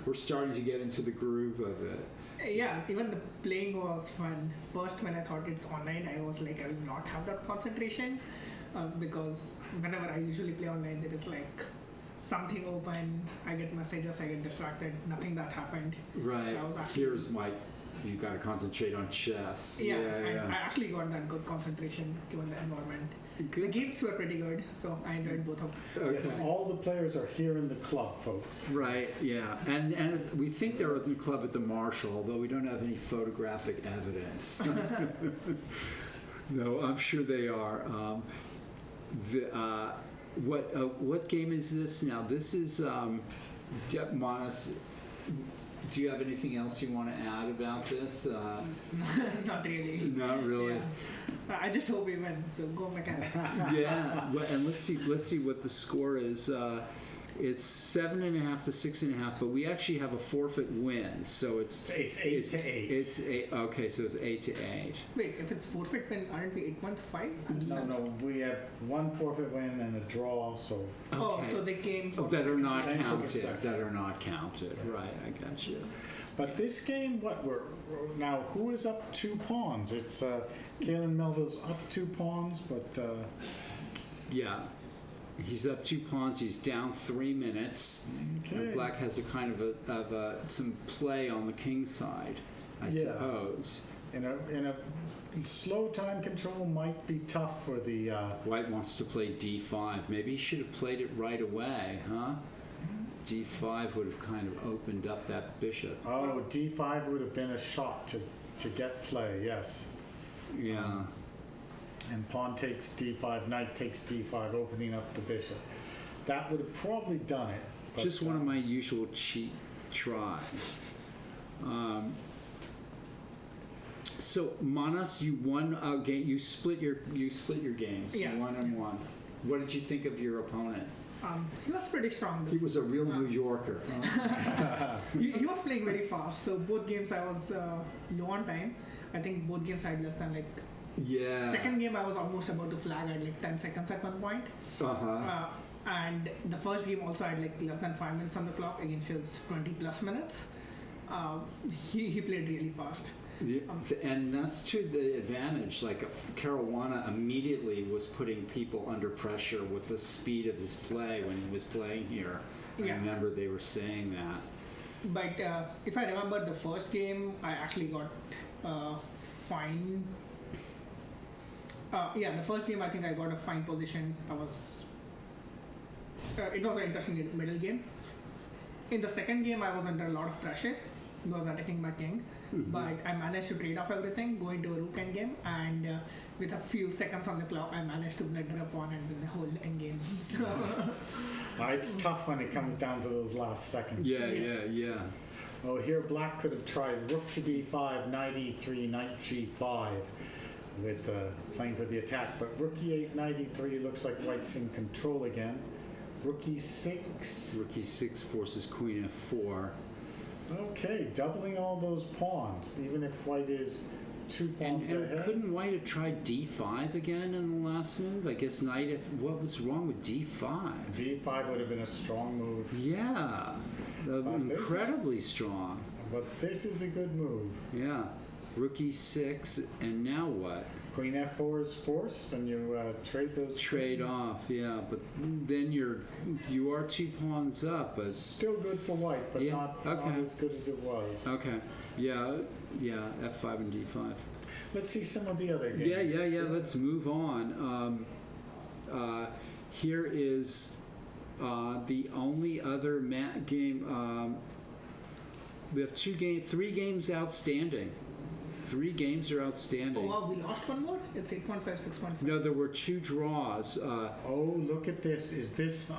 we're starting to get into the groove of it. Yeah, even the playing was fun. First, when I thought it's online, I was like, I will not have that concentration because whenever I usually play online, there is like something open, I get messages, I get distracted, nothing that happened. Right. So I was actually, Here's my. You got to concentrate on chess. yeah, and I actually got that good concentration given the environment. The Good. games were pretty good, so I enjoyed both of them. Yes, Okay. all the players are here in the club, folks. Right, yeah. And we think they're at the club at the Marshall, although we don't have any photographic evidence. No, I'm sure they are. What game is this now? This is Manas. Do you have anything else you want to add about this? Not really. Not really. Yeah. I just hope we win, so go Mechanics. Yeah, and let's see what the score is. It's 7.5 to 6.5, but we actually have a forfeit win, so it's 8 to 8. It's 8. Okay, so it's 8 to 8. Wait, if it's forfeit win, aren't we 8.5? No, we have one forfeit win and a draw, so Oh, Okay. so they came for That are not Thank you for counted. second. That are not counted. Right, I got you. But this game, we're now who is up 2 pawns? It's Kaylin Melville's up 2 pawns, but Yeah, he's up 2 pawns. He's down 3 minutes. okay. And Black has a kind of some play on the king side, I Yeah. suppose. in a slow time control might be tough for the. White wants to play d5. Maybe he should have played it right away, huh? d5 would have kind of opened up that bishop. Oh, D5 would have been a shot to get play. Yes. Yeah. And pawn takes D5, knight takes D5, opening up the bishop. That would have probably done it. But, Just one of my usual cheap tries. So Manas, you won a game. You split your games. Yeah. 1-1. What did you think of your opponent? He was pretty strong. He was a real New Yorker. He was playing very fast, so both games I was low on time. I think both games I had less than like. Yeah. Second game I was almost about to flag at like 10 seconds at one point. Uh-huh. And the first game also had like less than 5 minutes on the clock against his 20 plus minutes. He played really fast. Yeah, and that's to the advantage. Like Caruana immediately was putting people under pressure with the speed of his play when he was playing here. I Yeah. remember they were saying that. But if I remember the first game, I actually got fine. Yeah, the first game I think I got a fine position. I was. It was an interesting middle game. In the second game, I was under a lot of pressure. I was attacking my king, but I managed to trade off everything, go into a rook endgame, and with a few seconds on the clock, I managed to blunder a pawn and win the whole endgame. So It's tough when it comes down to those last seconds. Yeah. Oh, here black could have tried rook to d5, knight e3, knight g5 with playing for the attack, but rook e8, knight e3 looks like white's in control again. Rook e6. Rook e6 forces queen f4. Okay, doubling all those pawns, even if white is 2 pawns And ahead. couldn't white have tried d5 again in the last move? I guess knight f. What was wrong with d5? d5 would have been a strong move, Yeah, incredibly strong. but this is a good move. Yeah, rook e6, and now what? Queen f4 is forced, and you trade those. Trade off, yeah, but then you are 2 pawns up, but Still good for white, but Yeah, not okay. as good as it was. okay, yeah, f5 and d5. Let's see some of the other games. Yeah. Let's move on. Here is the only other game. We have 3 games outstanding. 3 games are outstanding. oh wow, we lost one more. It's 8.5, 6.5. No, there were 2 draws. Oh, look at this. Is this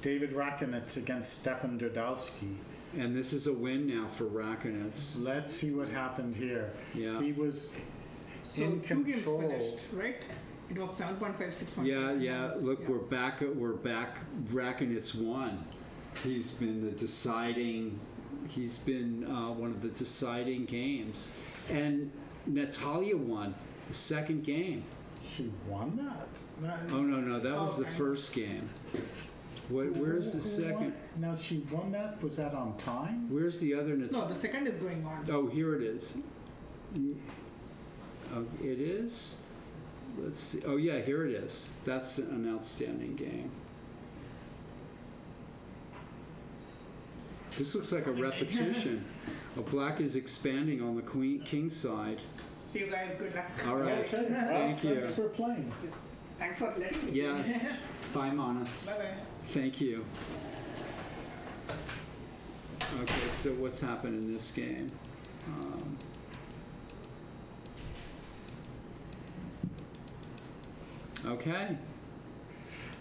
David Rakonitz against Stefan Dudowski? And this is a win now for Rakonitz. Let's see what happened here. Yeah. He was So in 2 games control. finished, right? It was 7.5, 6.5. Yeah. Look, we're back. Rakonitz won. He's been the deciding. He's been one of the deciding games, and Natalia won the second game. She won that? Oh no, that was the Okay. first game. Where's the Who second? won? Now she won that? Was that on time? Where's the other No, Natalia? the second is going on. Oh, here it is. Oh, it is. Let's see. Oh yeah, here it is. That's an outstanding game. This looks like a repetition. Black is expanding on the king side. See you guys. Good luck. All right. Okay. Well, Thank you. Thanks for playing. Yes. Thanks for letting me. Yeah. Bye, Manas. Bye bye. Thank you. Okay, so what's happened in this game? Okay.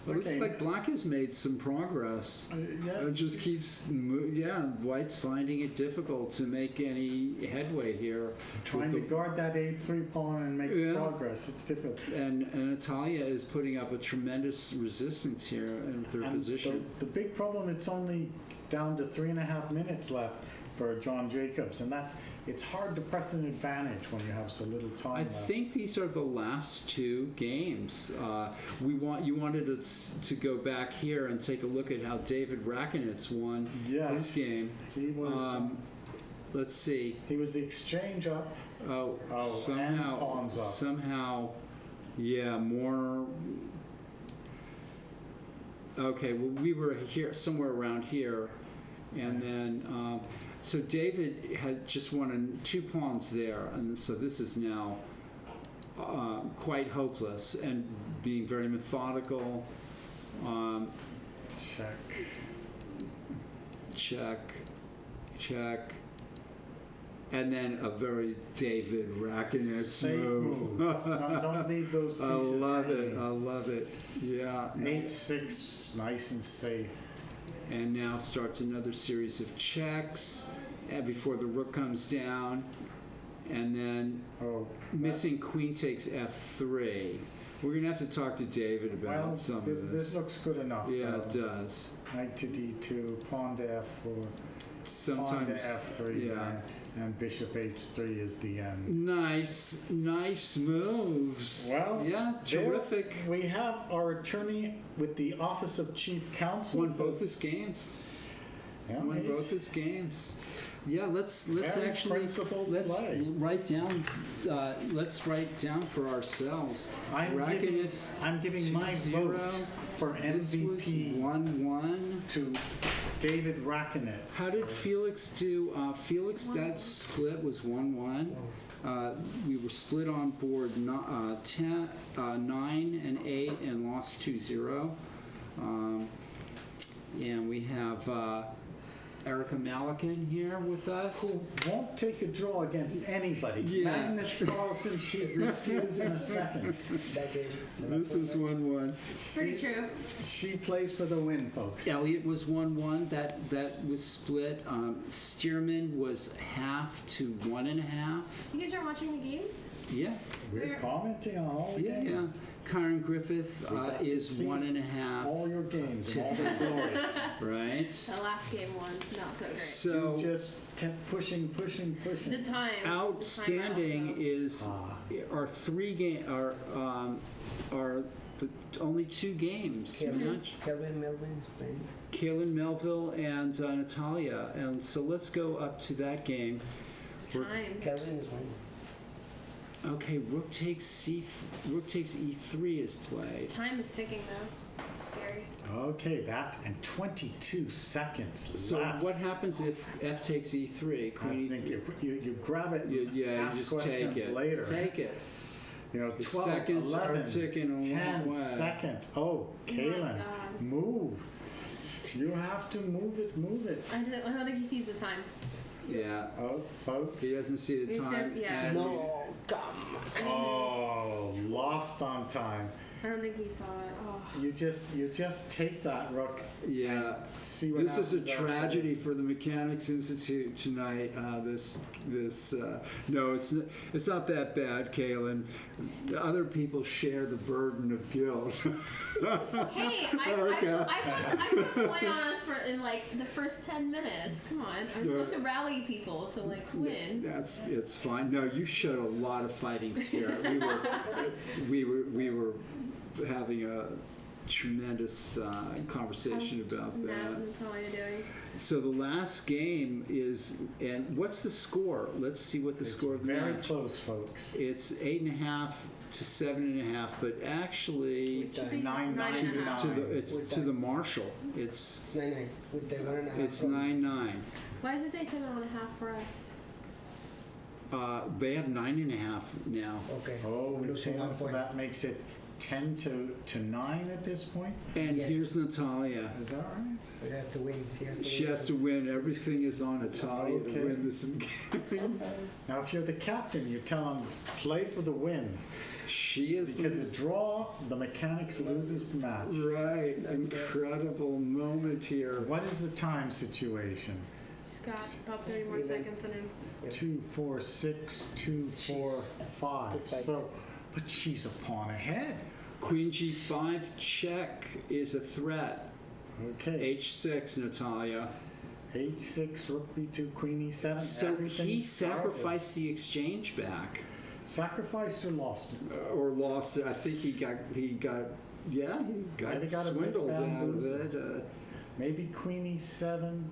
Well, it looks Okay. like Black has made some progress. Yes. It just keeps, White's finding it difficult to make any headway here. Trying to guard that 8-3 pawn and make Yeah. progress. It's difficult. And Natalia is putting up a tremendous resistance here in third And position. The big problem, it's only down to 3.5 minutes left for John Jacobs, and it's hard to press an advantage when you have so little time I left. think these are the last 2 games. You wanted us to go back here and take a look at how David Rakonitz won Yes. his game. He was Let's see. he was the exchange up. Oh, and pawns up. somehow, yeah, more. Okay, well, we were here somewhere around here, and then so David had just won 2 pawns there, and so this is now quite hopeless and being very methodical. Check. And then a very David Rakonitz Safe move. Don't leave those pieces I hanging. love it. Yeah. 8-6, nice and safe. And now starts another series of checks before the rook comes down. And then missing queen takes f3. We're going to have to talk to David about Well, some this, of this. this looks good enough. Yeah, it does. Knight to d2, pawn to f4, pawn Sometimes, to f3, yeah. and bishop h3 is the end. Nice moves. Well, yeah, terrific. We have our attorney with the Office of Chief Counsel. Won both his games. Yeah, Won he's both his games. Yeah, let's very actually principled let's play. write down. Let's write down for ourselves. I'm giving my 2-0. vote for This was MVP 1-1. to David Rackinet. How did Felix do? Felix, that split was 1-1. We were split on board 9 and 8 and lost 2-0. And we have Erica Malikan here with us. Who won't take a draw against anybody. Yeah. Magnus Carlsen, she'd refuse in a second. This is 1-1. Pretty true. She plays for the win, folks. Elliot was 1-1. That was split. Stearman was half to 1.5. You guys are watching the games? Yeah. We're commenting on all the Yeah. games. Karen Griffith We got to is see 1.5. All your games and all their glory. Right. The last game was not so great. So You just kept pushing. The time. outstanding is our 3 game are the only 2 games match. Kelvin Melvin's playing. Kaylin Melville and Natalia, and so let's go up to that game. Time. Kelvin is winning. Okay, Rook takes E3 is played. Time is ticking though. It's scary. Okay, that and 22 seconds So left. what happens if F takes E3? I Queen think E3. you grab it. You ask just take questions it. later. Take it. You know, The 12, seconds are 11, ticking a long 10 way. seconds. Oh, Kaylin, God. move. You have to move it. I don't think he sees the time. Yeah. Oh, folks. He doesn't see the He time. said- yeah. as No, come. Oh, lost on time. I don't think he saw it. Oh. You just take that, Rook. Yeah. See what This is a happens after. tragedy for the Mechanics Institute tonight. No, it's not that bad, Kaylin. Other people share the burden of guilt. Hey, I put a point on us for in like the first 10 minutes. Come on, I'm supposed to rally people to like win. It's fine. No, you showed a lot of fighting spirit. We were having a tremendous conversation about Now, that. that's all you're doing. So the last game is, and what's the score? Let's see what the score of the Very match. close, folks. It's 8.5 to 7.5, but actually It should be 9-9 9.5. to the Marshall. It's 9-9 with the 1.5. it's 9-9. Why does it say 7.5 for us? They have 9.5 now. Okay. Oh, We're losing Kaylin, 1 so point. that makes it 10 to 9 at this point. And Yes. here's Natalia. Is that right? So she has to win. She has to win. Everything is on Natalia Okay. to win this game. Now, if you're the captain, you tell him, play for the win. She is Because a draw, the Mechanics loses the match. right. Incredible moment here. What is the time situation? She's got about 30 more seconds in him. 2, 4, 6, 2, 4, 5. So, but she's a pawn ahead. Queen G5 check is a threat. Okay. H6 Natalia. H6, Rook B2, Queen E7. So everything he started. sacrificed the exchange back, Sacrificed or lost it? or lost it. I think he got Might have got a bit swindled out of bamboozled. it. Maybe Queen E7.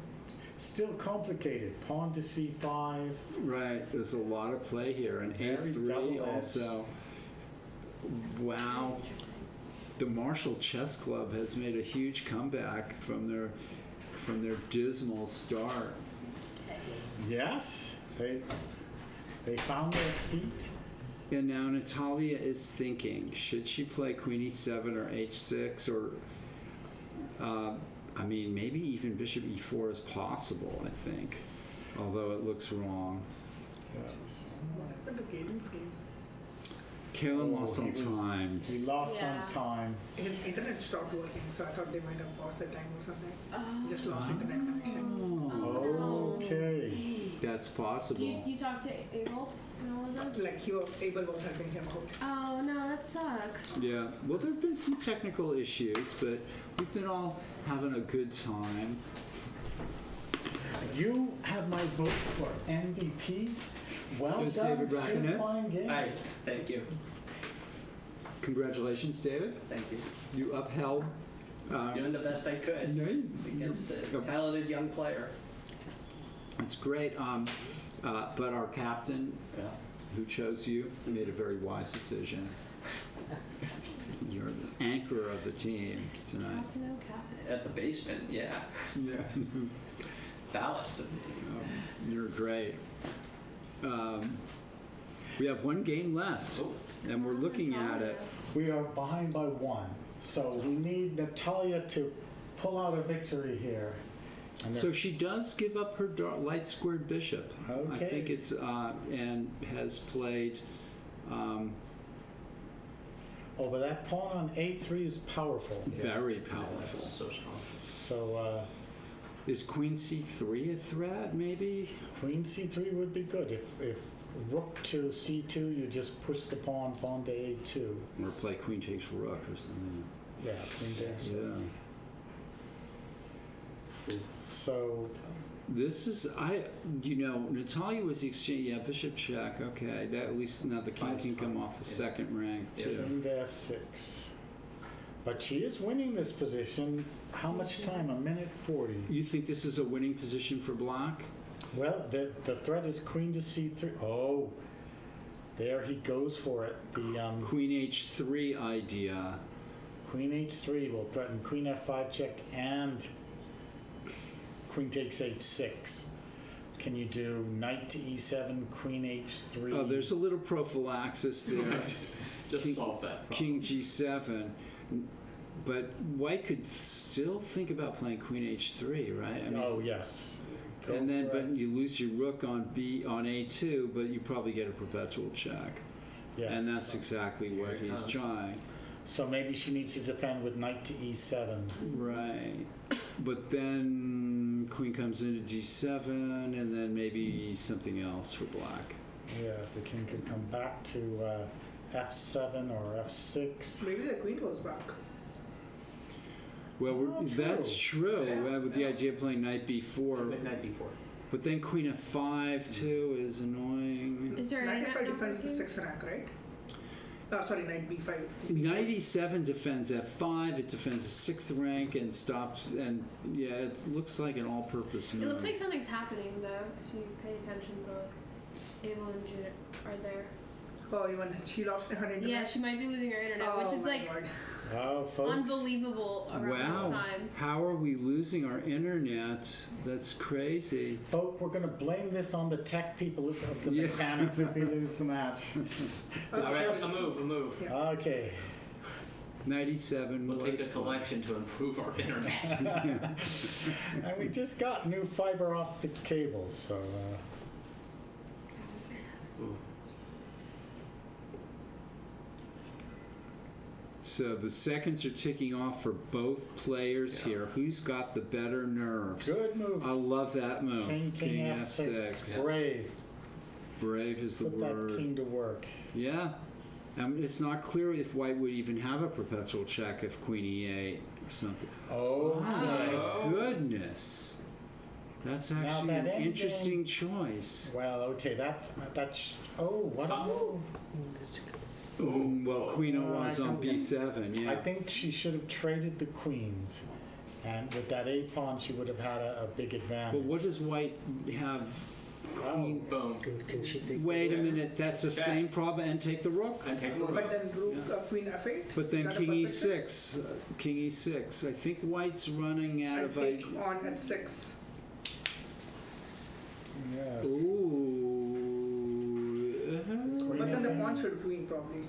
Still complicated. Pawn to C5. Right, there's a lot of play here, and Very A3 double-edged. also. Wow, the Marshall Chess Club has made a huge comeback from their dismal start. Yes, they found their feet. And now Natalia is thinking, should she play Queen E7 or H6 or, I mean, maybe even Bishop E4 is possible, I think, although it looks wrong. Yes. What happened to Caden's game? Kaylin lost he on was- time. He lost Yeah. on time. His internet stopped working, so I thought they might have paused the time or something. Oh. Just lost internet connection. Oh, Okay. that's possible. You talked to Abel and all of them? Like Abel was helping him out. Oh no, that sucks. Yeah, well, there have been some technical issues, but we've been all having a good time. You have my vote for MVP. Well There's done. David Two Brackenett. fine games. Hi, thank you. Congratulations, David. Thank you. You upheld. Doing the best I could No, against a talented young player. That's great. But our captain, who chose you, made a very wise decision. You're the anchor of the team tonight. Captain, oh, captain. At the basement, yeah. Yeah. Ballast of the team. You're great. We have one game left, Oh. and we're looking at it. We are behind by 1, so we need Natalia to pull out a victory here. And So she does give up her light squared bishop. I Okay. think it's and has played. oh, but that pawn on A3 is powerful. Very That's powerful. so strong. So Is Queen C3 a threat? Maybe. Queen C3 would be good. If Rook to C2, you just push the pawn to A2. Or play Queen takes Rook or something. Yeah, Queen takes. Yeah. So This is Natalia was the exchange. Yeah, bishop check. Okay, that at least now the king Fine, can come fine. off the Yeah. second rank Yeah. too. King to F6. But she is winning this position. How much time? 1:40. You think this is a winning position for Black? Well, the threat is Queen to C3. Oh, there he goes for it. The Queen H3 idea. Queen H3 will threaten Queen F5 check and Queen takes H6. Can you do Knight to E7, Queen H3? Oh, there's a little prophylaxis there. Just King- solve that problem. King G7. But White could still think about playing Queen H3, right? I mean, Oh, yes. Go and then, for but it. you lose your rook on A2, but you probably get a perpetual check. Yes. And that's exactly Here what it he's comes. trying. So maybe she needs to defend with Knight to E7. Right. But then Queen comes into G7, and then maybe something else for Black. Yes, the king could come back to F7 or F6. Maybe the queen goes back. Well, Oh, true. that's true. Yeah, With the idea of playing Knight B4. Midnight before. But then Queen F5 too is annoying. Is there Knight any F5 defends the 6th rank, right? Sorry, Knight B5. Knight E7 defends F5, it defends the 6th rank and stops, and yeah, it looks like an all-purpose move. It looks like something's happening though. If you pay attention, both Abel and Judith are there. Oh, even she lost her internet. Yeah, she might be losing her internet, Oh which is my like God. Oh, folks. unbelievable around this Wow, time. how are we losing our internet? That's crazy. Folk, we're going to blame this on the tech people of the Yeah. mechanics if we lose the match. All right, a move. Yeah. Okay. Knight E7 We'll take was a fine. collection to improve our internet. And we just got new fiber optic cables, so Ooh. So the seconds are ticking off for both players Yeah. here. Who's got the better nerves? good move. I love that move. King F6. Brave. Brave is the Put word. that king to work. Yeah. It's not clear if White would even have a perpetual check if Queen E8 or something. Oh, My goodness. That's Now actually that an endgame- interesting choice. well, okay, that's. Oh, what a move. Well, Queen I was on don't think- B7, yeah. I think she should have traded the queens. And with that A pawn, she would have had a big But advantage. what does White have? Queen. Boom. Can she take Wait a Yeah. minute, that's the Okay. same problem, and take the rook? And take the But rook. then rook, queen F8. But then Is that a King perfect check? E6, King E6. I think White's running out I of take on at 6. Yes. Ooh. Queen But then the F8. pawn should queen probably.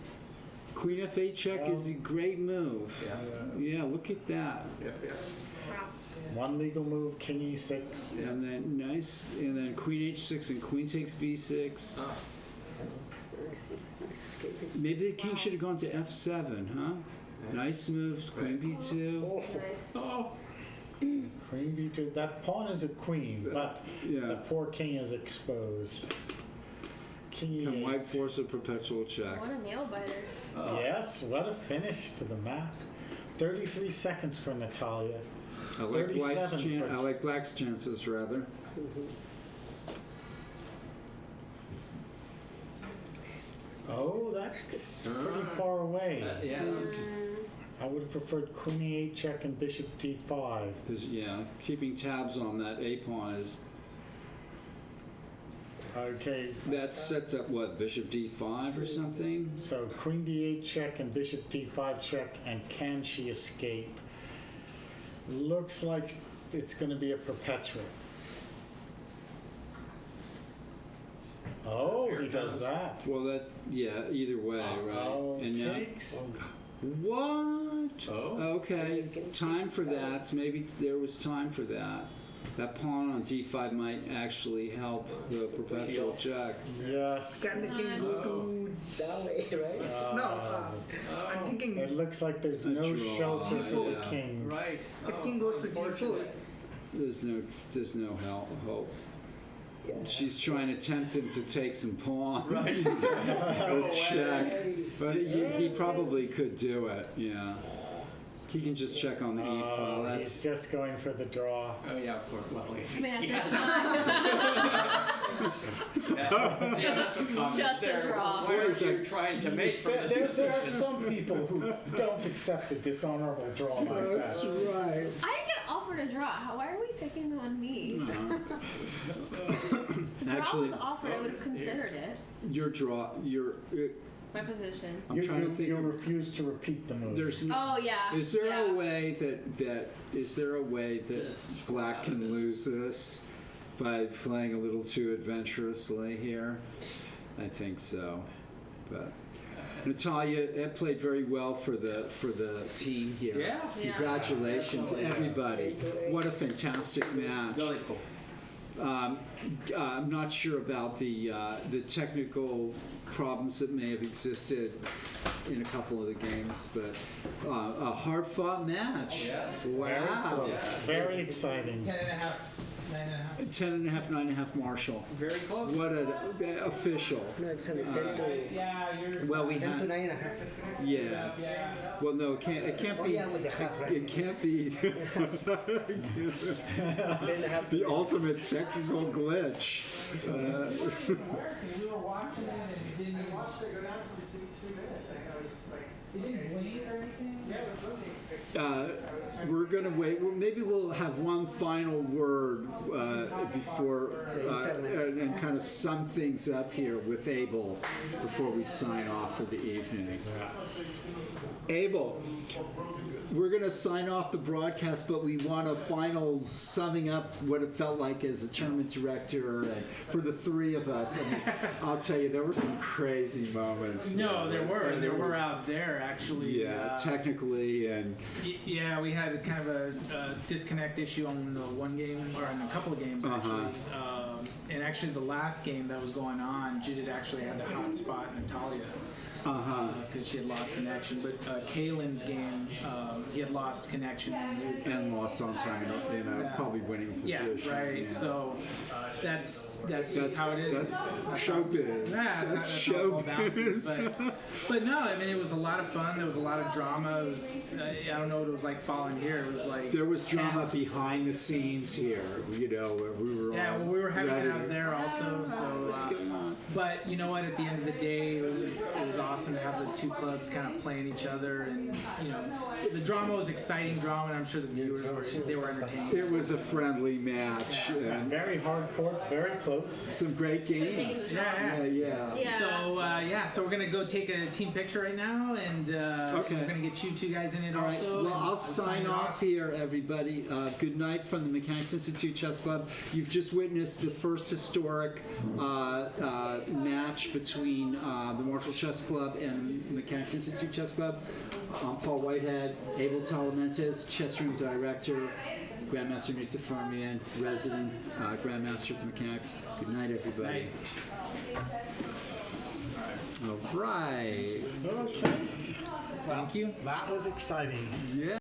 Queen F8 check is a great move. Yeah, look at that. Yeah. Wow. One legal move, King E6. And then nice, and then Queen H6 and Queen takes B6. Oh. Maybe the king should have gone to F7, huh? Nice moves, Queen B2. Nice. Oh. Queen B2. That pawn is a queen, but the Yeah. poor king is exposed. King E8. Can White force a perpetual check? What a nail biter. Yes, what a finish to the match. 33 seconds for Natalia. I like 37 for- I like Black's chances rather. Oh, that's pretty far away. Yeah. I would have preferred Queen E8 check and Bishop D5. Yeah, keeping tabs on that A pawn is. Okay, That sets up what, Bishop D5 or something? so Queen D8 check and Bishop D5 check, and can she escape? Looks like it's going to be a perpetual. Oh, he does that. Well, either way, right? Oh, And now, takes. what? Oh. Okay, time for that. Maybe there was time for that. That pawn on D5 might actually help the perpetual check. Yes. Can the king go to? That way, right? No, I'm thinking It looks like there's A no draw, shelter for the yeah. king. Right. if king goes to g4. There's no hope. Yeah. She's trying to tempt him to take some pawns. Right. With check. But he probably could do it, yeah. He can just check on the E file. He's That's just going for the draw. Oh yeah, of course. Well, I mean, at this time, yeah, that's a comment. Just a there. draw. Why are you trying to make from this There are position? some people who don't accept a dishonorable draw like That's that. right. I didn't get offered a draw. Why are we picking on me? If draw Actually, was offered, I would have considered it. your draw, My position. I'm trying to think. You refuse to repeat the move. There's Oh yeah. Is there yeah. a way is there a way that Just Black out of can this. lose this by playing a little too adventurously here? I think so. But Natalia, that played very well for the team here. Yeah. Yeah. Congratulations, everybody. What a fantastic match. Really cool. I'm not sure about the technical problems that may have existed in a couple of the games, but a hard-fought match. Yes. Wow. Yeah. Very exciting. 10.5, 9.5. 10.5, 9.5 Marshall. Very close. What an official. No, it's 10 to, Yeah, you're. Well, we 10 to had. 9.5. Yeah. Well, no, it can't Oh, be. yeah, with the half, right? It can't be 10.5. the ultimate technical glitch. We were watching it and it didn't. watched it go down for 2 minutes. I was just like, It didn't blink or anything. yeah, it was really. We're gonna wait. Well, maybe we'll have one final word before and kind of sum things up here with Abel before we sign off for the evening. Abel, we're gonna sign off the broadcast, but we want a final summing up what it felt like as a tournament director and for the three of us. I mean, I'll tell you, there were some crazy moments. No, there were. And There were was- out there actually. Yeah, technically and. Yeah, we had kind of a disconnect issue on the one game, or in a couple of games actually. And actually, the last game that was going on, Judith actually had to hotspot Natalia because she had lost connection. But Kaylin's game, he had lost connection And lost on time in a Yeah. probably winning position. Yeah, right. Yeah. So that's just how it is. That's showbiz. Yeah, That's how it all bounces. showbiz. But no, I mean, it was a lot of fun. There was a lot of drama. It was, I don't know what it was like following here. It was like There was drama tense. behind the scenes here, where we were Yeah, all well, we were having ready it out to- there also. So, What's going on? but you know what? At the end of the day, it was awesome to have the two clubs kind of playing each other, and the drama was exciting drama, and I'm sure the viewers were entertained. It was a friendly match and Very hard fought, very close. some great games. Yeah. Yeah. So we're gonna go take a team picture right now, and Okay. we're gonna get you two guys in it All right. also. Well, and I'll sign off here, everybody. Good night from the Mechanics Institute Chess Club. You've just witnessed the first historic match between the Marshall Chess Club and the Mechanics Institute Chess Club. I'm Paul Whitehead, Abel Talamentes, chess room director, Grandmaster Nick DeFermian, resident Grandmaster at the Mechanics. Good night, everybody. All right. Okay. Thank you. That was exciting. Yeah.